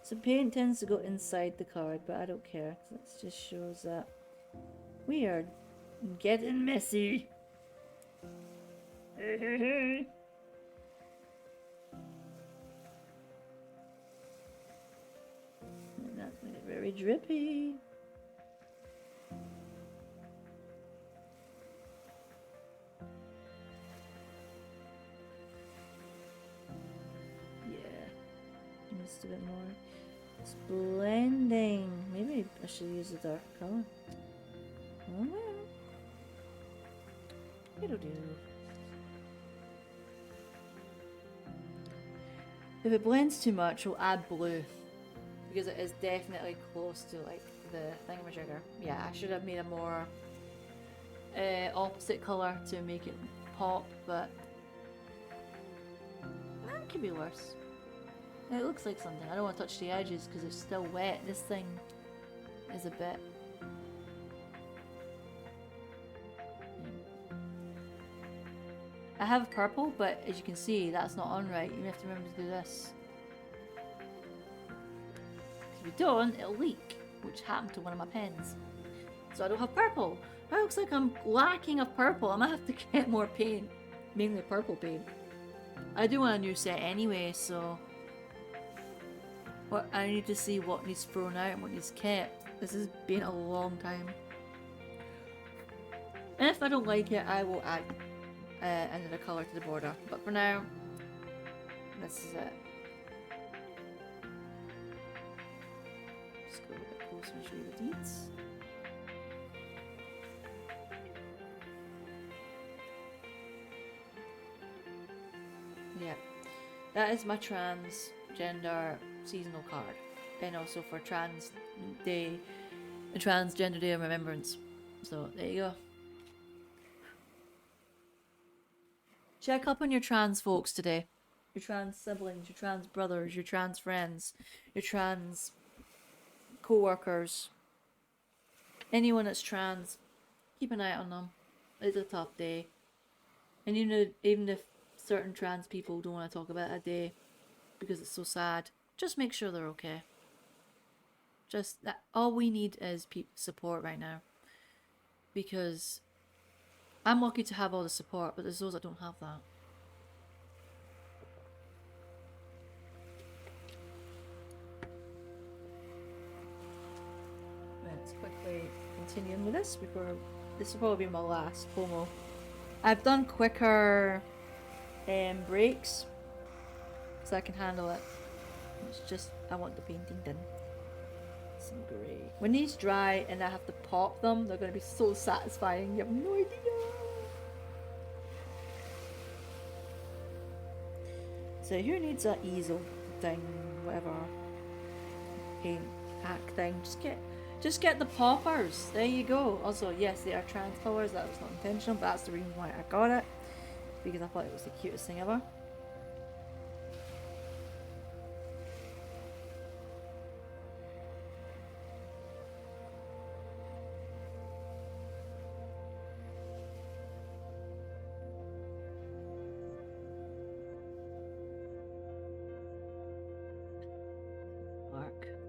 So paint tends to go inside the card, but I don't care, because it just shows that we are getting messy. And that's made it very drippy. A bit more. It's blending. Maybe I should use a dark color. Oh well. It'll do. If it blends too much, we'll add blue. Because it is definitely close to like the thingamajigger. Yeah, I should have made a more opposite color to make it pop, but that could be worse. It looks like something. I don't want to touch the edges because it's still wet. This thing is a bit... I have purple, but as you can see, that's not on right. You have to remember to do this. If you don't, it'll leak, which happened to one of my pens. So I don't have purple. It looks like I'm lacking of purple. I might have to get more paint. Mainly purple paint. I do want a new set anyway, so... What I need to see what needs thrown out and what needs kept. This has been a long time. And if I don't like it, I will add another colour to the border. But for now, this is it. Just go a bit closer and show you the deeds. Yeah, that is my transgender seasonal card, and also for Trans Day, the Transgender Day of Remembrance. So there you go. Check up on your trans folks today. Your trans siblings, your trans brothers, your trans friends, your trans co-workers. Anyone that's trans, keep an eye on them. It's a tough day. And even if certain trans people don't want to talk about a day because it's so sad, just make sure they're okay. Just that, all we need is support right now. Because I'm lucky to have all the support, but there's those that don't have that. Let's quickly continue with this before this will probably be my last promo. I've done quicker breaks so I can handle it. It's just I want the painting done. Some grey. When these dry and I have to pop them, they're going to be so satisfying. You have no idea. So who needs an easel thing, whatever paint hack thing? Just get the poppers. There you go. Also, yes, they are trans colours. That was not intentional, but that's the reason why I got it, because I thought it was the cutest thing ever.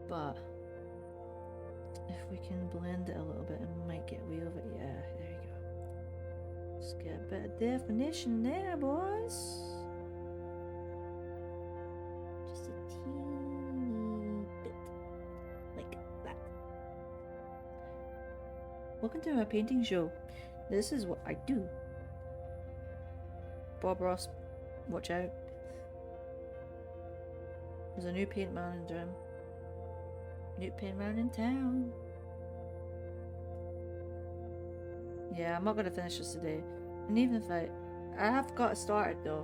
But if we can blend it a little bit, it might get away with it. Yeah, there you go. Just get a bit of definition there, boys. Just a teeny bit. Like that. Welcome to my painting show. This is what I do. Bob Ross, watch out. There's a new paint man in Durham. New paint man in town. Yeah, I'm not gonna finish this today. And even if I have got it started though.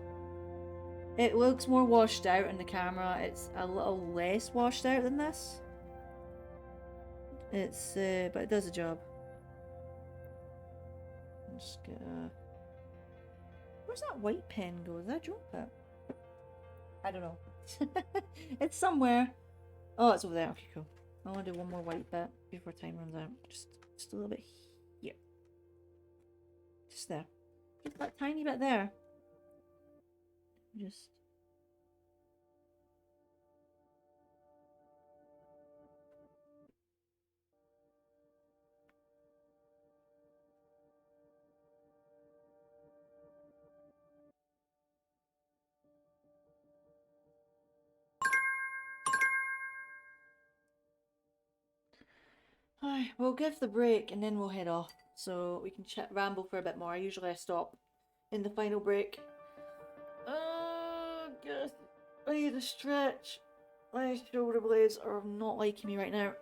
It looks more washed out in the camera. It's a little less washed out than this. It's but it does the job. I'm just gonna. Where's that white pen go? Did I drop it? I don't know. It's somewhere. Oh, it's over there. Okay, cool. I want to do one more white bit before time runs out. Just a little bit here. Just there. Just that tiny bit there. Just. Alright, we'll give the break and then we'll head off. So we can ramble for a bit more. Usually I stop in the final break. Guess I need a stretch. My shoulder blades are not liking me right now.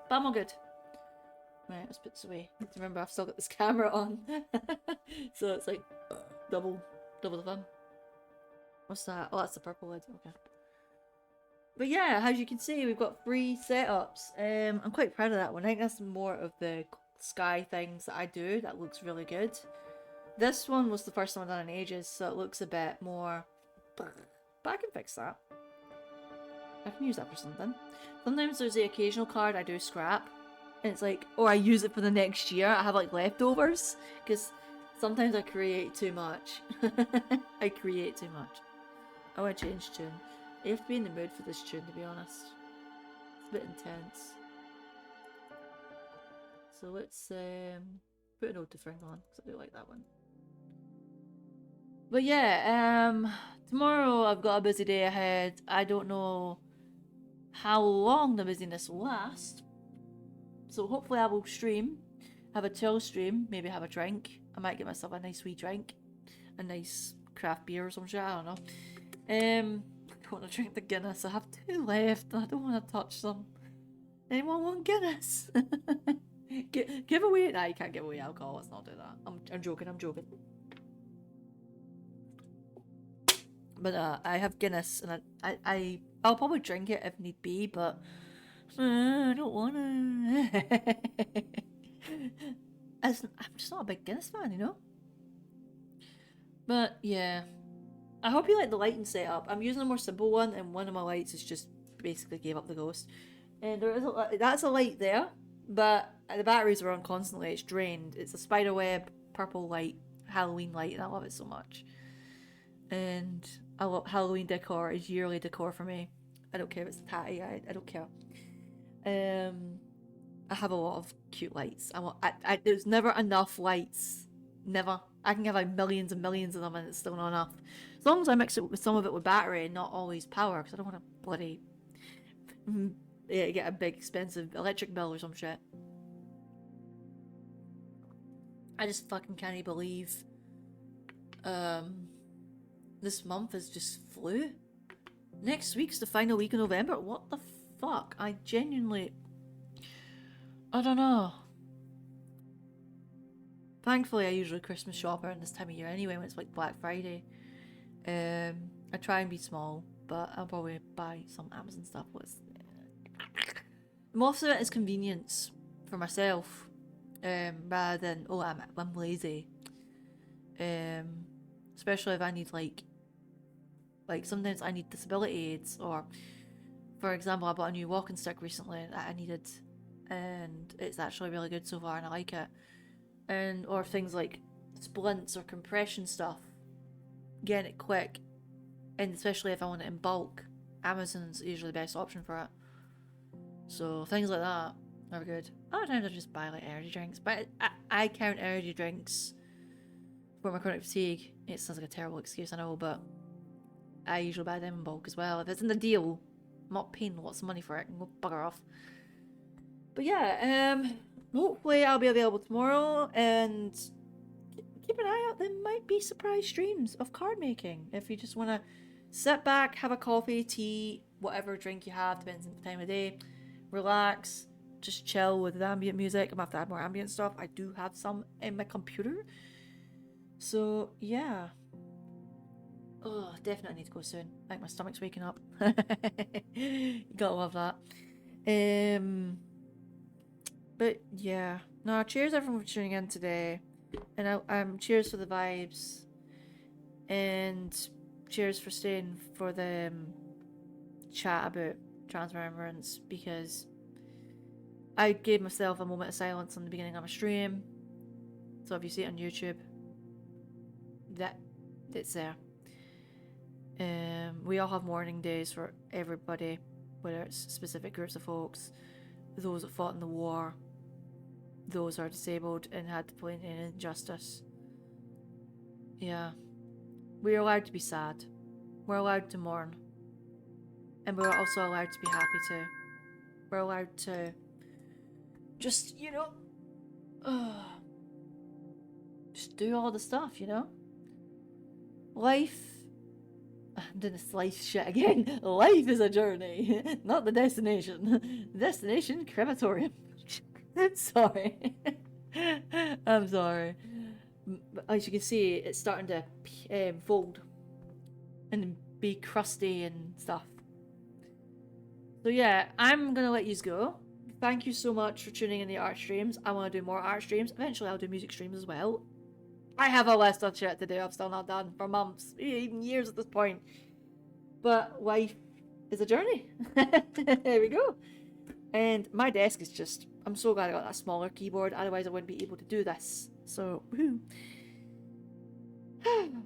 But I'm all good. Right, let's put this away. Remember, I've still got this camera on. So it's like double the fun. What's that? Oh, that's the purple lid. Okay. But yeah, as you can see, we've got 3 setups. I'm quite proud of that one. I think that's more of the sky things that I do. That looks really good. This one was the first one I've done in ages, so it looks a bit more... But I can fix that. I can use that for something. Sometimes there's the occasional card I do scrap. And it's like, or I use it for the next year. I have like leftovers. Because sometimes I create too much. I create too much. I want to change tune. You have to be in the mood for this tune, to be honest. It's a bit intense. So let's put an old different on, because I do like that one. But yeah, tomorrow I've got a busy day ahead. I don't know how long the busyness will last. So hopefully I will stream, have a chill stream, maybe have a drink. I might get myself a nice wee drink, a nice craft beer or some shit, I don't know. I want to drink the Guinness. I have 2 left and I don't want to touch them. Anyone want Guinness? Give away? Nah, you can't give away alcohol. Let's not do that. I'm joking. But I have Guinness, and I'll probably drink it if need be. But I don't wanna. I'm just not a big Guinness fan, you know. But yeah, I hope you like the lighting setup. I'm using a more simple one, and one of my lights is just basically gave up the ghost. And there is that's a light there, but the batteries are on constantly. It's drained. It's a spiderweb purple light, Halloween light, and I love it so much. And I love Halloween decor. Is yearly decor for me. I don't care if it's tatty. I don't care. I have a lot of cute lights. There's never enough lights. Never. I can have like millions and millions of them, and it's still not enough. As long as I mix it with some of it with battery and not always power, because I don't want to bloody get a big expensive electric bill or some shit. I just fucking can't believe this month has just flew. Next week's the final week of November. What the fuck? I genuinely, I don't know. Thankfully, I usually Christmas shop around this time of year anyway, when it's like Black Friday. I try and be small, but I'll probably buy some Amazon stuff. Most of it is convenience for myself, rather than I'm lazy. Especially if I need like sometimes I need disability aids, or for example, I bought a new walking stick recently that I needed, and it's actually really good so far, and I like it. Or things like splints or compression stuff, getting it quick, and especially if I want it in bulk, Amazon's usually the best option for it. So things like that are good. Other times I just buy like energy drinks, but I count energy drinks for my chronic fatigue. It sounds like a terrible excuse, I know, but I usually buy them in bulk as well. If it's in the deal, I'm not paying lots of money for it, and go bugger off. But yeah, hopefully I'll be available tomorrow, and keep an eye out. There might be surprise streams of card making. If you just want to sit back, have a coffee, tea, whatever drink you have, depends on the time of day, relax, just chill with the ambient music. I'm gonna have to add more ambient stuff. I do have some in my computer. So yeah. Oh, definitely need to go soon. I think my stomach's waking up. You gotta love that. But yeah. No, cheers everyone for tuning in today. And cheers for the vibes. And cheers for staying for the chat about trans remembrance, because I gave myself a moment of silence on the beginning of my stream. So if you see it on YouTube, it's there. We all have mourning days for everybody, whether it's specific groups of folks, those that fought in the war, those who are disabled and had to point in injustice. Yeah. We're allowed to be sad. We're allowed to mourn. And we're also allowed to be happy too. We're allowed to just, just do all the stuff, Life, I'm doing this life shit again. Life is a journey, not the destination. Destination, crematorium. I'm sorry. I'm sorry. As you can see, it's starting to fold and be crusty and stuff. So yeah, I'm gonna let yous go. Thank you so much for tuning in the art streams. I want to do more art streams. Eventually I'll do music streams as well. I have a list of shit to do I've still not done for months, even years at this point. But life is a journey. There we go. And my desk is just, I'm so glad I got that smaller keyboard, otherwise I wouldn't be able to do this. So, woohoo. I'm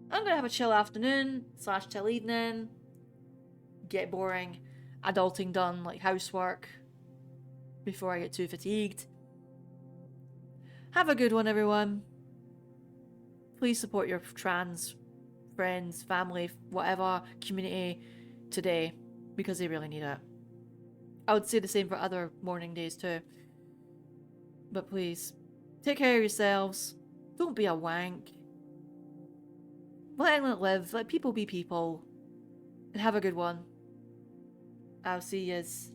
gonna have a chill afternoon / chill evening. Get boring adulting done, like housework, before I get too fatigued. Have a good one, everyone. Please support your trans friends, family, whatever, community today, because they really need it. I would say the same for other mourning days too. But please, take care of yourselves. Don't be a wank. Let England live. Let people be people. And have a good one. I'll see yous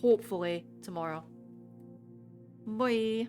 hopefully tomorrow. Bye.